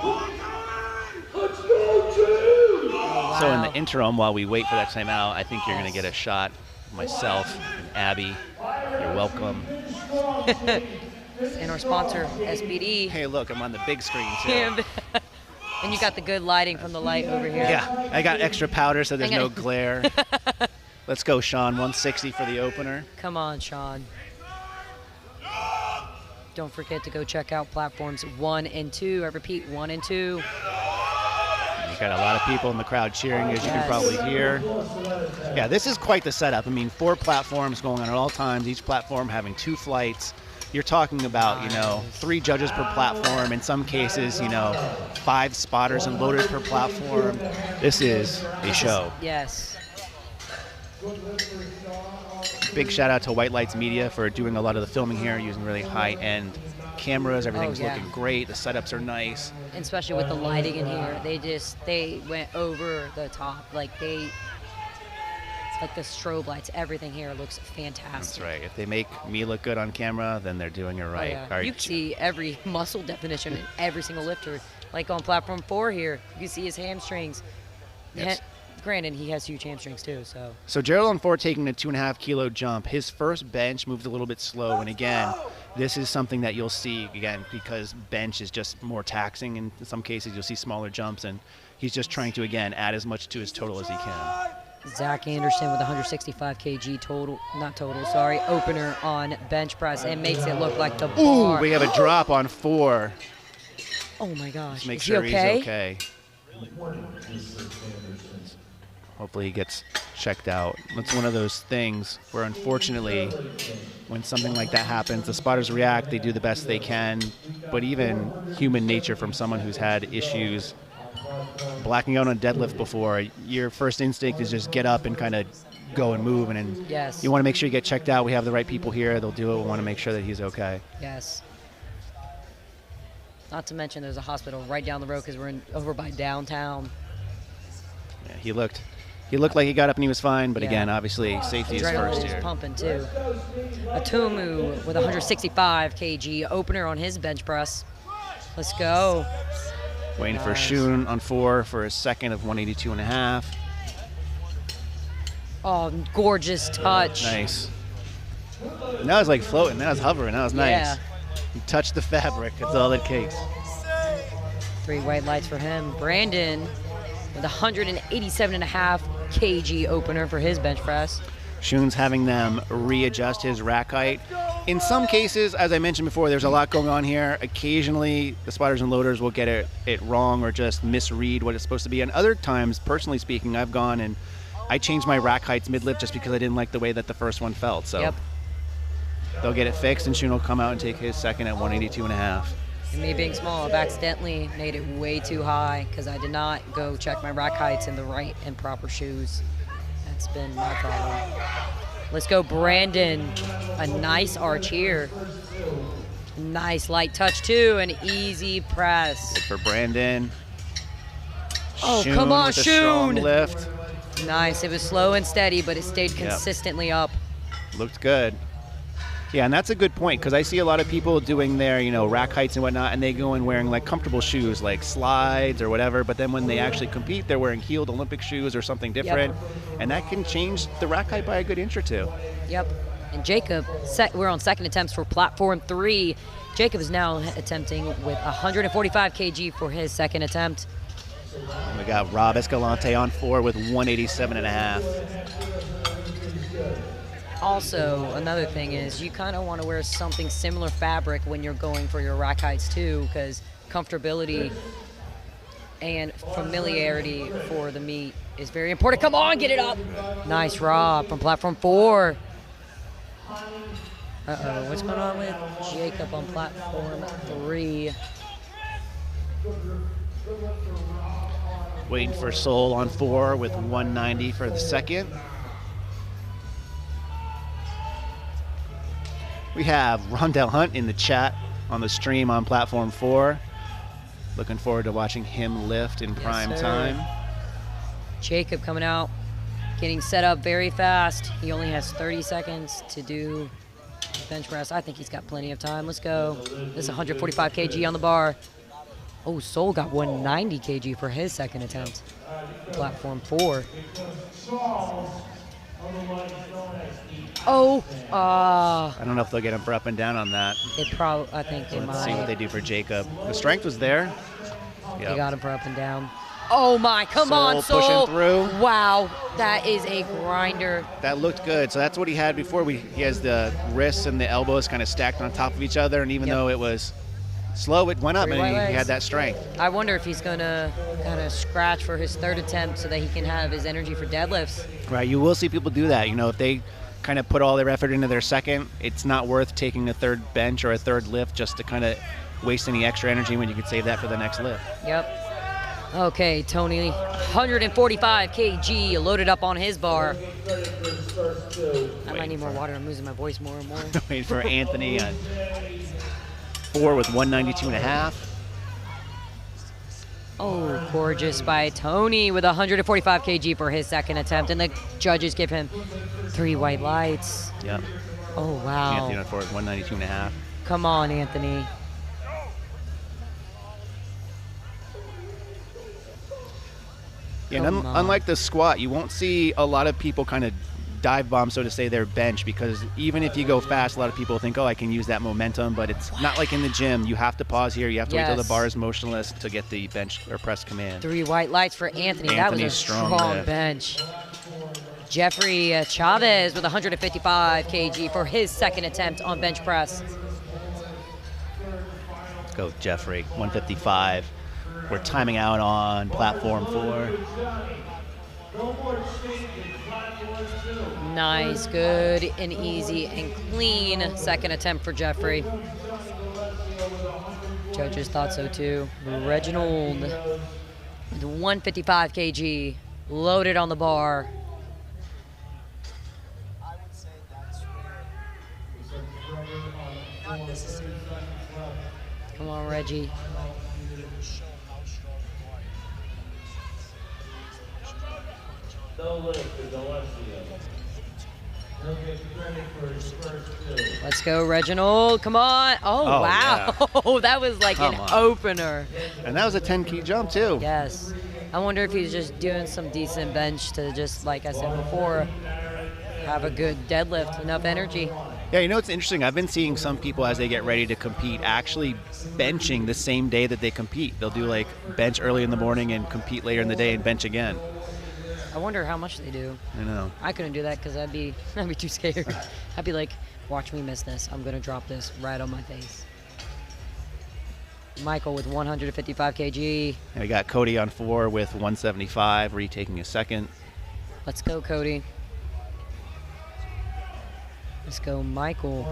Wow. So in the interim, while we wait for that timeout, I think you're going to get a shot. Myself and Abby, you're welcome. And our sponsor, SBD. Hey, look, I'm on the big screen too. And you got the good lighting from the light over here. Yeah, I got extra powder so there's no glare. Let's go, Sean. 160 for the opener. Come on, Sean. Don't forget to go check out platforms 1 and 2. I repeat, 1 and 2. You got a lot of people in the crowd cheering, as you can probably hear. Yeah, this is quite the setup. I mean, 4 platforms going on at all times, each platform having 2 flights. You're talking about, 3 judges per platform. In some cases, 5 spotters and loaders per platform. This is a show. Yes. Big shout out to White Lights Media for doing a lot of the filming here, using really high-end cameras. Everything's looking great. The setups are nice. And especially with the lighting in here, they went over the top. It's like the strobe lights, everything here looks fantastic. That's right. If they make me look good on camera, then they're doing it right. Oh, yeah. You can see every muscle definition in every single lifter. Like on platform 4 here, you can see his hamstrings. Yes. Granted, he has huge hamstrings too. So Gerald on 4 taking a 2.5 kilo jump. His first bench moved a little bit slow, and again, this is something that you'll see again because bench is just more taxing. In some cases, you'll see smaller jumps, and he's just trying to again add as much to his total as he can. Zach Anderson with 165 kg opener on bench press, and makes it look like the bar. Ooh, we have a drop on 4. Oh my gosh. Just make Is sure he okay? he's okay. Hopefully he gets checked out. It's one of those things where unfortunately when something like that happens, the spotters react, they do the best they can, but even human nature from someone who's had issues blacking out on deadlift before, your first instinct is just get up and kind of go and move, and then you want to make sure you get checked out. We have the right people here. They'll do it. We want to make sure that he's okay. Yes. Not to mention there's a hospital right down the road because we're over by downtown. Yeah, he looked like he got up and he was fine, but again, obviously safety is first here. Adrenaline is pumping too. Atumu with 165 kg opener on his bench press. Let's go. Waiting for Shun on 4 for his second of 182.5. Oh, gorgeous touch. Nice. That was like floating. That was hovering. That was nice. Yeah. He touched the fabric. That's all it takes. 3 white lights for him. Brandon with 187.5 kg opener for his bench press. Shun's having them readjust his rack height. In some cases, as I mentioned before, there's a lot going on here. Occasionally, the spotters and loaders will get it wrong or just misread what it's supposed to be. And other times, personally speaking, I've gone and I changed my rack heights mid-lift just because I didn't like the way that the first one felt. So they'll get it fixed, and Shun will come out and take his second at 182.5. And me being small, I've accidentally made it way too high because I did not go check my rack heights in the right and proper shoes. That's been my problem. Let's go, Brandon. A nice arch here. Nice light touch, too. An easy press. Good for Brandon. Oh, Shun come on, with a strong Shun. lift. Nice. It was slow and steady, but it stayed consistently up. Looked good. Yeah, and that's a good point, because I see a lot of people doing their, rack heights and whatnot, and they go in wearing like comfortable shoes, like slides or whatever. But then when they actually compete, they're wearing heeled Olympic shoes or something different, and that can change the rack height by a good inch or two. Yep. And Jacob, we're on second attempts for platform 3. Jacob is now attempting with 145 kg for his second attempt. And we got Rob Escalante on 4 with 187.5. Also, another thing is you kind of want to wear something similar fabric when you're going for your rack heights too, because comfortability and familiarity for the meet is very important. Come on, get it up. Nice, Rob, from platform 4. Uh-oh, what's going on with Jacob on platform 3? Waiting for Soul on 4 with 190 for the second. We have Rondell Hunt in the chat on the stream on platform 4. Looking forward to watching him lift in prime time. Jacob coming out, getting set up very fast. He only has 30 seconds to do bench press. I think he's got plenty of time. Let's go. This is 145 kg on the bar. Oh, Soul got 190 kg for his second attempt. Platform 4. Oh, I don't know if they'll get him for up and down on that. I think they might. Let's see what they do for Jacob. The strength was there. Yep. They got him for up and down. Oh my, come Soul on, Soul. Pushing through. Wow, that is a grinder. That looked good. So that's what he had before. He has the wrists and the elbows kind of stacked on top of each other, and even though it was slow, it went up, and he had that strength. I wonder if he's going to kind of scratch for his third attempt so that he can have his energy for deadlifts. Right, you will see people do that. If they kind of put all their effort into their second, it's not worth taking a third bench or a third lift just to kind of waste any extra energy when you could save that for the next lift. Yep. Okay, Tony, 145 kg loaded up on his bar. I might need more water. I'm losing my voice more and more. Waiting for Anthony on 4 with 192.5. Oh, gorgeous by Tony with 145 kg for his second attempt, and the judges give him 3 white lights. Yep. Oh, wow. Anthony on 4 with 192.5. Come on, Anthony. Yeah, and unlike the squat, you won't see a lot of people kind of dive bomb, so to say, their bench, because even if you go fast, a lot of people think, oh, I can use that momentum, but it's not like in the gym. You have to pause here. You have to wait till the bar is motionless to get the bench or press command. 3 white lights for Anthony. That was a strong bench. Jeffrey Chavez with 155 kg for his second attempt on bench press. Let's go, Jeffrey, 155. We're timing out on platform 4. Nice, good and easy and clean second attempt for Jeffrey. Judges thought so too. Reginald with 155 kg loaded on the bar. Come on, Reggie. Let's go, Reginald. Come on. Oh, wow. Yeah. That was like an opener. And that was a 10-key jump, too. Yes. I wonder if he's just doing some decent bench to just, like I said before, have a good deadlift, enough energy. Yeah, it's interesting. I've been seeing some people as they get ready to compete actually benching the same day that they compete. They'll do like bench early in the morning and compete later in the day and bench again. I wonder how much they do. I know. I couldn't do that because I'd be too scared. I'd be like, watch me miss this. I'm going to drop this right on my face. Michael with 155 kg. And we got Cody on 4 with 175, retaking a second. Let's go, Cody. Let's go, Michael.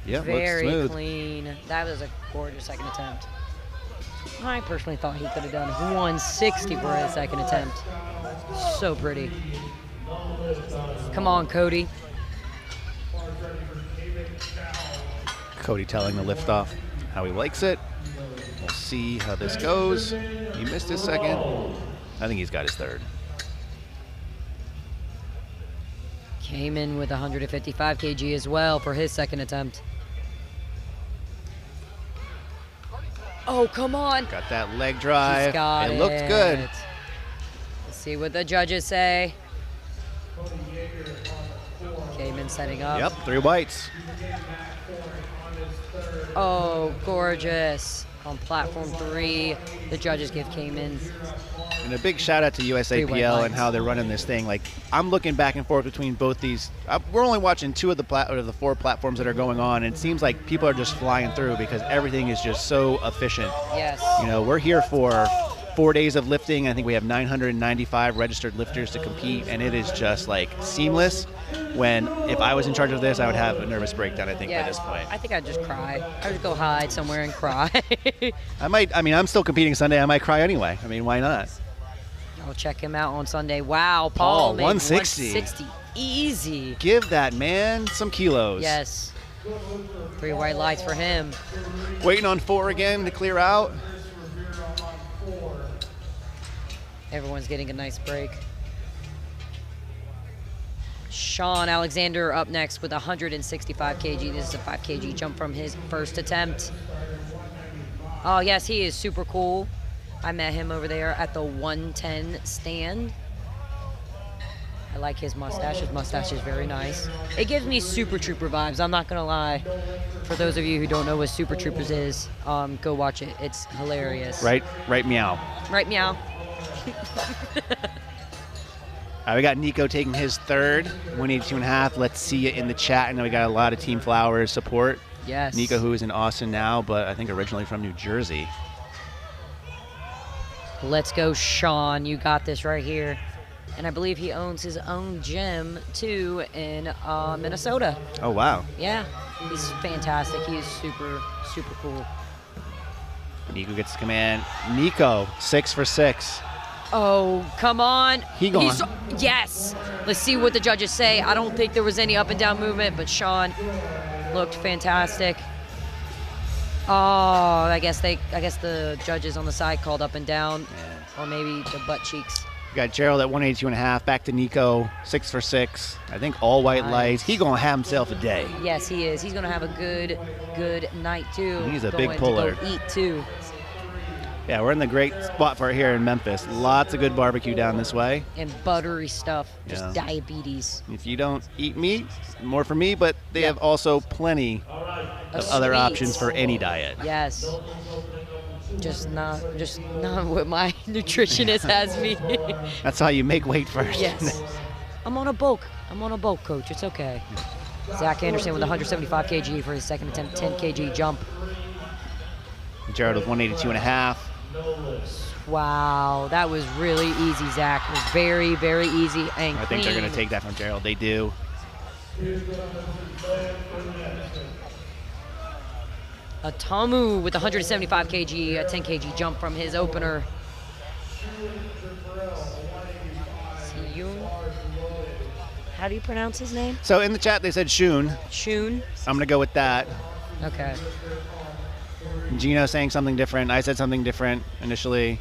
Yeah, very looks smooth. Clean. That was a gorgeous second attempt. I personally thought he could have done 160 for his second attempt. So pretty. Come on, Cody. Cody telling the liftoff how he likes it. We'll see how this goes. He missed his second. I think he's got his third. Came in with 155 kg as well for his second attempt. Oh, come on. Got that leg drive. He's got it looked good. Let's see what the judges say. Came in setting up. Yep, 3 whites. Oh, gorgeous. On platform 3, the judges give Cayman. And a big shout out to USAPL and how they're running this thing. Like, I'm looking back and forth between both these. We're only watching 2 of the 4 platforms that are going on, and it seems like people are just flying through because everything is just so efficient. Yes. You know, we're here for 4 days of lifting. I think we have 995 registered lifters to compete, and it is just like seamless. When if I was in charge of this, I would have a nervous breakdown, I think, by this point. I think I'd just cry. I would go hide somewhere and cry. I'm still competing Sunday. I might cry anyway. I mean, why not? I'll check him out on Sunday. Wow, Paul made 160. 160. Easy. Give that man some kilos. Yes. 3 white lights for him. Waiting on 4 again to clear out. Everyone's getting a nice break. Sean Alexander up next with 165 kg. This is a 5 kg jump from his first attempt. Oh, yes, he is super cool. I met him over there at the 110 stand. I like his mustache. His mustache is very nice. It gives me Super Trooper vibes, I'm not going to lie. For those of you who don't know what Super Troopers is, go watch it. It's hilarious. Right meow. Right meow. We got Nico taking his third, 182.5. Let's see it in the chat. I know we got a lot of Team Flowers support. Yes. Nico, who is in Austin now, but I think originally from New Jersey. Let's go, Sean. You got this right here. And I believe he owns his own gym, too, in Minnesota. Oh, wow. Yeah. He's fantastic. He is super, super cool. Nico gets the command. Nico, 6 for 6. Oh, come on. He gone. Yes. Let's see what the judges say. I don't think there was any up and down movement, but Sean looked fantastic. Oh, I guess the judges on the side called up and down, or maybe the butt cheeks. We got Gerald at 182.5. Back to Nico, 6 for 6. I think all white lights. He gonna have himself a day. Yes, he is. He's gonna have a good night too. He's a big puller. To go eat too. Yeah, we're in the great spot for it here in Memphis. Lots of good barbecue down this way. And buttery stuff, just diabetes. If you don't eat meat, more for me, but they have also plenty of other options for any diet. Yes. Just not what my nutritionist has me. That's how you make weight first. Yes. I'm on a bulk, coach. It's okay. Zach Anderson with 175 kg for his second attempt, 10 kg jump. Jared with 182.5. Wow, that was really easy, Zach. It was very, very easy and I think they're going to take that from Gerald. They do. Tamu with 175 kg, a 10 kg jump from his opener. How do you pronounce his name? So in the chat they said Shun. Shun. I'm going to go with that. Okay. Gino saying something different. I said something different initially.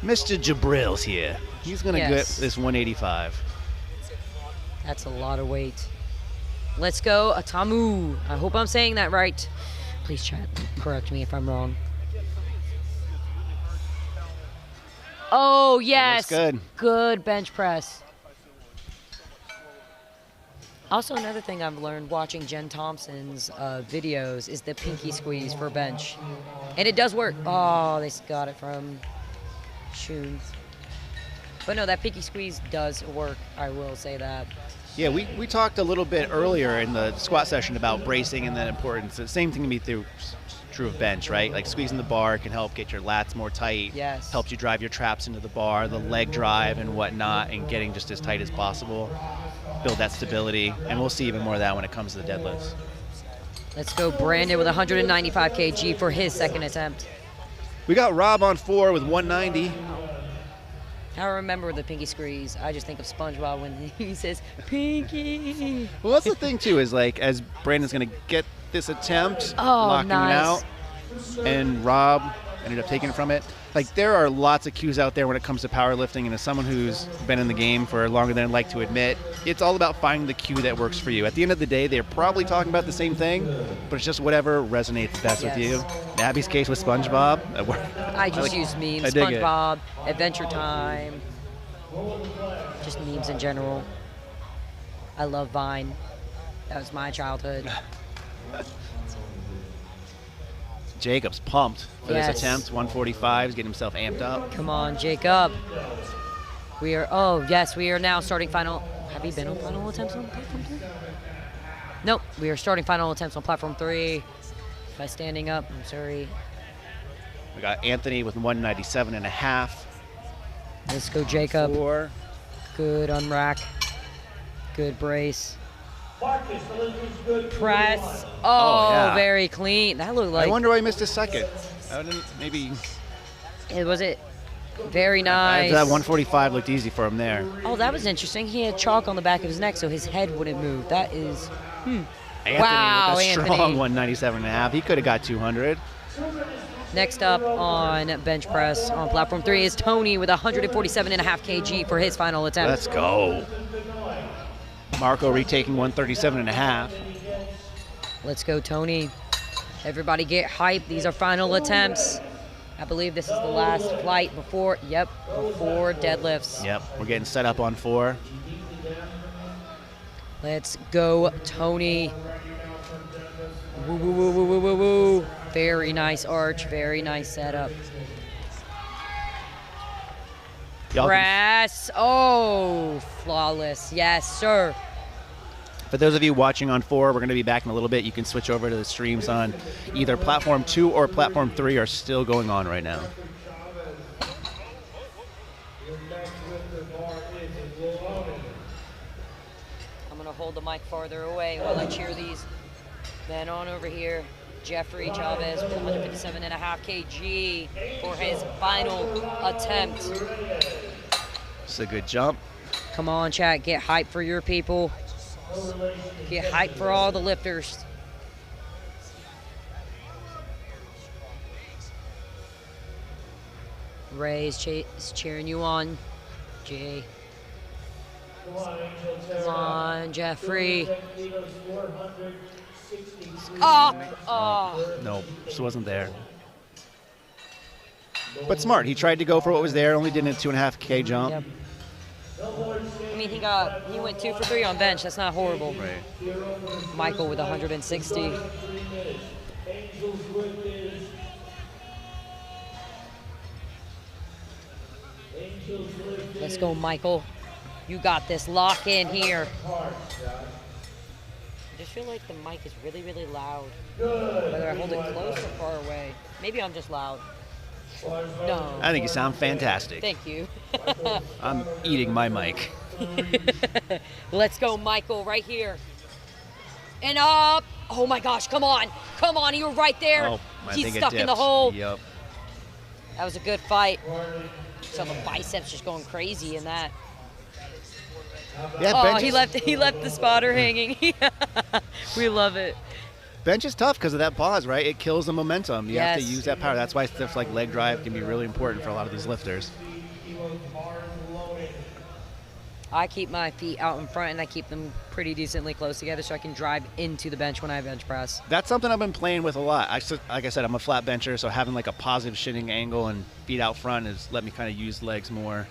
Mr. Jabril's here. He's going to get this 185. That's a lot of weight. Let's go, Atamu. I hope I'm saying that right. Please chat, correct me if I'm wrong. Oh, yes. Looks good. Good bench press. Also, another thing I've learned watching Jen Thompson's videos is the pinky squeeze for bench. And it does work. Oh, they got it from Shun. But no, that pinky squeeze does work. I will say that. Yeah, we talked a little bit earlier in the squat session about bracing and that importance. The same thing can be true of bench, right? Like squeezing the bar can help get your lats more tight. Yes. Helps you drive your traps into the bar, the leg drive and whatnot, and getting just as tight as possible. Build that stability, and we'll see even more of that when it comes to the deadlifts. Let's go Brandon with 195 kg for his second attempt. We got Rob on 4 with 190. I remember the pinky squeeze. I just think of SpongeBob when he says, pinky. Well, that's the thing, too, is like as Brandon's going to get this attempt, locking it out, and Rob ended up taking from it. Like, there are lots of cues out there when it comes to powerlifting, and as someone who's been in the game for longer than I'd like to admit, it's all about finding the cue that works for you. At the end of the day, they're probably talking about the same thing, but it's just whatever resonates best with you. In Abby's case with SpongeBob, I just use memes, SpongeBob, Adventure Time, just memes in general. I love Vine. That was my childhood. Jacob's pumped for this attempt. 145, getting himself amped up. Come on, Jacob. We are now starting final. Have you been on final attempts on platform 3? Nope, we are starting final attempts on platform 3 by standing up. I'm sorry. We got Anthony with 197.5. Let's go, Jacob. 4. Good unrack. Good brace. Press. Oh, yeah. Very clean. That looked like. I wonder why he missed a second. I didn't, maybe. Was it very nice. That 145 looked easy for him there. Oh, that was interesting. He had chalk on the back of his neck so his head wouldn't move. That is. Anthony wow, with a Anthony. strong 197.5. He could have got 200. Next up on bench press on platform 3 is Tony with 147.5 kg for his final attempt. Let's go. Marco retaking 137.5. Let's go, Tony. Everybody get hyped. These are final attempts. I believe this is the last flight before deadlifts. Yep, we're getting set up on 4. Let's go, Tony. Woo, woo, woo, woo, woo, woo, woo. Very nice arch, very nice setup. Press. Oh, flawless. Yes, sir. For those of you watching on 4, we're going to be back in a little bit. You can switch over to the streams on either Platform 2 or Platform 3 are still going on right now. I'm going to hold the mic farther away while I cheer these men on over here. Jeffrey Chavez with 157.5 kg for his final attempt. It's a good jump. Come on, chat. Get hyped for your people. Get hyped for all the lifters. Ray is cheering you on. Jay. Come on, Jeffrey. Oh. No, just wasn't there. But smart. He tried to go for what was there, only did a 2.5K jump. Yep. I mean, he went 2 for 3 on bench. That's not horrible. Right. Michael with 160. Let's go, Michael. You got this. Lock in here. I just feel like the mic is really, really loud. Whether I hold it close or far away. Maybe I'm just loud. No. I think you sound fantastic. Thank you. I'm eating my mic. Let's go, Michael, right here. And up. Oh my gosh, come on. Come on, you were right there. Oh, he's stuck in the hole. Yep. That was a good fight. So the biceps just going crazy in that. Yeah, oh, he left the spotter hanging. We love it. Bench is tough because of that pause, right? It kills the momentum. You have to Yes. use that power. That's why stuff like leg drive can be really important for a lot of these lifters. I keep my feet out in front and I keep them pretty decently close together so I can drive into the bench when I bench press. That's something I've been playing with a lot. Like I said, I'm a flat bencher, so having like a positive shinning angle and feet out front has let me kind of use legs more.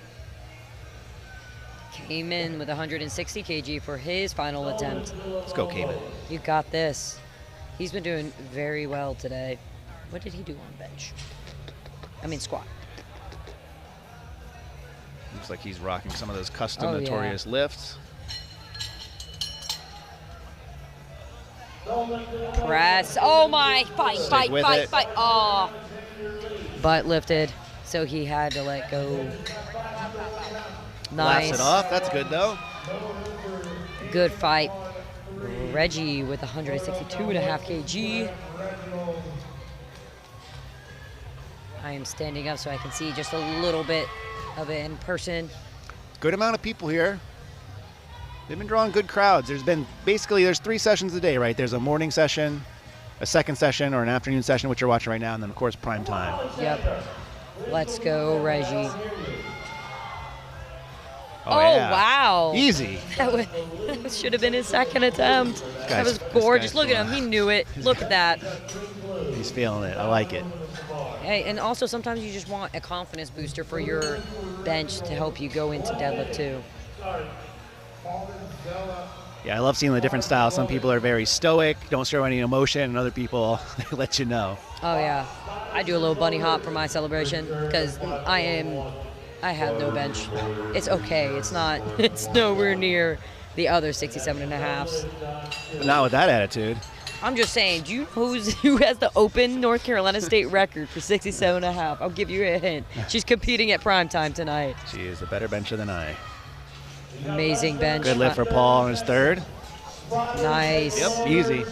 Came in with 160 kg for his final attempt. Let's go, Cayman. You got this. He's been doing very well today. What did he do on bench? I mean squat. Looks like he's rocking some of those custom Oh, yeah. notorious lifts. Press. Oh my, fight. with it. Oh. Butt lifted, so he had to let go. Nice. Laughs it off. That's good, though. Good fight. Reggie with 162.5 kg. I am standing up so I can see just a little bit of it in person. Good amount of people here. They've been drawing good crowds. There's 3 sessions a day, right? There's a morning session, a second session or an afternoon session, which you're watching right now, and then, of course, prime time. Yep. Let's go, Reggie. Oh, yeah. Wow. Easy. That should have been his second attempt. That was gorgeous. Look at him. He knew it. Look at that. He's feeling it. I like it. Hey, and also sometimes you just want a confidence booster for your bench to help you go into deadlift too. Yeah, I love seeing the different styles. Some people are very stoic, don't show any emotion, and other people, they let you know. Oh, yeah. I do a little bunny hop for my celebration because I have no bench. It's okay. It's nowhere near the other 67.5s. But not with that attitude. I'm just saying, do you know who has the open North Carolina state record for 67.5? I'll give you a hint. She's competing at prime time tonight. She is a better bencher than I. Amazing bench. Good lift for Paul on his third. Nice. Yep, easy.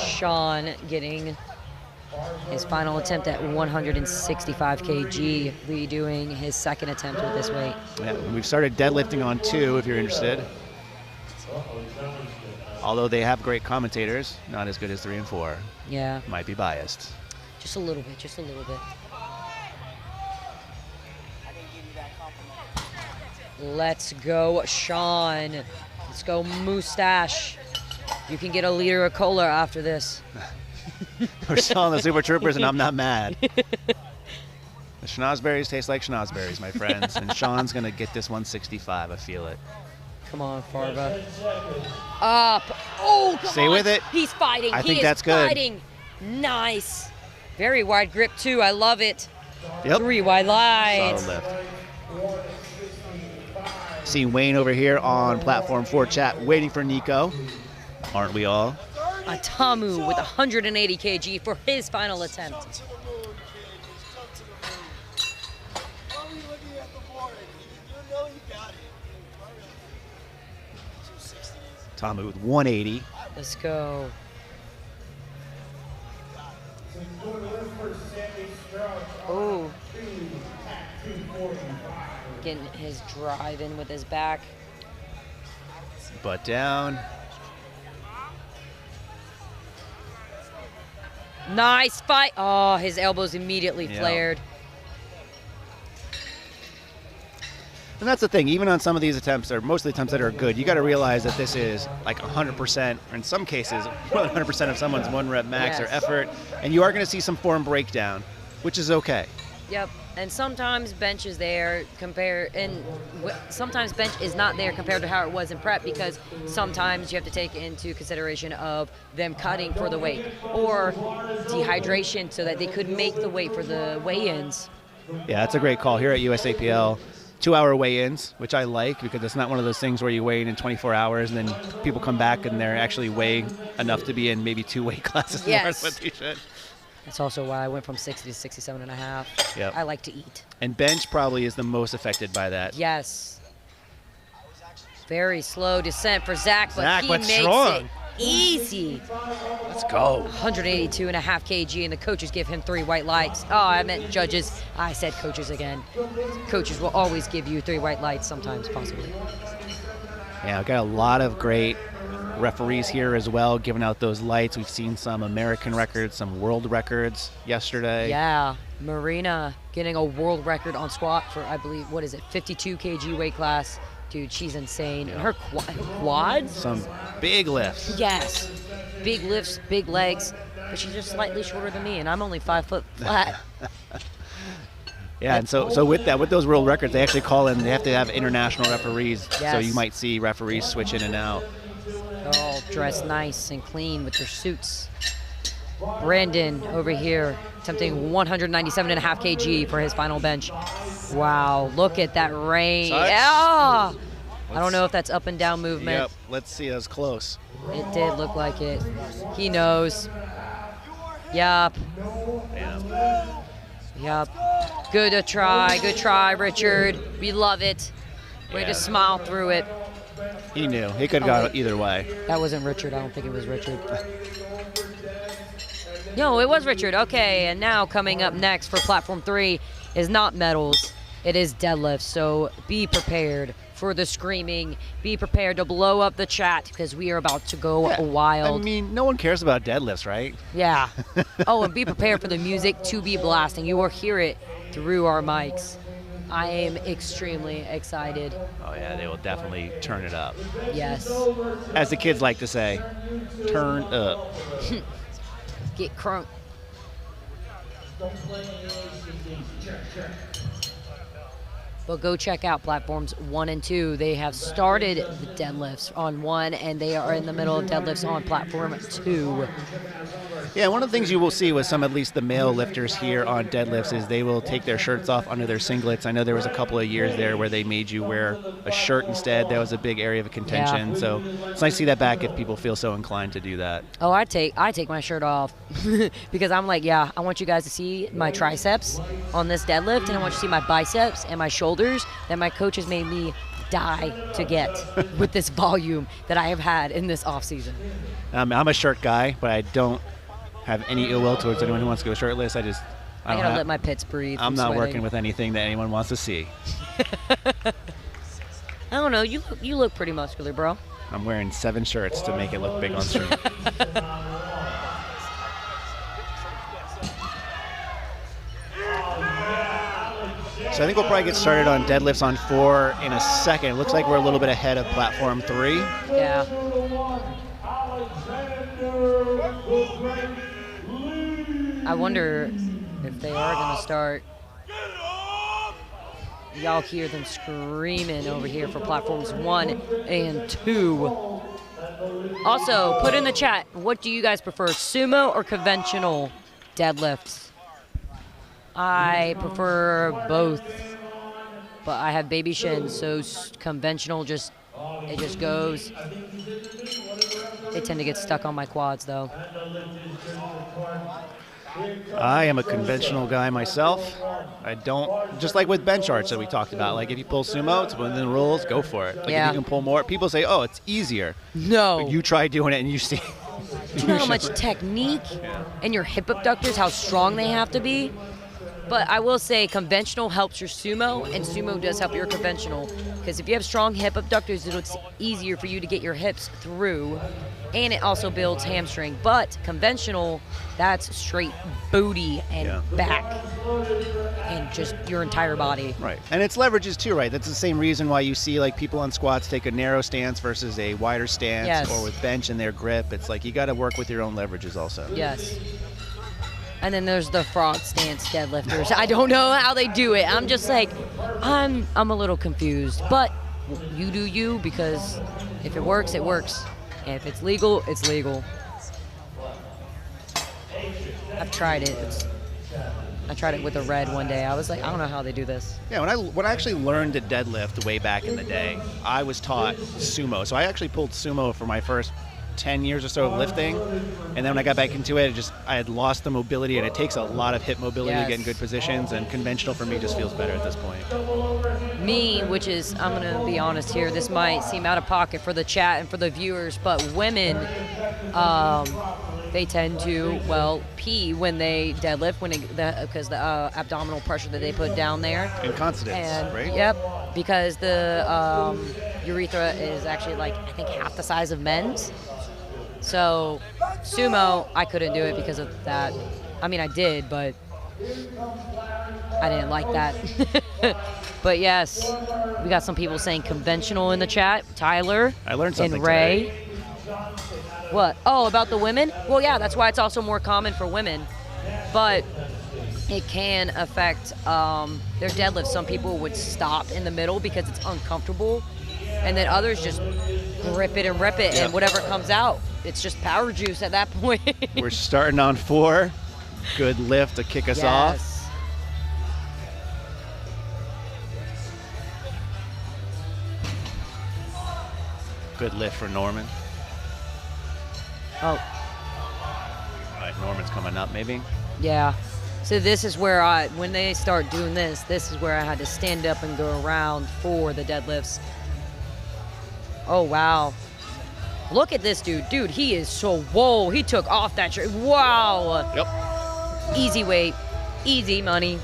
Sean getting his final attempt at 165 kg, redoing his second attempt with this weight. Yeah, we've started deadlifting on 2 if you're interested. Although they have great commentators, not as good as 3 and 4. Yeah. Might be biased. Just a little bit, just a little bit. Let's go, Sean. Let's go, Mustache. You can get a liter of cola after this. We're selling the Super Troopers, and I'm not mad. The schnozberries taste like schnozberries, my friends. And Sean's going to get this 165. I feel it. Come on, Farva. Up. Oh, come Stay on. with it. He's fighting. I think that's good. Fighting. Nice. Very wide grip, too. I love it. Yep. 3 wide lines. Solid lift. Seeing Wayne over here on platform 4 chat, waiting for Nico. Aren't we all? Atamu with 180 kg for his final attempt. Tamu with 180. Let's go. Oh. Getting his drive in with his back. Butt down. Nice fight. Oh, his elbows immediately flared. And that's the thing, even on some of these attempts, or most of the attempts that are good, you got to realize that this is like 100%, or in some cases, more than 100% of someone's 1 rep max or effort, and you are going to see some form breakdown, which is okay. Yep, and sometimes bench is there sometimes bench is not there compared to how it was in prep, because sometimes you have to take into consideration of them cutting for the weight or dehydration so that they could make the weight for the weigh-ins. Yeah, that's a great call here at USAPL. 2-hour weigh-ins, which I like because it's not one of those things where you weigh in 24 hours and then people come back and they're actually weighing enough to be in maybe 2 weight classes more than what they should. That's also why I went from 60 to 67.5. Yep. I like to eat. And bench probably is the most affected by that. Yes. Very slow descent for Zach, but he makes strong. it easy. Let's go. 182.5 kg, and the coaches give him 3 white lights. Oh, I meant judges. I said coaches again. Coaches will always give you 3 white lights, sometimes, possibly. Yeah, we've got a lot of great referees here as well, giving out those lights. We've seen some American records, some world records yesterday. Yeah, Marina getting a world record on squat for, I believe, 52 kg weight class. Dude, she's insane. And her quads? Some big lifts. Yes. Big lifts, big legs. But she's just slightly shorter than me, and I'm only 5 foot flat. Yeah, and so with those world records, they actually call in, they have to have international referees. Yes. So you might see referees switch in and out. They're all dressed nice and clean with their suits. Brandon over here attempting 197.5 kg for his final bench. Wow, look at that range. Yeah. I don't know if that's up and down movement. Yep, let's see, that's close. It did look like it. He knows. Yup. Yeah. Yup. Good try, Richard. We love it. Way to smile through it. He knew. He could have gone either way. That wasn't Richard. I don't think it was Richard. No, it was Richard. Okay, and now coming up next for Platform 3 is not medals. It is deadlift, so be prepared for the screaming. Be prepared to blow up the chat because we are about to go wild. I mean, no one cares about deadlifts, right? Yeah. Oh, and be prepared for the music to be blasting. You will hear it through our mics. I am extremely excited. Oh, yeah, they will definitely turn it up. Yes. As the kids like to say, turn up. Get crunk. But go check out platforms 1 and 2. They have started the deadlifts on 1, and they are in the middle of deadlifts on platform 2. Yeah, one of the things you will see with some, at least the male lifters here on deadlifts, is they will take their shirts off under their singlets. I know there was a couple of years there where they made you wear a shirt instead. That was a big area of contention. Yeah. So it's nice to see that back if people feel so inclined to do that. Oh, I take my shirt off because I'm like, yeah, I want you guys to see my triceps on this deadlift, and I want you to see my biceps and my shoulders that my coach has made me die to get with this volume that I have had in this off season. I'm a shirt guy, but I don't have any ill will towards anyone who wants to go shirtless. I gotta let my pits breathe. I'm not working with anything that anyone wants to see. I don't know. You look pretty muscular, bro. I'm wearing 7 shirts to make it look big on stream. So I think we'll probably get started on deadlifts on 4 in a second. It looks like we're a little bit ahead of platform 3. Yeah. I wonder if they are going to start. Y'all hear them screaming over here for platforms 1 and 2. Also, put in the chat, what do you guys prefer, sumo or conventional deadlifts? I prefer both, but I have baby shins, so conventional just goes. They tend to get stuck on my quads, though. I am a conventional guy myself. I don't, just like with bench arts that we talked about, like if you pull sumo, it's within the rules, go for it. Like if you can pull more, people say, oh, it's easier. No. But you try doing it and you see. Do you know how much technique and your hip abductors, how strong they have to be? But I will say conventional helps your sumo, and sumo does help your conventional. Because if you have strong hip abductors, it's easier for you to get your hips through, and it also builds hamstring. But conventional, that's straight booty and back and just your entire body. Right. And it's leverages too, right? That's the same reason why you see like people on squats take a narrow stance versus a wider stance, or with bench and their grip. It's like you got to work with your own leverages also. Yes. And then there's the frog stance deadlifters. I don't know how they do it. I'm just like, I'm a little confused. But you do you, because if it works, it works. And if it's legal, it's legal. I've tried it. I tried it with a red one day. I was like, I don't know how they do this. Yeah, when I actually learned to deadlift way back in the day, I was taught sumo. So I actually pulled sumo for my first 10 years or so of lifting, and then when I got back into it, I had lost the mobility, and it takes a lot of hip mobility to get in good positions, and conventional for me just feels better at this point. Me, which is, I'm going to be honest here, this might seem out of pocket for the chat and for the viewers, but women, they tend to, pee when they deadlift, because the abdominal pressure that they put down there. Incontinence, right? Yep, because the urethra is actually I think half the size of men's. So sumo, I couldn't do it because of that. I mean, I did, but I didn't like that. But yes, we got some people saying conventional in the chat. Tyler, I learned something and Ray. today. What? Oh, about the women? Well, yeah, that's why it's also more common for women. But it can affect their deadlift. Some people would stop in the middle because it's uncomfortable, and then others just grip it and rip it, and whatever comes out, it's just power juice at that point. We're starting on 4. Good lift to kick us off. Good lift for Norman. Oh. All right, Norman's coming up, maybe. Yeah. So this is where when they start doing this is where I had to stand up and go around for the deadlifts. Oh, wow. Look at this dude. Dude, he is so, whoa, he took off that shirt. Wow. Yep. Easy weight, easy money.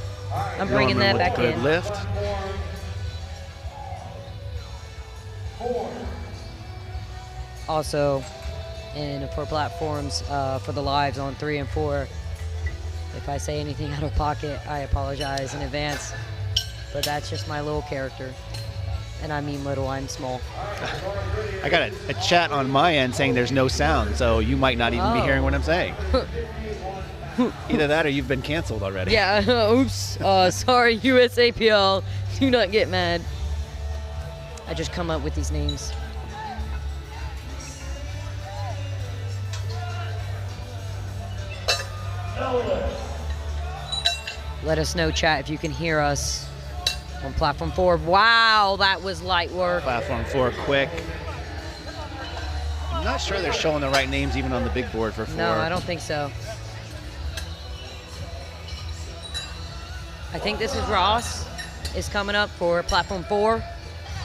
I'm bringing that back good in. Lift. Also, and for platforms for the lives on 3 and 4, if I say anything out of pocket, I apologize in advance. But that's just my little character. And I mean little, I'm small. I got a chat on my end saying there's no sound, so you might not even be hearing what I'm saying. Either that or you've been canceled already. Yeah, oops. Sorry, USAPL. Do not get mad. I just come up with these names. Let us know, chat, if you can hear us on platform 4. Wow, that was light work. Platform 4, quick. I'm not sure they're showing the right names even on the big board for 4. No, I don't think so. I think this is Ross is coming up for platform 4.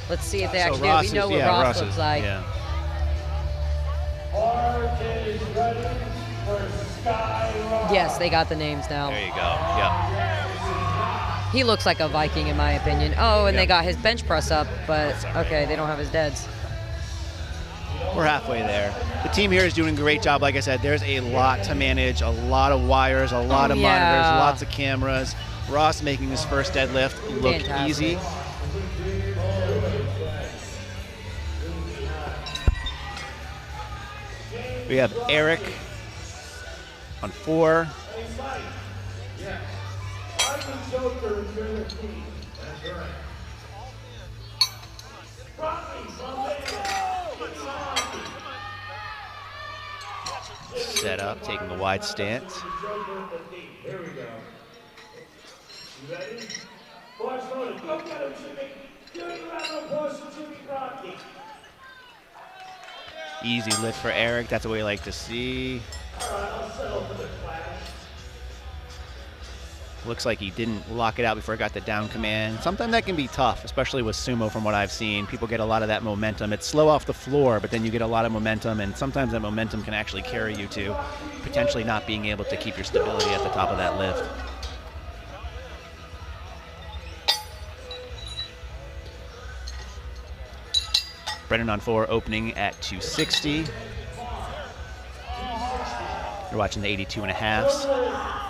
Let's see if they actually do. We know what Ross looks like. Yeah. Yes, they got the names now. There you go. Yep. He looks like a Viking in my opinion. Oh, and they got his bench press up, but okay, they don't have his deads. We're halfway there. The team here is doing a great job. Like I said, there's a lot to manage, a lot of wires, a lot of monitors, lots of cameras. Ross making his first deadlift looked easy. We have Eric on 4. Set up, taking a wide stance. Here we go. You ready? Barcelona, go get him, Jimmy. Give me a round of applause for Jimmy Crockett. Easy lift for Eric. That's what we like to see. All right, I'll settle for the clash. Looks like he didn't lock it out before he got the down command. Sometimes that can be tough, especially with sumo from what I've seen. People get a lot of that momentum. It's slow off the floor, but then you get a lot of momentum, and sometimes that momentum can actually carry you to potentially not being able to keep your stability at the top of that lift. Brennan on 4, opening at 260. You're watching the 82.5s.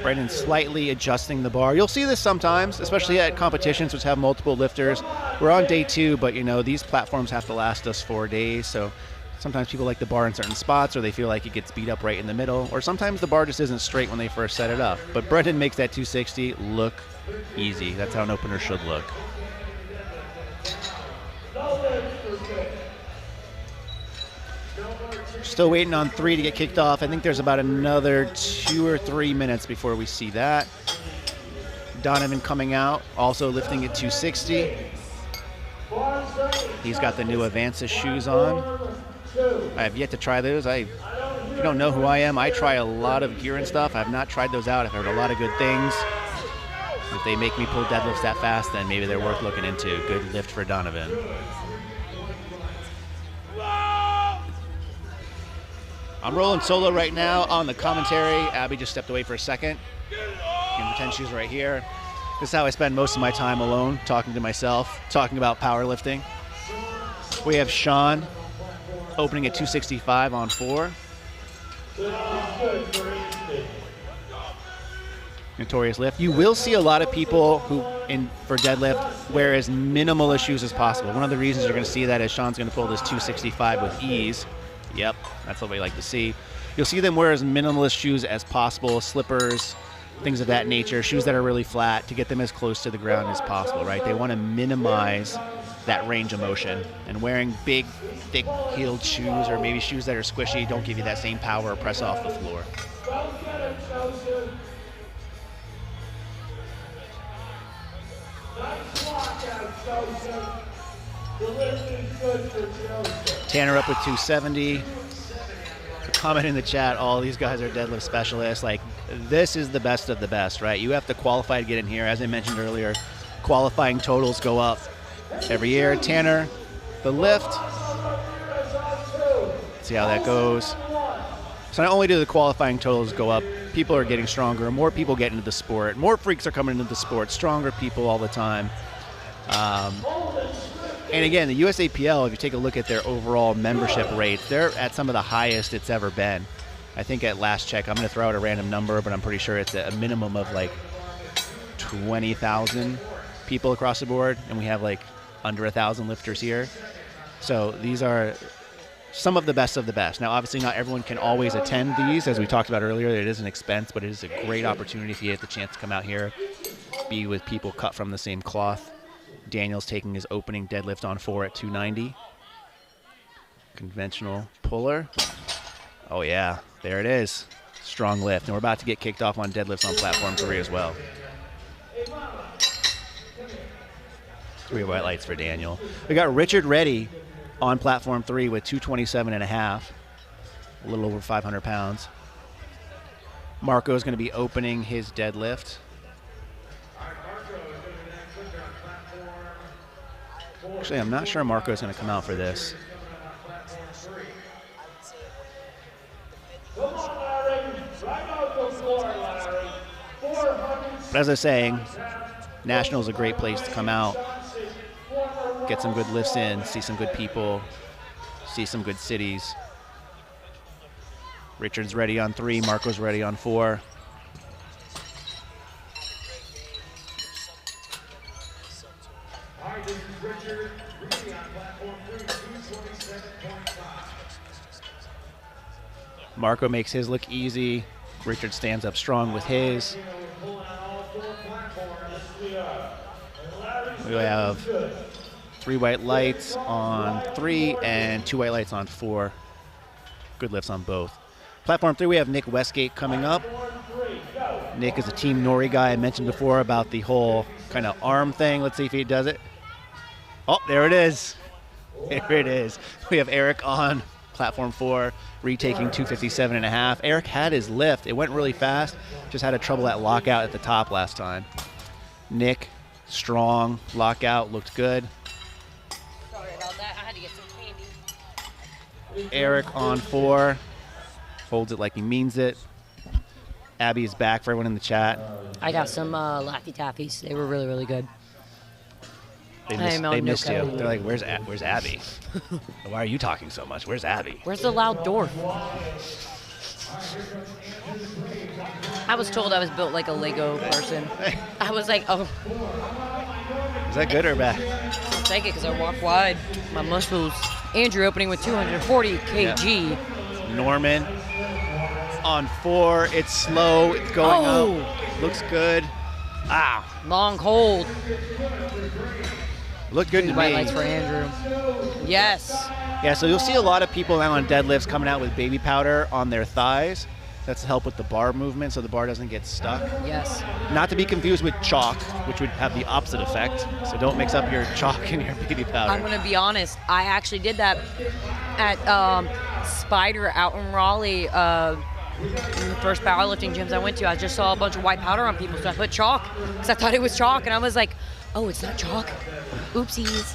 Brennan slightly adjusting the bar. You'll see this sometimes, especially at competitions which have multiple lifters. We're on day 2, but you know, these platforms have to last us 4 days, so sometimes people like the bar in certain spots, or they feel like it gets beat up right in the middle, or sometimes the bar just isn't straight when they first set it up. But Brennan makes that 260 look easy. That's how an opener should look. Still waiting on 3 to get kicked off. I think there's about another 2 or 3 minutes before we see that. Donovan coming out, also lifting at 260. He's got the new Avances shoes on. I have yet to try those. If you don't know who I am, I try a lot of gear and stuff. I have not tried those out. I've heard a lot of good things. If they make me pull deadlifts that fast, then maybe they're worth looking into. Good lift for Donovan. I'm rolling solo right now on the commentary. Abby just stepped away for a second. And pretend she's right here. This is how I spend most of my time alone, talking to myself, talking about powerlifting. We have Sean opening at 265 on 4. Notorious lift. You will see a lot of people who, for deadlift, wear as minimal as shoes as possible. One of the reasons you're going to see that is Sean's going to pull this 265 with ease. Yep, that's what we like to see. You'll see them wear as minimalist shoes as possible, slippers, things of that nature, shoes that are really flat to get them as close to the ground as possible, right? They want to minimize that range of motion, and wearing big, thick-heeled shoes or maybe shoes that are squishy don't give you that same power or press off the floor. Tanner up with 270. So comment in the chat, all these guys are deadlift specialists. Like, this is the best of the best, right? You have to qualify to get in here. As I mentioned earlier, qualifying totals go up every year. Tanner, the lift. See how that goes. So not only do the qualifying totals go up, people are getting stronger, more people get into the sport, more freaks are coming into the sport, stronger people all the time. And again, the USAPL, if you take a look at their overall membership rates, they're at some of the highest it's ever been. I think at last check, I'm going to throw out a random number, but I'm pretty sure it's a minimum of like 20,000 people across the board, and we have like under 1,000 lifters here. So these are some of the best of the best. Now, obviously, not everyone can always attend these. As we talked about earlier, it is an expense, but it is a great opportunity if you get the chance to come out here, be with people cut from the same cloth. Daniel's taking his opening deadlift on 4 at 290. Conventional puller. Oh, yeah, there it is. Strong lift. And we're about to get kicked off on deadlifts on platform 3 as well. 3 white lights for Daniel. We got Richard Reddy on platform 3 with 227.5, a little over 500 pounds. Marco is going to be opening his deadlift. Actually, I'm not sure Marco is going to come out for this. But as I was saying, National is a great place to come out, get some good lifts in, see some good people, see some good cities. Richard's ready on 3, Marco's ready on 4. Marco makes his look easy. Richard stands up strong with his. We have 3 white lights on 3 and 2 white lights on 4. Good lifts on both. Platform 3, we have Nick Westgate coming up. Nick is a Team Nori guy. I mentioned before about the whole kind of arm thing. Let's see if he does it. Oh, there it is. There it is. We have Eric on platform 4, retaking 257.5. Eric had his lift. It went really fast. Just had a trouble at lockout at the top last time. Nick, strong. Lockout, looked good. Sorry about that. I had to get some candy. Eric on 4. Holds it like he means it. Abby is back for everyone in the chat. I got some Laffy Taffies. They were really, really good. They missed you. They're like, where's Abby? Why are you talking so much? Where's Abby? Where's the loud dwarf? I was told I was built like a Lego person. I was like, oh. Is that good or bad? I'll take it because I walk wide. My muscles. Andrew opening with 240 kg. Yeah. Norman on 4. It's slow. It's going up. Looks good. Ah. Long hold. Looked good to me. White lights for Andrew. Yes. Yeah, so you'll see a lot of people now on deadlifts coming out with baby powder on their thighs. That's to help with the bar movement so the bar doesn't get stuck. Yes. Not to be confused with chalk, which would have the opposite effect. So don't mix up your chalk and your baby powder. I'm going to be honest. I actually did that at Spider out in Raleigh. In the first powerlifting gyms I went to, I just saw a bunch of white powder on people, so I put chalk because I thought it was chalk, and I was like, oh, it's not chalk. Oopsies.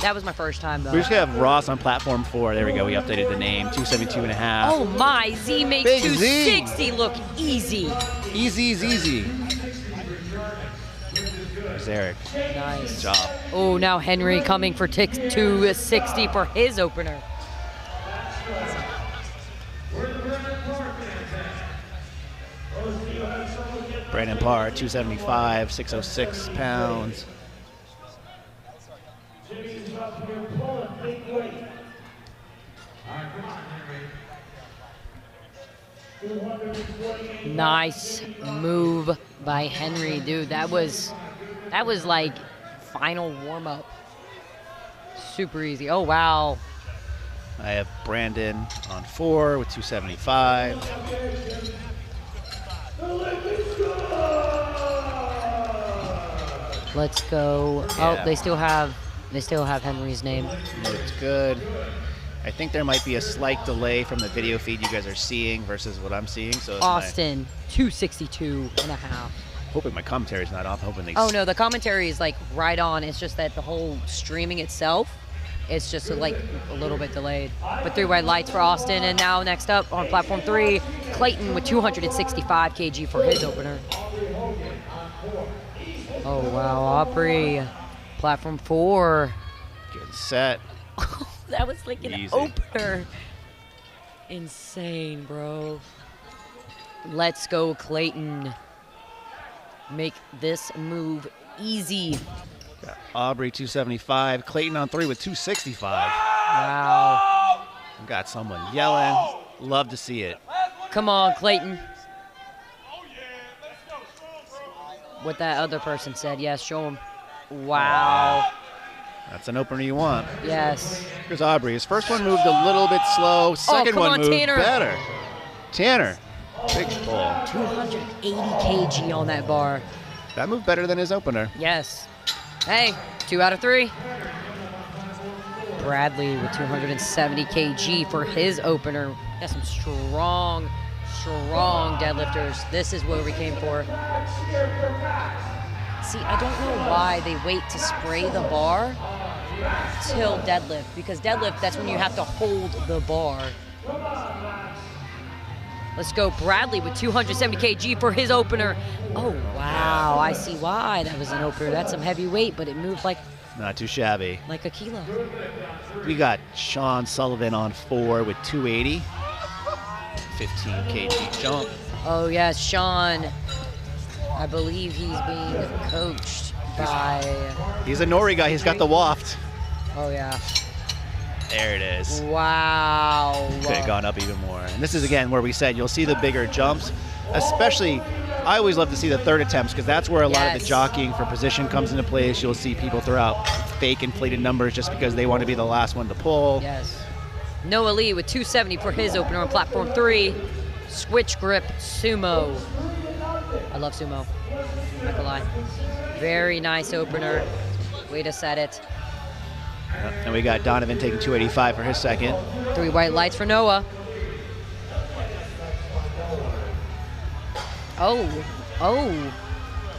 That was my first time, though. We just have Ross on platform 4. There we go. We updated the name. 272.5. Oh, my. Z makes Big 260 look easy. Easy's easy. There's Eric. Nice. Good job. Oh, now Henry coming for 260 for his opener. Brandon Parr, 275, 606 pounds. Nice move by Henry, dude. That was like final warm-up. Super easy. Oh, wow. I have Brandon on 4 with 275. Let's go. Yeah. Oh, they still have Henry's name. Looks good. I think there might be a slight delay from the video feed you guys are seeing versus what I'm seeing. So Austin, 262.5. Hoping my commentary's not off. Hoping they. Oh no, the commentary is like right on. It's just that the whole streaming itself It's just like a little bit delayed. But 3 white lights for Austin. And now next up on platform 3, Clayton with 265 kg for his opener. Oh, wow. Aubrey, platform 4. Good set. That was like an Easy. opener. Insane, bro. Let's go, Clayton. Make this move easy. Got Aubrey 275. Clayton on 3 with 265. Wow. Got someone yelling. Love to see it. Come on, Clayton. What that other person said. Yes, show him. Wow. That's an opener you want. Yes. Here's Aubrey. His first one moved a little bit slow. Second come one on, moved Tanner. better. Tanner. Big pull. 280 kg on that bar. That moved better than his opener. Yes. Hey, 2 out of 3. Bradley with 270 kg for his opener. Got some strong deadlifters. This is what we came for. See, I don't know why they wait to spray the bar till deadlift, because deadlift, that's when you have to hold the bar. Let's go, Bradley with 270 kg for his opener. Oh, wow, I see why that was an opener. That's some heavy weight, but it moved like Not too shabby. a kilo. We got Sean Sullivan on 4 with 280. 15 kg jump. Oh, yes, Sean. I believe he's being coached by... He's a Nori guy. He's got the waft. Oh, yeah. There it is. Wow. Could have gone up even more. And this is, again, where we said you'll see the bigger jumps. Especially, I always love to see the third attempts because that's where a lot of the jockeying for position comes into place. You'll see people throw out fake inflated numbers just because they want to be the last one to pull. Yes. Noah Lee with 270 for his opener on platform 3. Switch grip sumo. I love sumo. Not gonna lie. Very nice opener. Way to set it. And we got Donovan taking 285 for his second. 3 white lights for Noah. Oh.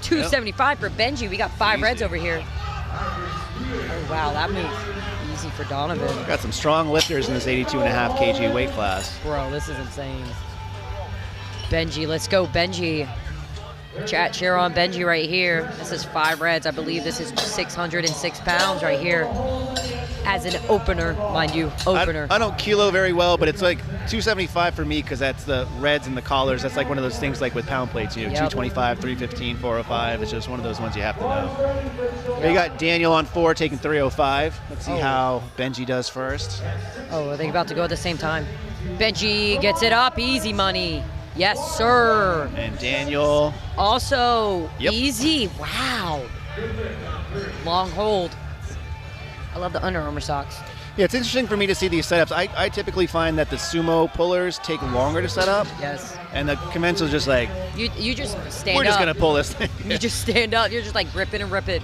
275 for Benji. We got 5 reds over here. Oh, wow, that move. Easy for Donovan. Got some strong lifters in this 82.5 kg weight class. Bro, this is insane. Benji, let's go, Benji. Chat share on Benji right here. This is 5 reds. I believe this is 606 pounds right here. As an opener, mind you, opener. I don't kilo very well, but it's like 275 for me because that's the reds and the collars. That's like one of those things like with pound plates, you know, 225, 315, 405. It's just one of those ones you have to know. Yep. We got Daniel on 4 taking 305. Let's see how Benji does first. Oh, are they about to go at the same time? Benji gets it up. Easy money. Yes, sir. And Daniel. Also, easy. Wow. Long hold. I love the Under Armour socks. Yeah, it's interesting for me to see these setups. I typically find that the sumo pullers take longer to set up. Yes. And the conventional is just like, you just stand up. we're just going to pull this thing. You just stand up. You're just like grip it and rip it.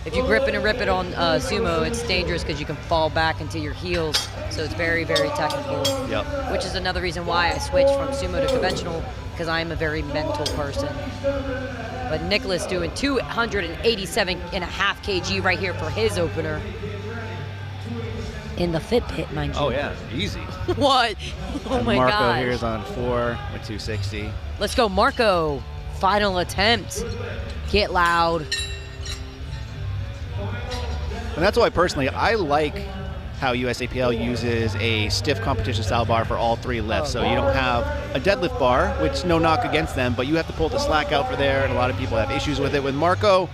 If you grip it and rip it on sumo, it's dangerous because you can fall back into your heels. So it's very, very technical. Yep. Which is another reason why I switched from sumo to conventional, because I am a very mental person. But Nicholas doing 287.5 kg right here for his opener. In the fit pit, mind you. Oh, yeah. Easy. What? Oh, and my Marco gosh. here is on 4 with 260. Let's go, Marco. Final attempt. Get loud. And that's why, personally, I like how USAPL uses a stiff competition style bar for all 3 lifts. So you don't have a deadlift bar, which no knock against them, but you have to pull the slack out for there, and a lot of people have issues with it. With Marco,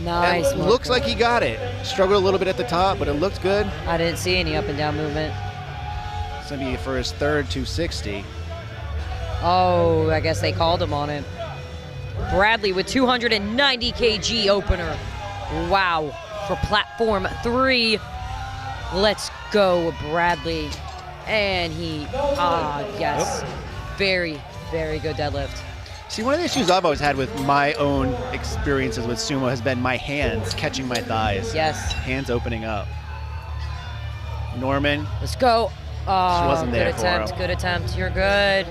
nice. Looks like he got it. Struggled a little bit at the top, but it looked good. I didn't see any up and down movement. It's going to be for his third 260. Oh, I guess they called him on it. Bradley with 290 kg opener. Wow. For platform 3. Let's go, Bradley. And he, yes. Very, very good deadlift. See, one of the issues I've always had with my own experiences with sumo has been my hands catching my thighs. Yes. Hands opening up. Norman. Let's go. She wasn't there good attempt, for him. good attempt. You're good.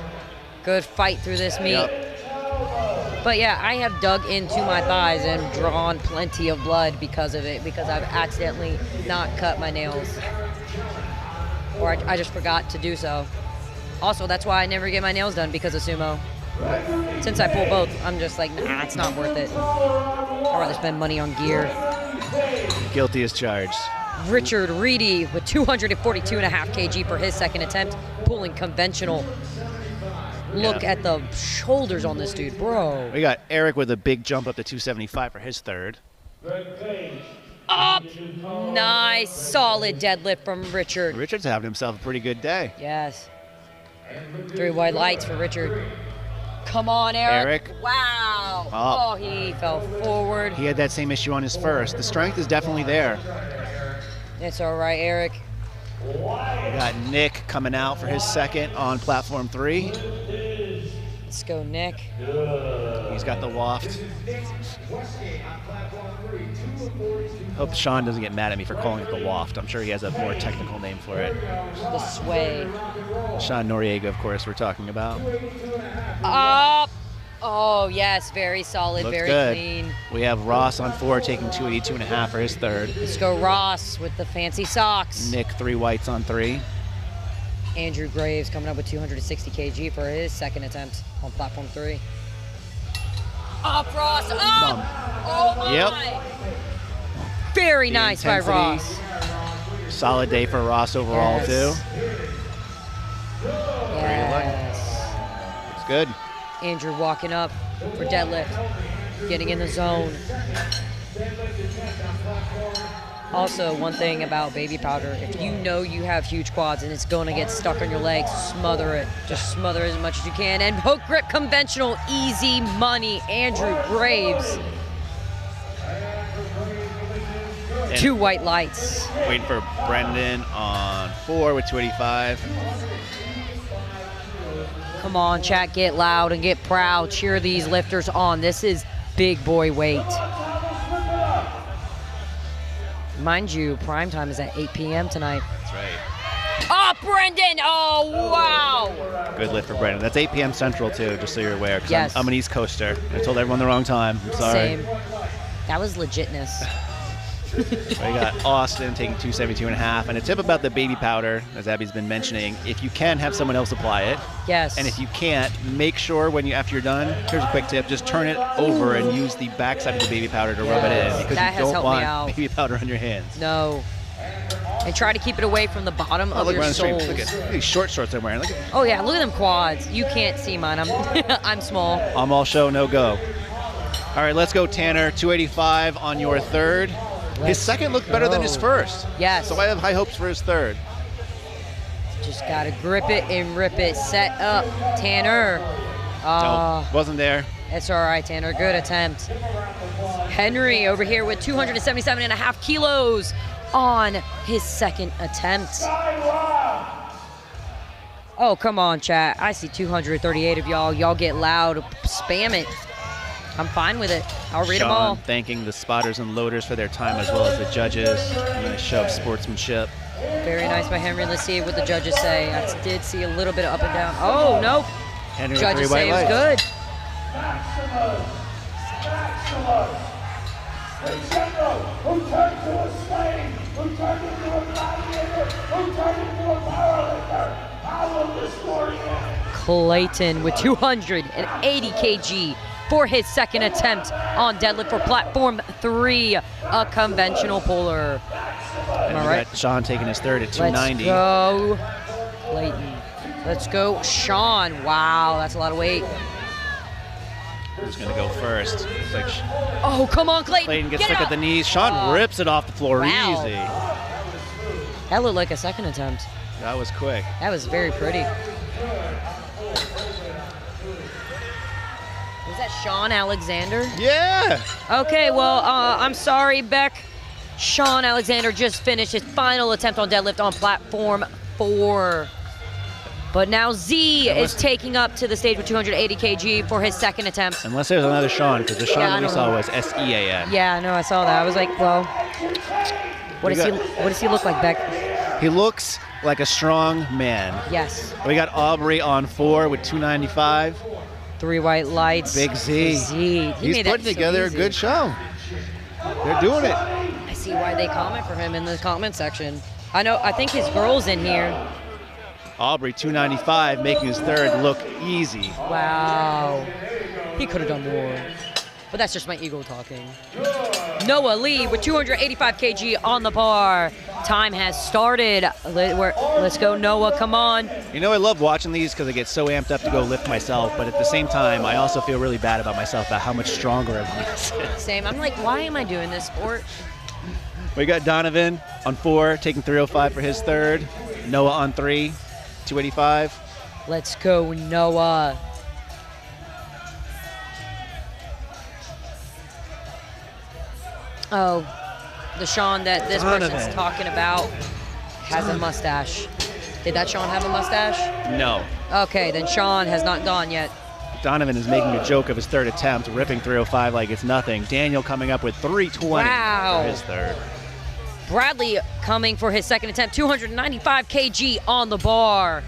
Good fight through this meet. Yep. But yeah, I have dug into my thighs and drawn plenty of blood because of it, because I've accidentally not cut my nails. Or I just forgot to do so. Also, that's why I never get my nails done, because of sumo. Since I pull both, I'm just like, nah, it's not worth it. I'd rather spend money on gear. Guilty as charged. Richard Reedy with 242.5 kg for his second attempt, pulling conventional. Look at the shoulders on this dude, bro. We got Eric with a big jump up to 275 for his third. Up! Nice, solid deadlift from Richard. Richard's having himself a pretty good day. Yes. 3 white lights for Richard. Come on, Eric. Wow. Oh, he fell forward. He had that same issue on his first. The strength is definitely there. It's all right, Eric. We got Nick coming out for his second on platform 3. Let's go, Nick. He's got the waft. Hope Sean doesn't get mad at me for calling it the waft. I'm sure he has a more technical name for it. The sway. Sean Noriega, of course, we're talking about. Up. Oh, yes, very solid, Looks very good. clean. We have Ross on 4 taking 282.5 for his third. Let's go, Ross, with the fancy socks. Nick 3 whites on 3. Andrew Graves coming up with 260 kg for his second attempt on platform 3. Up, Ross, up! Oh, my! Yep. Very The nice by intensity. Ross. Solid day for Ross overall, Yes. too. Yes. It's good. Andrew walking up for deadlift, getting in the zone. Also, one thing about baby powder, if you know you have huge quads and it's going to get stuck on your legs, smother it. Just smother as much as you can. And hook grip conventional, easy money, Andrew Graves. And 2 white lights. waiting for Brendan on 4 with 285. Come on, chat, get loud and get proud. Cheer these lifters on. This is big boy weight. Mind you, prime time is at 8 p.m. tonight. That's right. Oh, Brendan! Oh, wow! Good lift for Brendan. That's 8 p.m. Central, too, just so you're aware. 'Cause Yes. I'm an East Coaster. I told everyone the wrong time. I'm sorry. Same. That was legitness. We got Austin taking 272.5. And a tip about the baby powder, as Abby's been mentioning, if you can, have someone else apply it. Yes. And if you can't, make sure after you're done, here's a quick tip, just turn it over and use the backside of the baby powder to rub it in, because That you has don't helped me want out. baby powder on your hands. No. And try to keep it away from the bottom of Look your around the stream. soles. Look at these short shorts I'm wearing. Look at, Oh, yeah, look at them quads. You can't see mine. I'm small. I'm all show, no go. All right, let's go, Tanner. 285 on your third. His Let's second looked better than his go. first. Yes. So I have high hopes for his third. Just got to grip it and rip it. Set up, Tanner. No, wasn't there. It's all right, Tanner. Good attempt. Henry over here with 277.5 kilos on his second attempt. Oh, come on, chat. I see 238 of y'all. Y'all get loud. Spam it. I'm fine with it. I'll read them all. Sean thanking the spotters and loaders for their time, as well as the judges. Nice show of sportsmanship. Very nice by Henry. Let's see what the judges say. I did see a little bit of up and down. Oh, nope. Henry with Judges 3 white say it was lights. good. Who turned to a slave, who turned into a gladiator, who turned into a powerlifter. I love this story, man. Clayton with 280 kg for his second attempt on deadlift for platform 3, a conventional puller. Am I We right? got Sean taking his third at 290. Let's go, Clayton. Let's go, Sean. Wow, that's a lot of weight. Who's going to go first? Looks like Oh, come on, Clayton. Clayton gets Get stuck it at the up. knees. Sean rips it off the floor Wow. easy. That looked like a second attempt. That was quick. That was very pretty. Was that Sean Alexander? Yeah. Okay, well, I'm sorry, Beck. Sean Alexander just finished his final attempt on deadlift on platform 4. But now Z is taking up to the stage with 280 kg for his second attempt. Unless there's another Sean, because the Sean Yeah, I that we don't saw know. was SEAN. Yeah, no, I saw that. I was like, well, what does he look like, Beck? He looks like a strong man. Yes. We got Aubrey on 4 with 295. 3 white lights. Big Z. Z. He's putting together a good show. They're doing it. I see why they comment for him in the comment section. I think his girl's in here. Aubrey, 295, making his third look easy. Wow. He could have done more. But that's just my ego talking. Noah Lee with 285 kg on the bar. Time has started. Let's go, Noah. Come on. You know, I love watching these because I get so amped up to go lift myself, but at the same time, I also feel really bad about myself about how much stronger everyone is. Same. I'm like, why am I doing this sport? We got Donovan on 4, taking 305 for his third. Noah on 3, 285. Let's go, Noah. Oh, the Sean that this person's talking about has a mustache. Did that Sean have a mustache? No. Okay, then Sean has not gone yet. Donovan is making a joke of his third attempt, ripping 305 like it's nothing. Daniel coming up with 320 for his third. Bradley coming for his second attempt, 295 kg on the bar.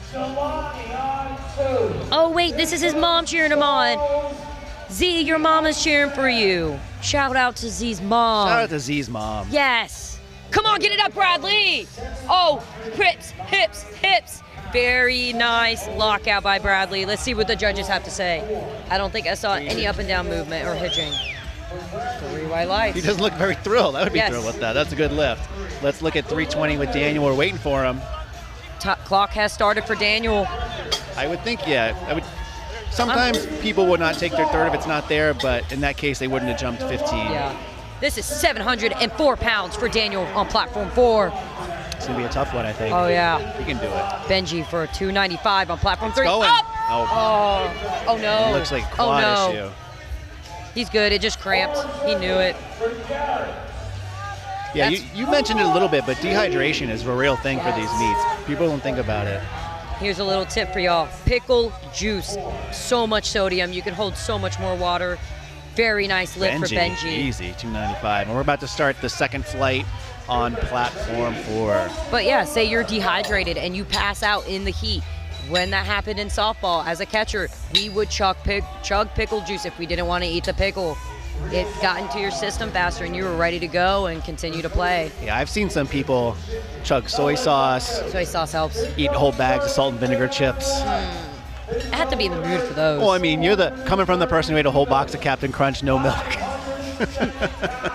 Oh, wait, this is his mom cheering him on. Z, your mom is cheering for you. Shout out to Z's mom. Shout out to Z's mom. Yes. Come on, get it up, Bradley. Oh, hips, hips, hips. Very nice lockout by Bradley. Let's see what the judges have to say. I don't think I saw any up and down movement or hitching. 3 white lights. He doesn't look very thrilled. I would be thrilled with that. That's a good lift. Let's look at 320 with Daniel. We're waiting for him. Clock has started for Daniel. I would think, yeah. Sometimes people would not take their third if it's not there, but in that case, they wouldn't have jumped 15. Yeah. This is 704 pounds for Daniel on platform 4. It's going to be a tough one, I think. Oh, yeah. He can do it. Benji for 295 on platform 3. Going. Up! Oh no. It looks like a quad issue. He's good. It just cramped. He knew it. Yeah, you mentioned it a little bit, but dehydration is a real thing for these meets. People don't think about it. Here's a little tip for y'all. Pickle juice. So much sodium. You can hold so much more water. Very nice lift for Benji. Easy, 295. And we're about to start the second flight on platform 4. But yeah, say you're dehydrated and you pass out in the heat. When that happened in softball, as a catcher, we would chug pickle juice if we didn't want to eat the pickle. It got into your system faster and you were ready to go and continue to play. Yeah, I've seen some people chug soy sauce. Soy sauce helps. Eat whole bags of salt and vinegar chips. I have to be in the mood for those. Well, I mean, you're coming from the person who ate a whole box of Captain Crunch, no milk.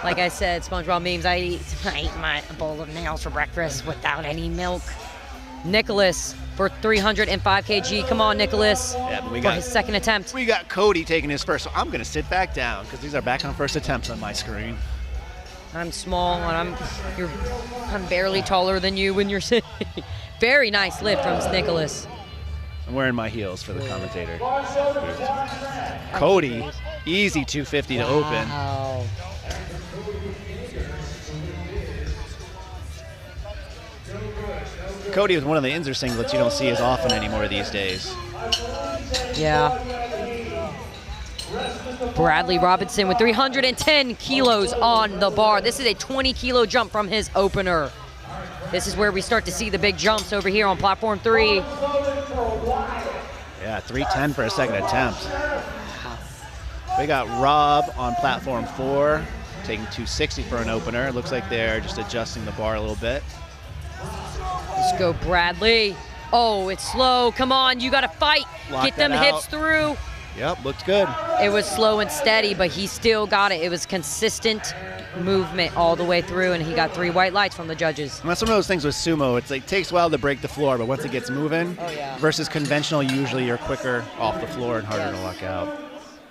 Like I said, SpongeBob memes, I eat my bowl of nails for breakfast without any milk. Nicholas for 305 kg. Come on, Nicholas. Yeah, but for his second attempt. We got Cody taking his first, so I'm going to sit back down because these are back on first attempts on my screen. I'm small and I'm barely taller than you when you're sitting. Very nice lift from Nicholas. I'm wearing my heels for the commentator. Cody, easy 250 to open. Wow. Cody was one of the Inzer singlets you don't see as often anymore these days. Yeah. Bradley Robinson with 310 kilos on the bar. This is a 20-kilo jump from his opener. This is where we start to see the big jumps over here on platform 3. Yeah, 310 for a second attempt. We got Rob on platform 4, taking 260 for an opener. It looks like they're just adjusting the bar a little bit. Let's go, Bradley. Oh, it's slow. Come on, you got to fight. Get them hips through. Yep, looks good. It was slow and steady, but he still got it. It was consistent movement all the way through, and he got 3 white lights from the judges. And that's one of those things with sumo. It's like, it takes a while to break the floor, but once it gets moving, versus conventional, usually you're quicker off the floor and harder to lock out.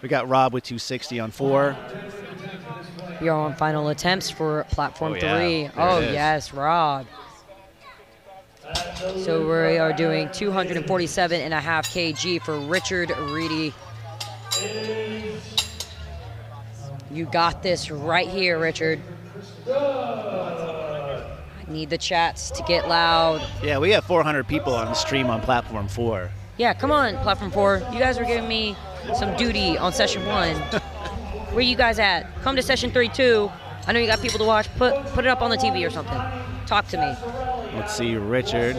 We got Rob with 260 on 4. We are on final attempts for platform 3. Yeah. Oh, yes, Rob. So we are doing 247.5 kg for Richard Reedy. You got this right here, Richard. I need the chats to get loud. Yeah, we have 400 people on the stream on platform 4. Yeah, come on, platform 4. You guys are giving me some duty on session 1. Where you guys at? Come to session 3 too. I know you got people to watch. Put it up on the TV or something. Talk to me. Let's see, Richard.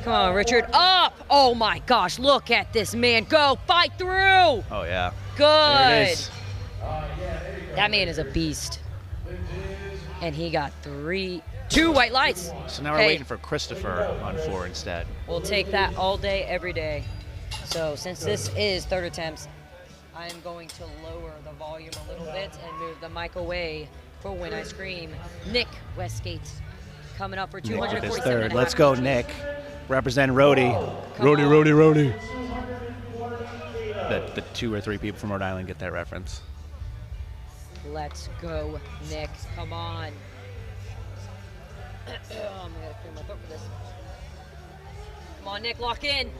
Come on, Richard. Up! Oh my gosh, look at this man go. Fight through! Oh, yeah. Good. There it is. That man is a beast. And he got 2 white lights. So now we're waiting for Christopher on 4 instead. We'll take that all day, every day. So since this is third attempts, I'm going to lower the volume a little bit and move the mic away for When I Scream. Nick Westgate coming up for 247. Nick with his third. Let's go, Nick. Represent Rhodey. Rhodey. The 2 or 3 people from Rhode Island get that reference. Let's go, Nick. Come on. I'm gonna clear my throat for this. Come on, Nick, lock in.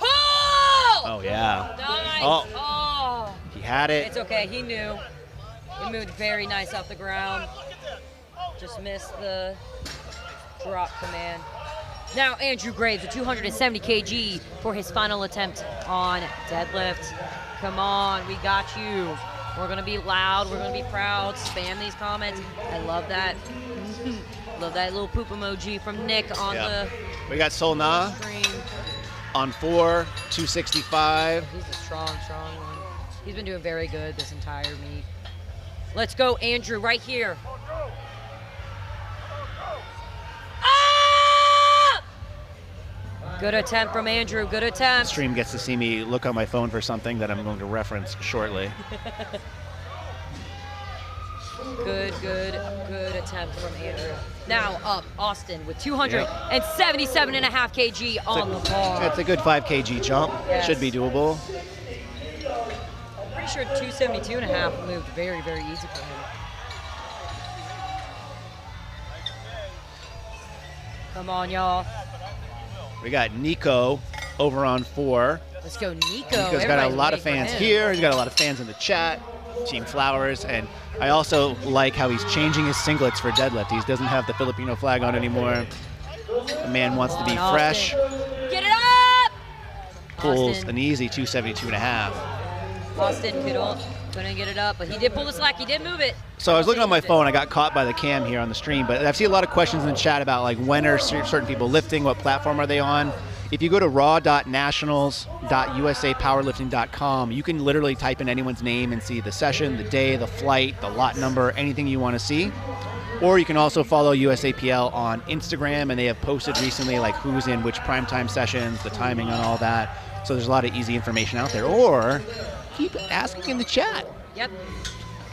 Oh! Oh, yeah. Nice. Oh. He had it. It's okay, he knew. He moved very nice off the ground. Just missed the drop command. Now Andrew Graves with 270 kg for his final attempt on deadlift. Come on, we got you. We're gonna be loud, we're gonna be proud. Spam these comments. I love that. Love that little poop emoji from Nick on the We got Solna screen. on 4, 265. He's a strong one. He's been doing very good this entire meet. Let's go, Andrew, right here. Ah! Good attempt from Andrew, good attempt. Stream gets to see me look on my phone for something that I'm going to reference shortly. Good attempt from Andrew. Now up, Austin with 277.5 kg on the bar. It's a good 5 kg jump. Yes. Should be doable. Pretty sure 272.5 moved very, very easy for him. Come on, y'all. We got Nico over on 4. Let's go, Nico. Nico's got a lot of fans here. He's got a lot of fans in the chat. Team Flowers. And I also like how he's changing his singlets for deadlift. He doesn't have the Filipino flag on anymore. The man wants to be fresh. Get it up! Pulls Austin. an easy 272.5. Austin couldn't get it up, but he did pull the slack. He did move it. So I was looking on my phone. I got caught by the cam here on the stream, but I've seen a lot of questions in the chat about like when are certain people lifting, what platform are they on. If you go to raw.nationals.usapowerlifting.com, you can literally type in anyone's name and see the session, the day, the flight, the lot number, anything you want to see. Or you can also follow USAPL on Instagram, and they have posted recently like who's in which primetime sessions, the timing on all that. So there's a lot of easy information out there. Or keep asking in the chat. Yep.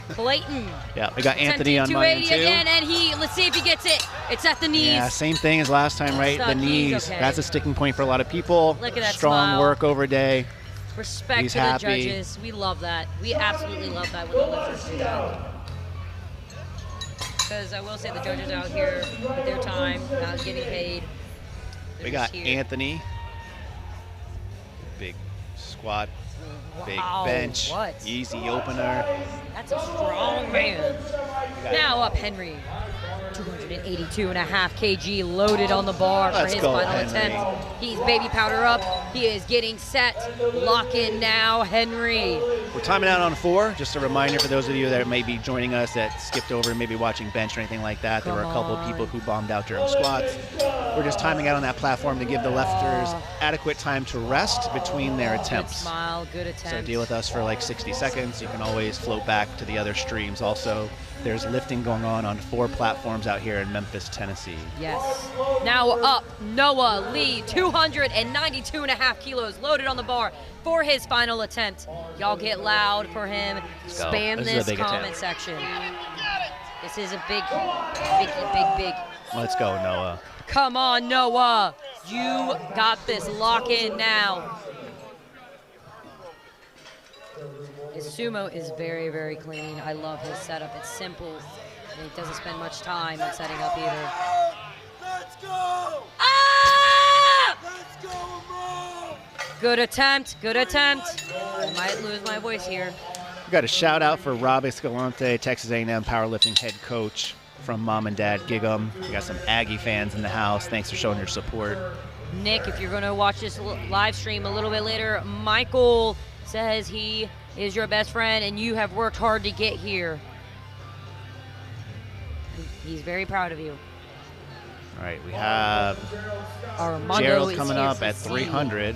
Clayton. Yeah, we got Anthony on mine too. Again, and let's see if he gets it. It's at the knees. Yeah, same thing as last time, right? The knees. Okay. That's a sticking point for a lot of people. Look at that Strong smile. work over day. Respect He's to the happy. judges. We love that. We absolutely love that when the lifters do that. Because I will say the judges out here with their time, not getting paid. We got Anthony. Big squat. Big bench. What? Easy opener. That's a strong man. Now up Henry. 282.5 kg loaded on the bar for his final attempt. He's baby powder up. He is getting set. Lock in now, Henry. We're timing out on 4. Just a reminder for those of you that may be joining us that skipped over, maybe watching bench or anything like that. There were a couple of people who bombed out during squats. We're just timing out on that platform to give the lifters adequate time to rest between their attempts. Good smile, good attempt. So deal with us for like 60 seconds. You can always float back to the other streams. Also, there's lifting going on 4 platforms out here in Memphis, Tennessee. Yes. Now up, Noah Lee, 292.5 kilos loaded on the bar for his final attempt. Y'all get loud for him. Spam this comment section. This is a big. Let's go, Noah. Come on, Noah. You got this. Lock in now. His sumo is very, very clean. I love his setup. It's simple. And he doesn't spend much time in setting up either. Let's go! Ah! Let's go, Mo! Good attempt. Good attempt. I might lose my voice here. We got a shout out for Rob Escalante, Texas A&M powerlifting head coach from Mom and Dad Gig'em. We got some Aggie fans in the house. Thanks for showing your support. Nick, if you're going to watch this live stream a little bit later, Michael says he is your best friend and you have worked hard to get here. He's very proud of you. All right, we have Armando Gerald is coming here up for at Z. 300.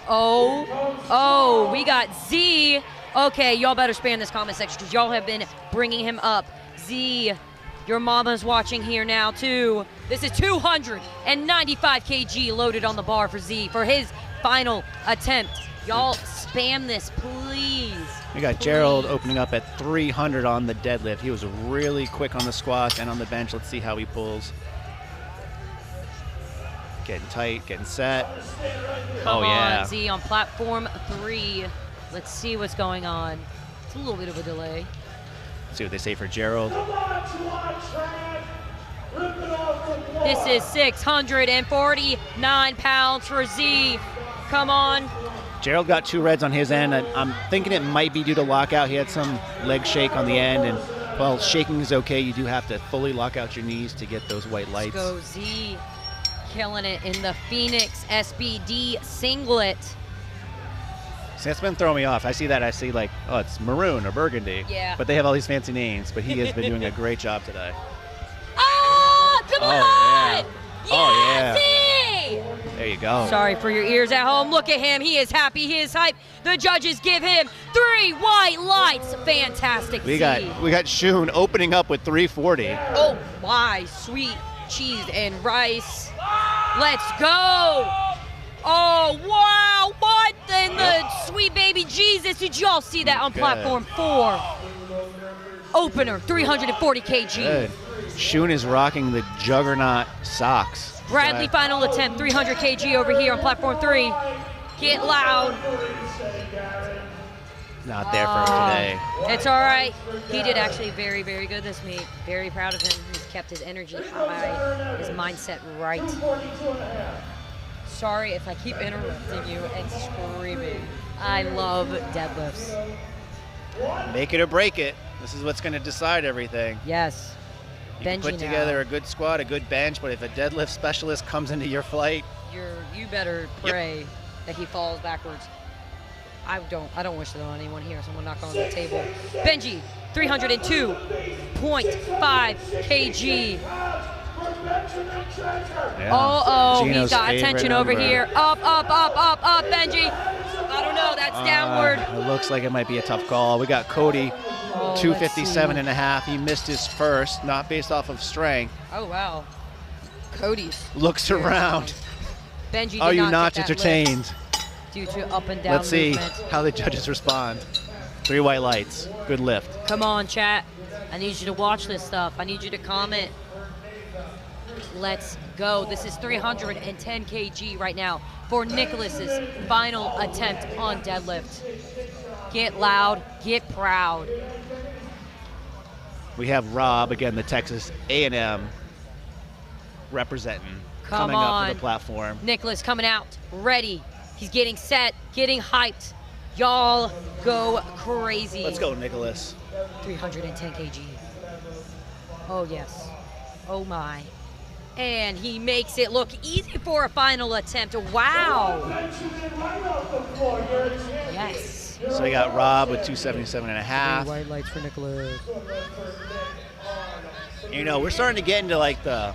Oh, we got Z. Okay, y'all better spam this comment section because y'all have been bringing him up. Z, your mama's watching here now too. This is 295 kg loaded on the bar for Z for his final attempt. Y'all spam this, please. We got Gerald opening up at 300 on the deadlift. He was really quick on the squats and on the bench. Let's see how he pulls. Getting tight, getting set. Come yeah. on, Z on platform 3. Let's see what's going on. It's a little bit of a delay. Let's see what they say for Gerald. This is 649 pounds for Z. Come on. Gerald got 2 reds on his end. I'm thinking it might be due to lockout. He had some leg shake on the end, and while shaking is okay, you do have to fully lock out your knees to get those white lights. Let's go Z, killing it in the Phoenix SBD singlet. See, that's been throwing me off. I see that, I see like, oh, it's maroon or burgundy. Yeah. But they have all these fancy names, but he has been doing a great job today. Oh, come on! Yeah. Yes, Oh, yeah. Z! There you go. Sorry for your ears at home. Look at him. He is happy. He is hyped. The judges give him 3 white lights. Fantastic. We Z. got Shun opening up with 340. Oh my, sweet cheese and rice. Let's go. Oh, wow. What in the sweet baby Jesus? Did y'all see that on platform 4? Opener, 340 kg. Good. Shun is rocking the juggernaut socks. Bradley, final attempt, 300 kg over here on platform 3. Get loud. Not there for him today. It's all right. He did actually very, very good this meet. Very proud of him. He's kept his energy high, his mindset right. Sorry if I keep interrupting you and screaming. I love deadlifts. Make it or break it. This is what's going to decide everything. Yes. You can put together a good squat, a good bench, but if a deadlift specialist comes into your flight, you better pray that he falls backwards. I don't wish that on anyone here. Someone knock on the table. Benji, 302.5 kg. Yeah. Oh, Gino's he's got favorite attention over number. here. Up, Benji. I don't know, that's downward. It looks like it might be a tough call. We got Cody, 257.5. He missed his first, not based off of strength. Oh, wow. Cody's. Looks around. Benji Are did you not not get that entertained? lift due to up and down Let's see movement. how the judges respond. 3 white lights. Good lift. Come on, chat. I need you to watch this stuff. I need you to comment. Let's go. This is 310 kg right now for Nicholas's final attempt on deadlift. Get loud, get proud. We have Rob, again, the Texas A&M representing, Come coming on. up to the platform. Nicholas coming out, ready. He's getting set, getting hyped. Y'all go crazy. Let's go, Nicholas. 310 kg. Oh, yes. Oh, my. And he makes it look easy for a final attempt. Wow. Yes. So we got Rob with 277.5. White lights for Nicholas. You know, we're starting to get into like the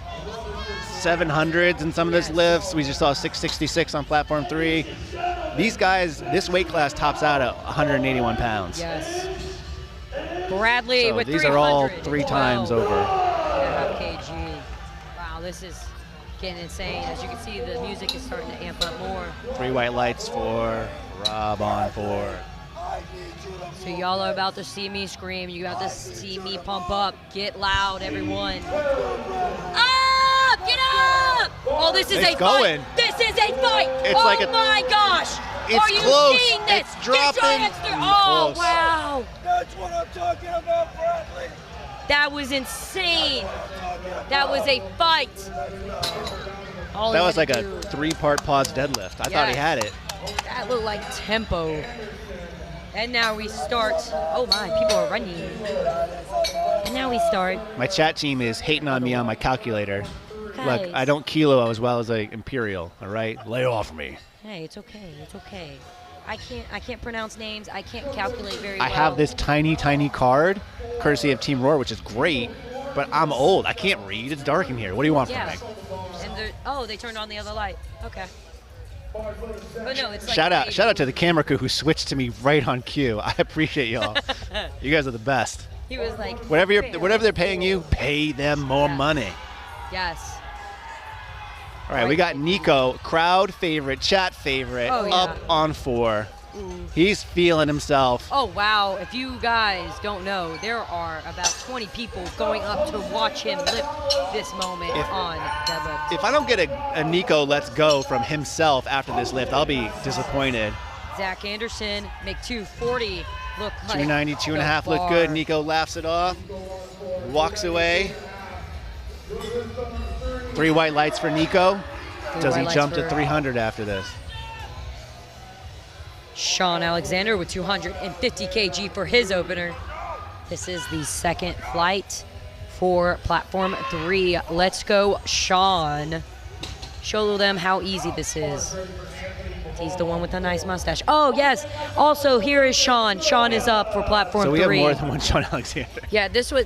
700s in some of these lifts. We just saw 666 on platform 3. These guys, this weight class tops out at 181 pounds. Yes. Bradley So with these are all 312 3 times over. kg. Wow, this is getting insane. As you can see, the music is starting to amp up more. 3 white lights for Rob on 4. So y'all are about to see me scream. You're about to see me pump up. Get loud, everyone. Up! Get up! Oh, this is It's a going. fight. This is a fight. It's oh like a- my gosh. It's are you close. seeing this? It's dropping. Get your hands through. Oh, Close. wow. That's what I'm talking about, Bradley. That was insane. That was a fight. All That he was had like to a do- 3-part pause deadlift. I thought he Yes. had it. That looked like tempo. And now we start. Oh my, people are running. And now we start. My chat team is hating on me on my calculator. Look, Guys. I don't kilo as well as a Imperial, all right? Lay off me. Hey, it's okay. It's okay. I can't pronounce names. I can't calculate very well. I have this tiny, tiny card, courtesy of Team Roar, which is great. but I'm old. I can't read. It's dark in here. What do you want from me? And they turned on the other light. Okay. But no, it's like shout out to the camera crew who switched to me right on cue. I appreciate y'all. You guys are the best. He was like, whatever they're paying you, pay them more money. Yes. All right, we got Nico, crowd favorite, chat favorite, up on 4. He's feeling himself. Oh, wow. If you guys don't know, there are about 20 people going up to watch him lift this moment on deadlift. If I don't get a Nico let's go from himself after this lift, I'll be disappointed. Zach Anderson, make 240 look like 290, 2.5 look good. Nico laughs it off, walks away. 3 white lights for Nico. Does he jump to 300 after this? Sean Alexander with 250 kg for his opener. This is the second flight for platform 3. Let's go, Sean. Show them how easy this is. He's the one with the nice mustache. Oh, yes. Also, here is Sean. Sean is up for platform 3. So we have more than one Sean Alexander. Yeah, this was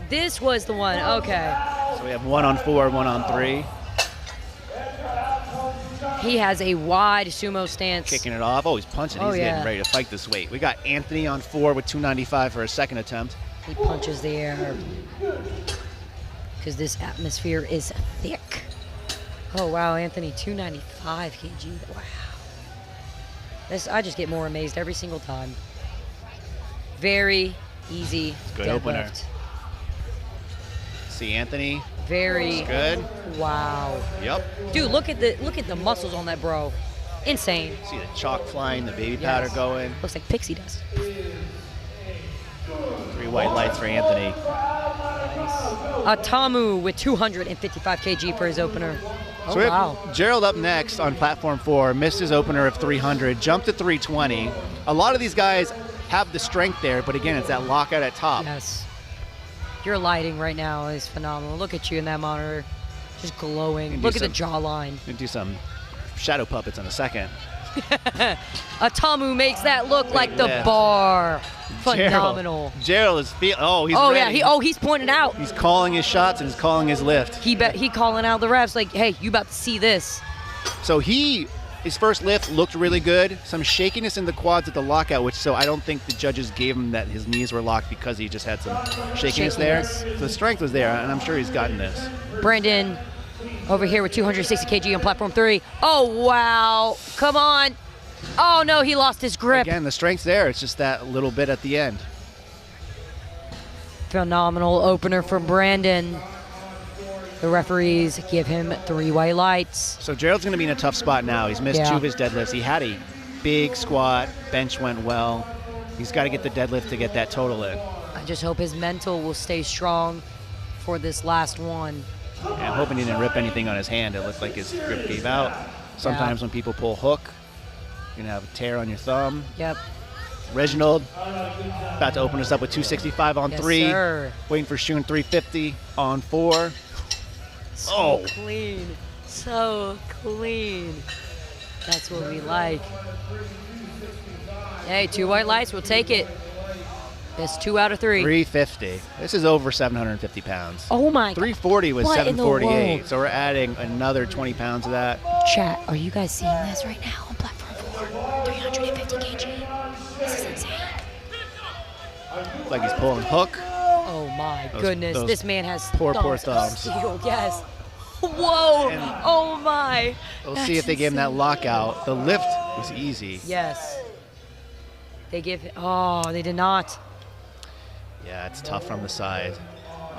the one. Okay. So we have 1 on 4, 1 on 3. He has a wide sumo stance. Kicking it off. Oh, he's punching. He's getting ready to fight this weight. We got Anthony on 4 with 295 for a second attempt. He punches the air because this atmosphere is thick. Oh, wow, Anthony, 295 kg. Wow. I just get more amazed every single time. Very easy good deadlift. Opener. See Anthony. Very good. Wow. Yep. Dude, look at the muscles on that bro. Insane. See the chalk flying, the baby powder going. Looks like pixie dust. 3 white lights for Anthony. Atamu with 255 kg for his opener. Oh, so we have wow. Gerald up next on platform 4, missed his opener of 300, jumped to 320. A lot of these guys have the strength there, but again, it's that lockout at top. Yes. Your lighting right now is phenomenal. Look at you in that monitor, just glowing. Look at the jawline. We'll do some shadow puppets in a second. Atamu makes that look like the bar. Phenomenal. Gerald is he's ready. Yeah, he's pointing out. He's calling his shots and he's calling his lift. He calling out the refs like, hey, you about to see this. So his first lift looked really good. Some shakiness in the quads at the lockout, so I don't think the judges gave him that his knees were locked because he just had some shakiness there. So the strength was there, and I'm sure he's gotten this. Brandon over here with 260 kg on platform 3. Oh, wow. Come on. Oh, no, he lost his grip. Again, the strength's there. It's just that little bit at the end. Phenomenal opener for Brandon. The referees give him 3 white lights. So Gerald's going to be in a tough spot now. He's missed 2 of his deadlifts. He had a big squat. Bench went well. He's got to get the deadlift to get that total in. I just hope his mental will stay strong for this last one. Yeah, I'm hoping he didn't rip anything on his hand. It looked like his grip gave out. Sometimes when people pull hook, you're going to have a tear on your thumb. Yep. Reginald about to open us up with 265 on 3. Sir. Waiting for Shun 350 on 4. So clean. So clean. That's what we like. Hey, 2 white lights. We'll take it. It's 2 out of 3. 350. This is over 750 pounds. Oh, my God. 340 was what 748. So we're adding another 20 pounds of that. Chat, are you guys seeing this right now on platform 4? 350 kg. This is insane. Looks like he's pulling hook. Oh, my goodness. This man has poor thumbs. Of steel. Yes. Whoa. Oh, my. We'll see if they gave him that lockout. The lift was easy. Yes. They give it. Oh, they did not. Yeah, it's tough from the side.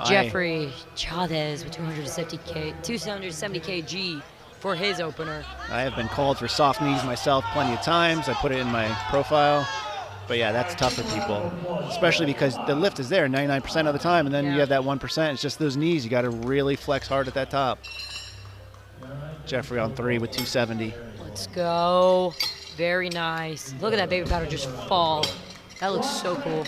Jeffrey Chavez with 270 kg for his opener. I have been called for soft knees myself plenty of times. I put it in my profile. But yeah, that's tough for people, especially because the lift is there 99% of the time, and then you have that 1%. It's just those knees. You got to really flex hard at that top. Jeffrey on 3 with 270. Let's go. Very nice. Look at that baby powder just fall. That looks so cool.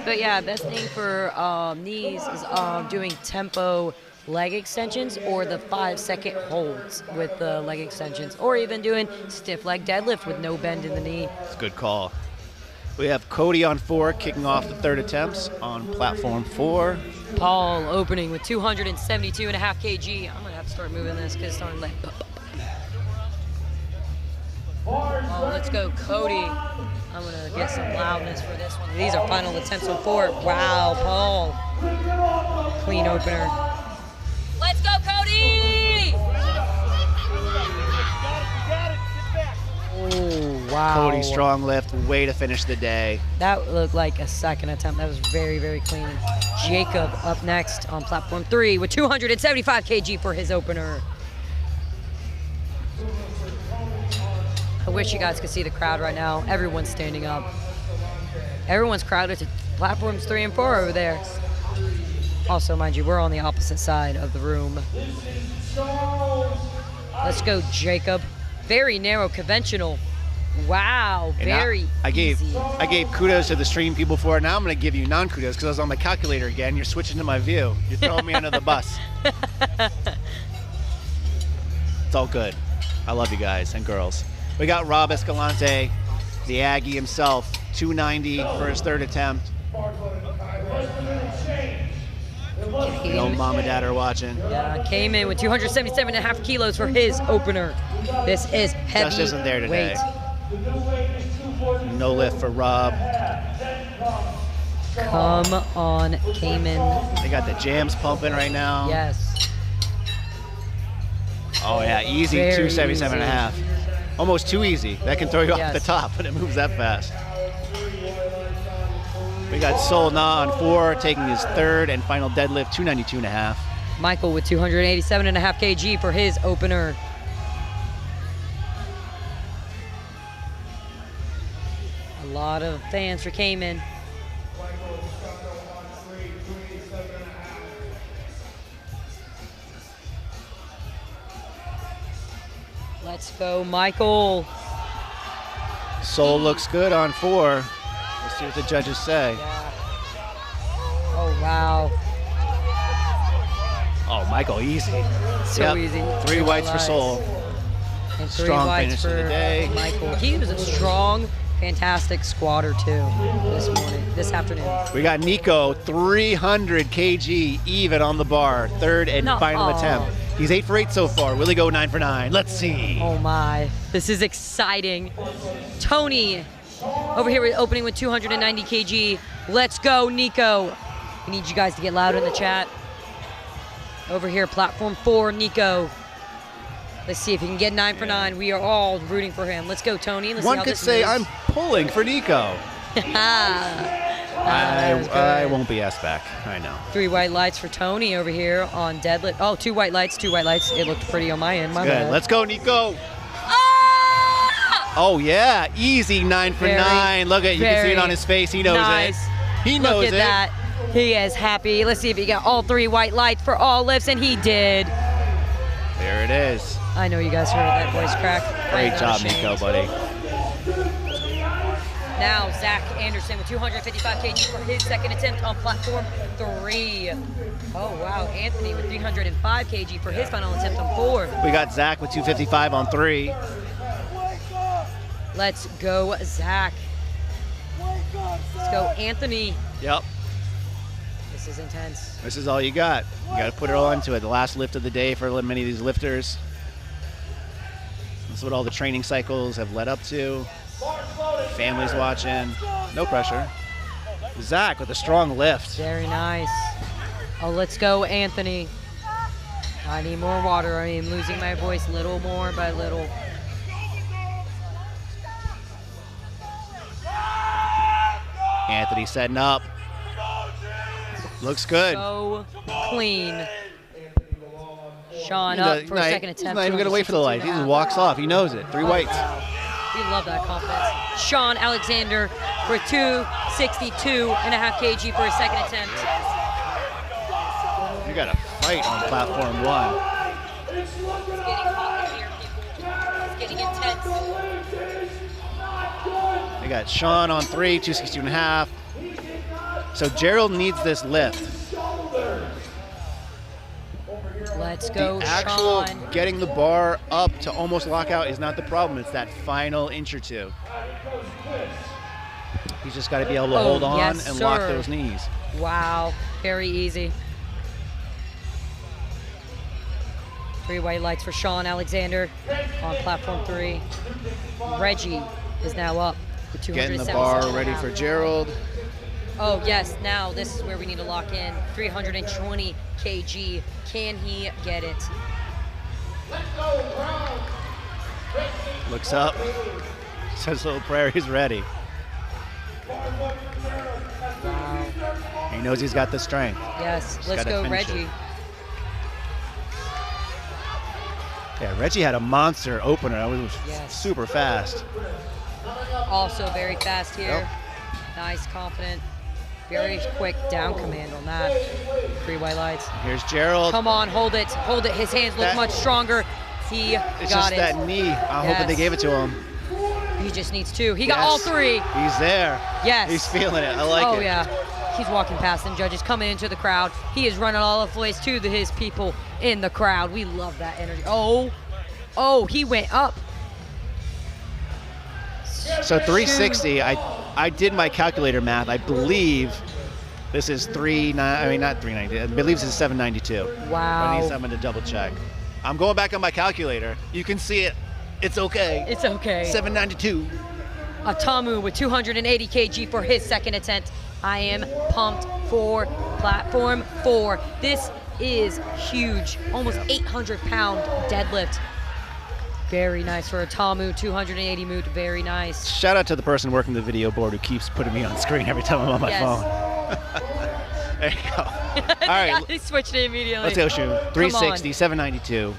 But yeah, best thing for knees is doing tempo leg extensions or the 5-second holds with the leg extensions, or even doing stiff leg deadlift with no bend in the knee. It's a good call. We have Cody on 4 kicking off the 3rd attempts on platform 4. Paul opening with 272.5 kg. I'm gonna have to start moving this because it's starting like. Oh, let's go, Cody. I'm gonna get some loudness for this one. These are final attempts on 4. Wow, Paul. Clean opener. Let's go, Cody! Oh, wow. Cody, strong lift, way to finish the day. That looked like a second attempt. That was very, very clean. Jacob up next on platform 3 with 275 kg for his opener. I wish you guys could see the crowd right now. Everyone's standing up. Everyone's crowded to platforms 3 and 4 over there. Also, mind you, we're on the opposite side of the room. Let's go, Jacob. Very narrow, conventional. Wow, very I easy. gave kudos to the stream people for it. Now I'm going to give you non-kudos because I was on my calculator again. You're switching to my view. You're throwing me under the bus. It's all good. I love you guys and girls. We got Rob Escalante, the Aggie himself, 290 for his 3rd attempt. You know, mom and dad are watching. Yeah, came in with 277.5 kilos for his opener. This is heavy. Just isn't there today. Weight. No lift for Rob. Come on, Cayman. They got the jams pumping right now. Yes. Oh yeah, easy, Very 277.5. Almost too easy. That can throw you off the Yes. top when it moves that fast. We got Sol Na on 4, taking his 3rd and final deadlift, 292.5. Michael with 287.5 kg for his opener. A lot of fans for Cayman. Let's go, Michael. Sol looks good on 4. Let's see what the judges say. Yeah. Oh, wow. Oh, Michael, easy. So easy. 3 whites for Sol. And 3 Strong whites finish for of the day. Michael. He was a strong, fantastic squatter, too, this afternoon. We got Nico, 300 kg, even on the bar. 3rd and final attempt. He's 8 for 8 so far. Will he go 9 for 9? Let's see. Oh my, this is exciting. Tony, over here opening with 290 kg. Let's go, Nico. We need you guys to get loud in the chat. Over here, platform 4, Nico. Let's see if he can get 9 for 9. We are all rooting for him. Let's go, Tony. Let's see One how could this say moves. I'm pulling for Nico. I won't be asked back. I know. 3 white lights for Tony over here on deadlift. Oh, 2 white lights, 2 white lights. It looked pretty on my end. My Good. bad. Let's go, Nico. Ah! Oh, yeah. Easy 9 for 9. Look at you. Can see it on his face. He knows nice. it. He knows Look at that. He is happy. Let's see if he got all 3 white lights for all lifts, and he did. There it is. I know you guys heard that voice crack. Great job, Nico, buddy. Now, Zach Anderson with 255 kg for his 2nd attempt on platform 3. Oh, wow. Anthony with 305 kg for his final attempt on 4. We got Zach with 255 on 3. Let's go, Zach. Let's go, Anthony. Yep. This is intense. This is all you got. You got to put it all into it. The last lift of the day for many of these lifters. That's what all the training cycles have led up to. Families watching. No pressure. Zach with a strong lift. Very nice. Oh, let's go, Anthony. I need more water. I am losing my voice little more by little. Anthony setting up. Looks good. So clean. Sean up for a 2nd attempt. He's not even going to wait for the lights. He just walks off. He knows it. 3 whites. We love that confidence. Sean Alexander for 262.5 kg for his 2nd attempt. You got to fight on platform 1. It's getting hot in here, people. It's getting intense. We got Sean on 3, 262.5. So Gerald needs this lift. Let's go, the actual Sean. getting the bar up to almost lock out is not the problem. It's that final inch or 2. He's just got to be able to hold on yes, and sir. lock those knees. Wow, very easy. 3 white lights for Sean Alexander on platform 3. Reggie is now up with 277. Getting the bar ready for Gerald. Oh yes, now this is where we need to lock in. 320 kg. Can he get it? Looks up. Says a little prayer. He's ready. Wow. He knows he's got the strength. Yes, Just let's gotta go finish Reggie. it. Yeah, Reggie had a monster opener. It was super fast. Also very fast here. Yep. Nice, confident. Very quick down command on that. 3 white lights. Here's Gerald. Come on, hold it. Hold it. His hands look much stronger. He It's got just it. that knee. I'm hoping they gave it to him. He just needs 2. He got all 3. He's there. Yes. He's feeling it. I like it. Oh, yeah. He's walking past them judges, coming into the crowd. He is running all the ways to his people in the crowd. We love that energy. Oh, he went up. So 360, I did my calculator math. I believe this is not 390. I believe this is 792. Wow. I need someone to double check. I'm going back on my calculator. You can see it. It's okay. It's okay. 792. Atamu with 280 kg for his second attempt. I am pumped for platform 4. This is huge. Almost 800-pound deadlift. Very nice for Atamu. 280 moot. Very nice. Shout out to the person working the video board who keeps putting me on screen every time I'm on my phone. There you go. All right. He switched it immediately. Let's go, Shoon. 360, 792.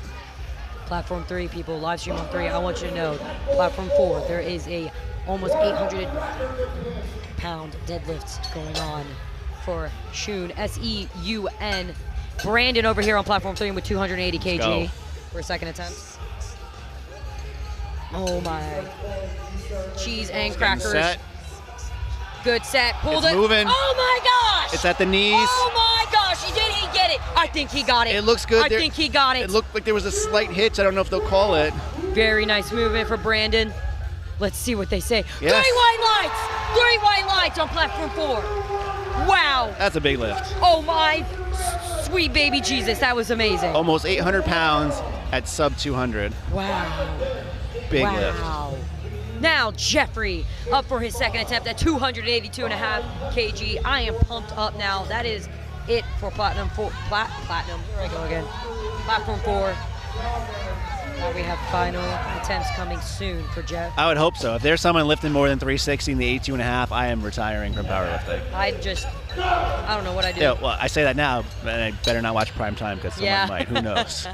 Platform 3, people, live stream on 3. I want you to know, platform 4, there is a almost 800-pound deadlift going on for Shoon, S-E-U-N. Brandon over here on platform 3 with 280 kg for a second attempt. Oh my. Cheese and crackers. Set. Good set. Pulled It's it. moving. Oh my gosh. It's at the knees. Oh my gosh. Did he get it? I think he got it. It looks good. I think he got it. It looked like there was a slight hitch. I don't know if they'll call it. Very nice movement for Brandon. Let's see what they say. Yes. 3 white lights. 3 white lights on platform 4. Wow. That's a big lift. Oh my sweet baby Jesus. That was amazing. Almost 800 pounds at sub 200. Wow. Big lift. Now Jeffrey up for his second attempt at 282.5 kg. I am pumped up now. That is it for platinum. Platinum. Here I go again. Platform 4. Now we have final attempts coming soon for Jeff. I would hope so. If there's someone lifting more than 360 in the 82.5, I am retiring from powerlifting. I don't know what I do. Yeah, well, I say that now, but I better not watch prime time because someone might. Who knows?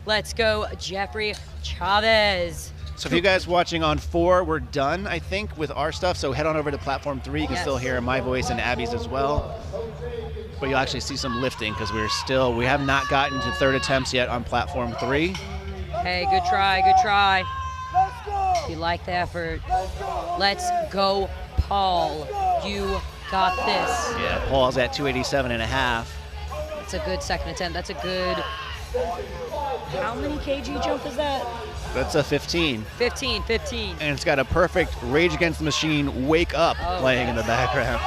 Let's go, Jeffrey Chavez. So if you guys watching on 4, we're done, I think, with our stuff. So head on over to platform 3. You can still hear my voice and Abby's as well. But you'll actually see some lifting because we have not gotten to third attempts yet on platform 3. Hey, good try, good try. You like the effort. Let's go, Paul. You got this. Yeah, Paul's at 287.5. That's a good second attempt. That's a good. How many kg jump is that? That's a 15. 15. And it's got a perfect Rage Against the Machine Wake Up playing in the background.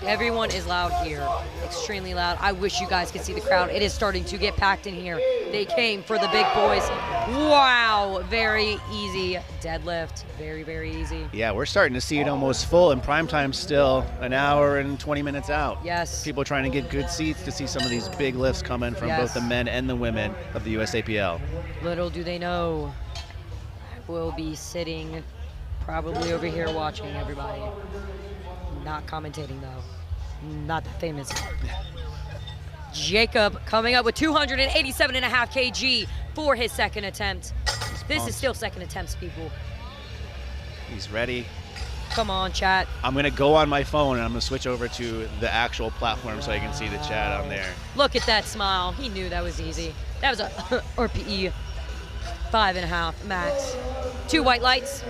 Everyone is loud here, extremely loud. I wish you guys could see the crowd. It is starting to get packed in here. They came for the big boys. Wow, very easy deadlift. Very, very easy. Yeah, we're starting to see it almost full, and prime time's still an hour and 20 minutes out. Yes. People trying to get good seats to see some of these big lifts coming from both the men and the women of the USAPL. Little do they know, we'll be sitting probably over here watching everybody. Not commentating though. Not that famous. Jacob coming up with 287.5 kg for his second attempt. This is still second attempts, people. He's ready. Come on, chat. I'm going to go on my phone and I'm going to switch over to the actual platform so I can see the chat on there. Look at that smile. He knew that was easy. That was a RPE 5.5 max. 2 white lights.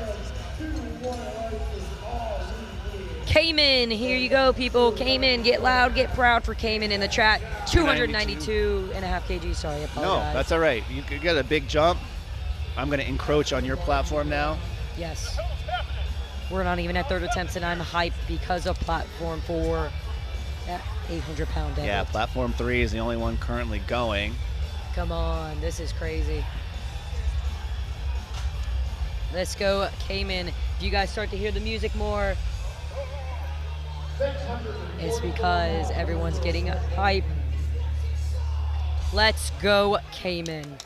Cayman, here you go, people. Cayman, get loud, get proud for Cayman in the chat. 292.5 kg, sorry, I apologize. No, that's all right. You got a big jump. I'm going to encroach on your platform now. Yes. We're not even at third attempts, and I'm hyped because of platform 4, that 800-pound deadlift. Yeah, platform 3 is the only one currently going. Come on, this is crazy. Let's go, Cayman. If you guys start to hear the music more, it's because everyone's getting hype. Let's go, Cayman.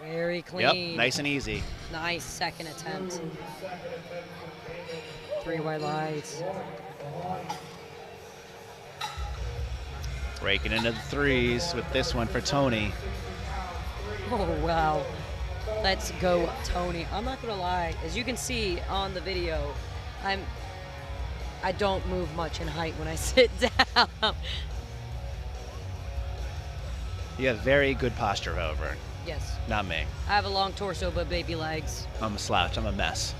Very clean. Yep, nice and easy. Nice second attempt. 3 white lights. Breaking into the 3s with this one for Tony. Oh, wow. Let's go, Tony. I'm not gonna lie, as you can see on the video, I don't move much in height when I sit down. You have very good posture, however. Yes. Not me. I have a long torso but baby legs. I'm a slouch. I'm a mess.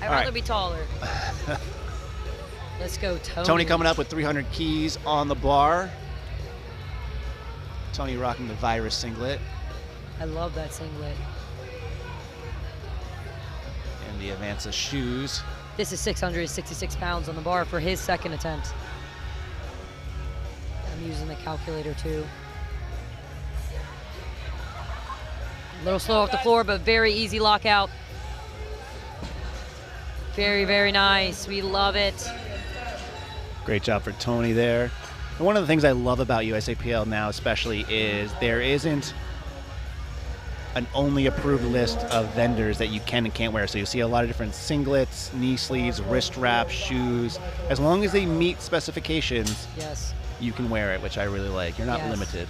I'd rather be taller. Let's go, Tony. Tony coming up with 300 keys on the bar. Tony rocking the virus singlet. I love that singlet. And the Avanza shoes. This is 666 pounds on the bar for his second attempt. I'm using the calculator too. A little slow off the floor, but very easy lockout. Very, very nice. We love it. Great job for Tony there. And one of the things I love about USAPL now especially is there isn't an only approved list of vendors that you can and can't wear. So you see a lot of different singlets, knee sleeves, wrist wraps, shoes. As long as they meet specifications, yes, you can wear it, which I really like. You're not limited.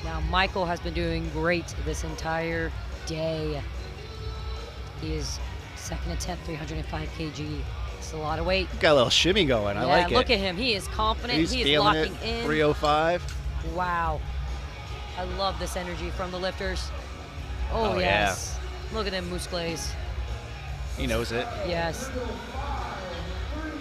Now, Michael has been doing great this entire day. He is second attempt, 305 kg. It's a lot of weight. Got a little shimmy going. I like it. Look at him. He is confident. He's He is locking it. in. 305. Wow. I love this energy from the lifters. Oh, Oh, yes. Look at them muscles. He knows it. Yes.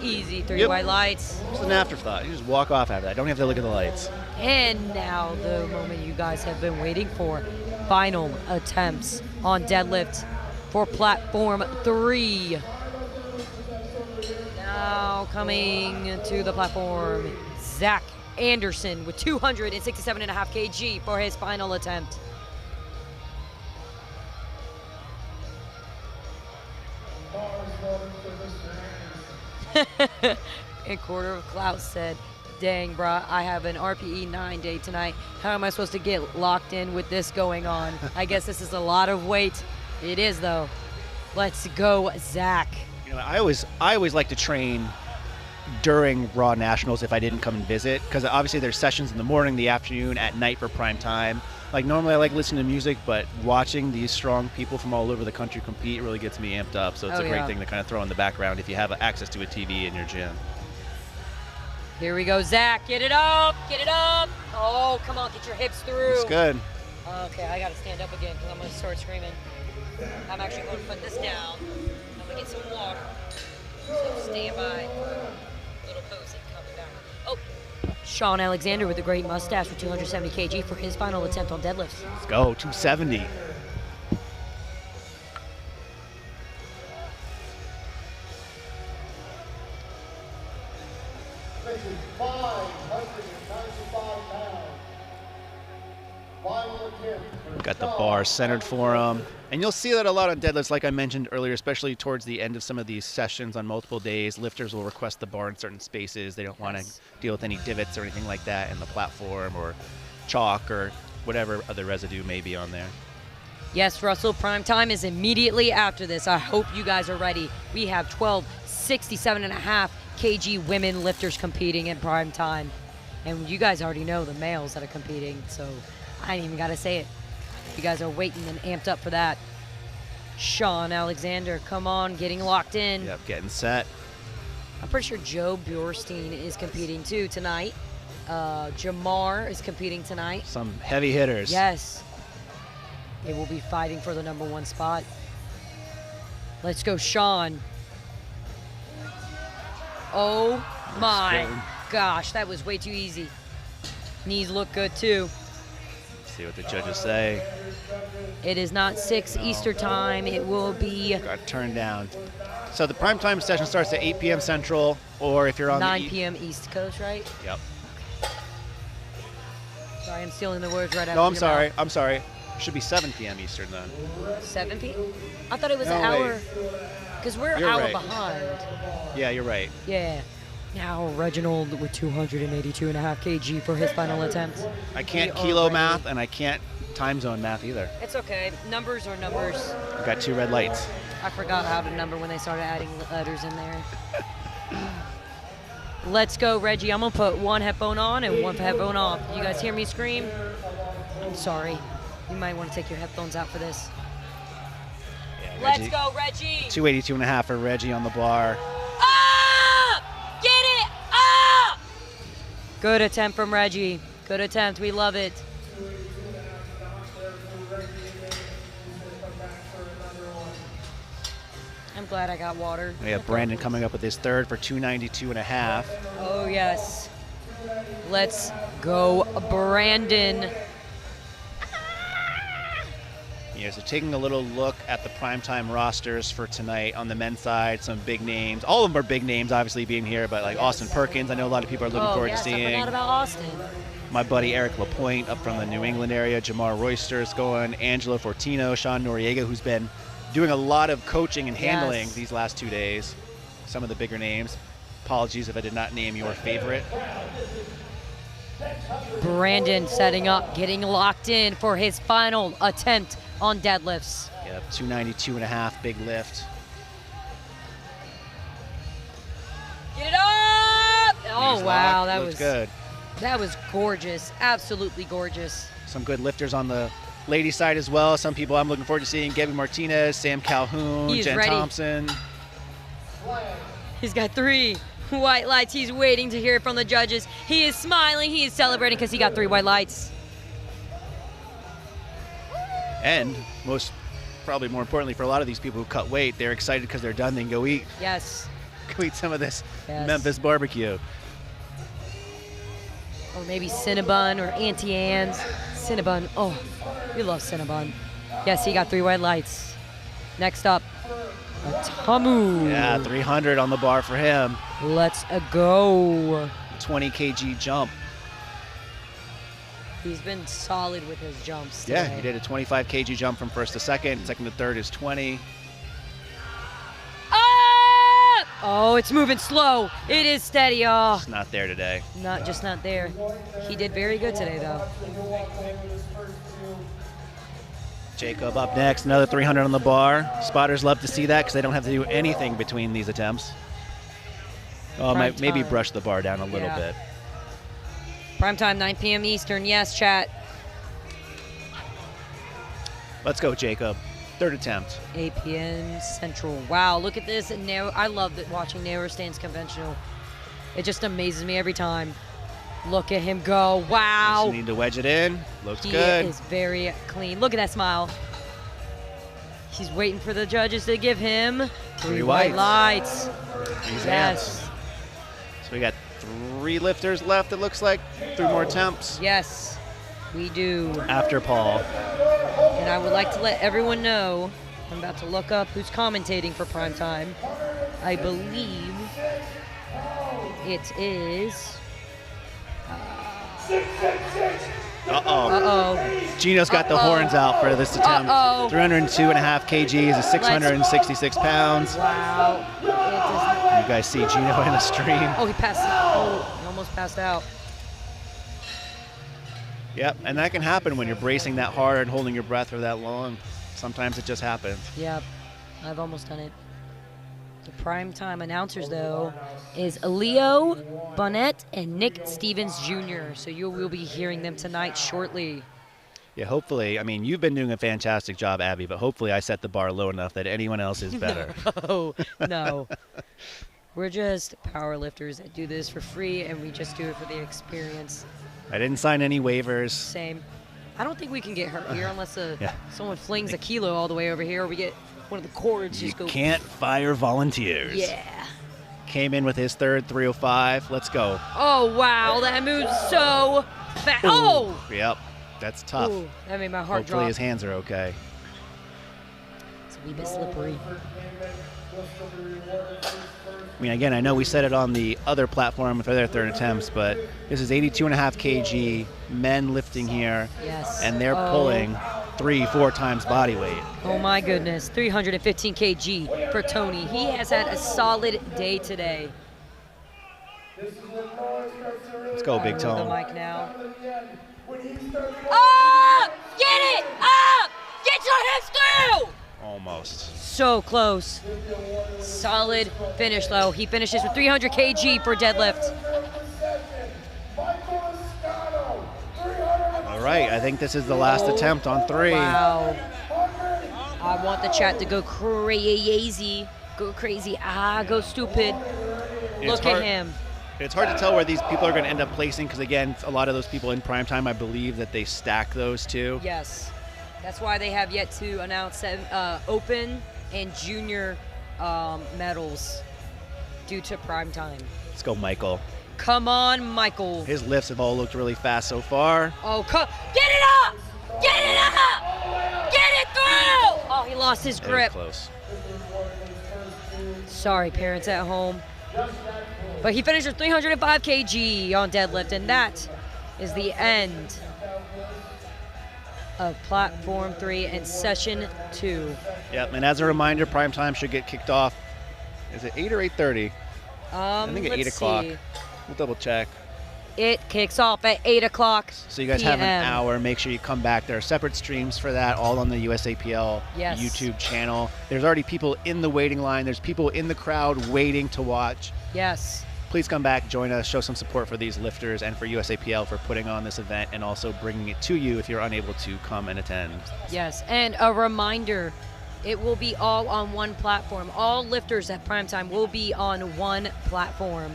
Easy. 3 white lights. It's an afterthought. You just walk off after that. Don't have to look at the lights. And now the moment you guys have been waiting for. Final attempts on deadlift for platform 3. Now coming to the platform, Zach Anderson with 267.5 kg for his final attempt. And Quarter of Clout said, dang, brah, I have an RPE 9 day tonight. How am I supposed to get locked in with this going on? I guess this is a lot of weight. It is, though. Let's go, Zach. You know, I always like to train during Raw Nationals if I didn't come and visit, because obviously there's sessions in the morning, the afternoon, at night for prime time. Like normally I like listening to music, but watching these strong people from all over the country compete really gets me amped up. So it's a great thing to kind of throw in the background if you have access to a TV in your gym. Here we go, Zach. Get it up. Get it up. Oh, come on. Get your hips through. It's good. Okay, I got to stand up again because I'm going to start screaming. I'm actually going to put this down. I'm going to get some water. So stand by for a little posing coming back. Oh, Sean Alexander with a great mustache with 270 kg for his final attempt on deadlifts. Let's go. 270. Got the bar centered for him. And you'll see that a lot on deadlifts, like I mentioned earlier, especially towards the end of some of these sessions on multiple days. Lifters will request the bar in certain spaces. They don't want to deal with any divots or anything like that in the platform or chalk or whatever other residue may be on there. Yes, Russell, prime time is immediately after this. I hope you guys are ready. We have 12 67.5 kg women lifters competing in prime time. And you guys already know the males that are competing, so I ain't even got to say it. You guys are waiting and amped up for that. Sean Alexander, come on, getting locked in. Yep, getting set. I'm pretty sure Joe Bjorstein is competing too tonight. Jamar is competing tonight. Some heavy hitters. Yes. They will be fighting for the #1 spot. Let's go, Sean. Oh my gosh, that was way too easy. Knees look good too. See what the judges say. It is not 6 Eastern time. It will be Got turned down. So the prime time session starts at 8 p.m. Central, or if you're on 9 p.m. East Coast, right? Yep. Sorry, I'm stealing the words right out No, of I'm your sorry. mouth. I'm sorry. Should be 7 p.m. Eastern then. 7 p.m.? I thought it was No, an hour. wait. Because we're an You're hour right. behind. Yeah, you're right. Yeah. Now Reginald with 282.5 kg for his final attempt. I can't We are kilo ready. math, and I can't time zone math either. It's okay. Numbers are numbers. I've got 2 red lights. I forgot how to number when they started adding letters in there. Let's go, Reggie. I'm going to put one headphone on and one headphone off. You guys hear me scream? I'm sorry. You might want to take your headphones out for this. Yeah, Let's go, Reggie. 282.5 for Reggie on the bar. Up! Get it up! Good attempt from Reggie. Good attempt. We love it. I'm glad I got water. We have Brandon coming up with his third for 292.5. Oh, yes. Let's go, Brandon. Yeah, so taking a little look at the primetime rosters for tonight on the men's side, some big names. All of them are big names, obviously, being here, but like Austin Perkins, I know a lot of people are looking forward yes, to I seeing. forgot about Austin. My buddy Eric LaPointe up from the New England area, Jamar Royster is going, Angelo Fortino, Sean Noriega, who's been doing a lot of coaching and handling Yes. these last 2 days. Some of the bigger names. Apologies if I did not name your favorite. Brandon setting up, getting locked in for his final attempt on deadlifts. Yep, 292.5, big lift. Get it up! Oh, Knees wow, locked, that looks was good. That was gorgeous, absolutely gorgeous. Some good lifters on the ladies' side as well. Some people I'm looking forward to seeing: Gabby Martinez, Sam Calhoun, He is Jen ready. Thompson. He's got 3 white lights. He's waiting to hear it from the judges. He is smiling. He is celebrating because he got 3 white lights. And probably more importantly for a lot of these people who cut weight, they're excited because they're done. They can go eat. Yes. Go eat some of this Yes. Memphis barbecue. Or maybe Cinnabon or Auntie Anne's. Cinnabon. Oh, we love Cinnabon. Yes, he got 3 white lights. Next up, Tamu. Yeah, 300 on the bar for him. Let's go. 20 kg jump. He's been solid with his jumps Yeah, today. he did a 25 kg jump from first to second. Second to third is 20. Up! Oh, it's moving slow. It is steady. Oh, It's not there today. not there. He did very good today, though. Jacob up next, another 300 on the bar. Spotters love to see that because they don't have to do anything between these attempts. Oh, Prime maybe time. brush the bar down a little Yeah. bit. Prime time, 9 p.m. Eastern. Yes, chat. Let's go, Jacob. Third attempt. 8 p.m. Central. Wow, look at this. I love watching narrow stance conventional. It just amazes me every time. Look at him go. Wow. Just need to wedge it in. Looks He good. is very clean. Look at that smile. He's waiting for the judges to give him 3 white lights. These Yes. amps. So we got 3 lifters left, it looks like. 3 more attempts. Yes, we do. After Paul. And I would like to let everyone know, I'm about to look up who's commentating for primetime. I believe it is... Uh-oh. Gino's got the horns out for this attempt. 302.5 kgs is 666 pounds. Wow. It does You guys see Gino in the stream. Oh, he passed out. Oh, he almost passed out. Yep, and that can happen when you're bracing that hard and holding your breath for that long. Sometimes it just happens. Yep, I've almost done it. The primetime announcers, though, is Leo Bonnet and Nick Stevens Jr., so you will be hearing them tonight shortly. Yeah, hopefully. I mean, you've been doing a fantastic job, Abby, but hopefully I set the bar low enough that anyone else is better. No. We're just power lifters that do this for free, and we just do it for the experience. I didn't sign any waivers. Same. I don't think we can get hurt here unless Yeah. someone flings a kilo all the way over here, or we get one of the cords You just go. can't fire volunteers. Yeah. Came in with his third 305. Let's go. Oh, wow. That moves so fast. Oh! Yep. That's tough. Ooh, that made my heart Hopefully drop. his hands are okay. It's a wee bit slippery. I mean, again, I know we said it on the other platform for their third attempts, but this is 82.5 kg men lifting here. Yes. And they're pulling 3-4 times body weight. Oh my goodness, 315 kg for Tony. He has had a solid day today. Let's go, Big The Tone. mic now. Up! Get it! Up! Get your hips through! Almost. So close. Solid finish, though. He finishes with 300 kg for deadlift. All right, I think this is the last attempt on 3. Wow. I want the chat to go crazy. Go crazy. Go stupid. Look at him. It's hard to tell where these people are going to end up placing because, again, a lot of those people in prime time, I believe that they stack those two. Yes. That's why they have yet to announce open and junior medals due to prime time. Let's go, Michael. Come on, Michael. His lifts have all looked really fast so far. Oh, get it up! Get it up! Get it through! Oh, he lost his grip. Close. Sorry, parents at home. But he finished with 305 kg on deadlift, and that is the end of Platform 3 and Session 2. Yep, and as a reminder, prime time should get kicked off. Is it 8 or 8:30? I think at 8 o'clock. We'll double check. It kicks off at 8 o'clock. So you guys have an hour. Make sure you come back. There are separate streams for that, all on the USAPL YouTube channel. There's already people in the waiting line. There's people in the crowd waiting to watch. Yes. Please come back, join us, show some support for these lifters and for USAPL for putting on this event and also bringing it to you if you're unable to come and attend. Yes, and a reminder, it will be all on one platform. All lifters at primetime will be on one platform.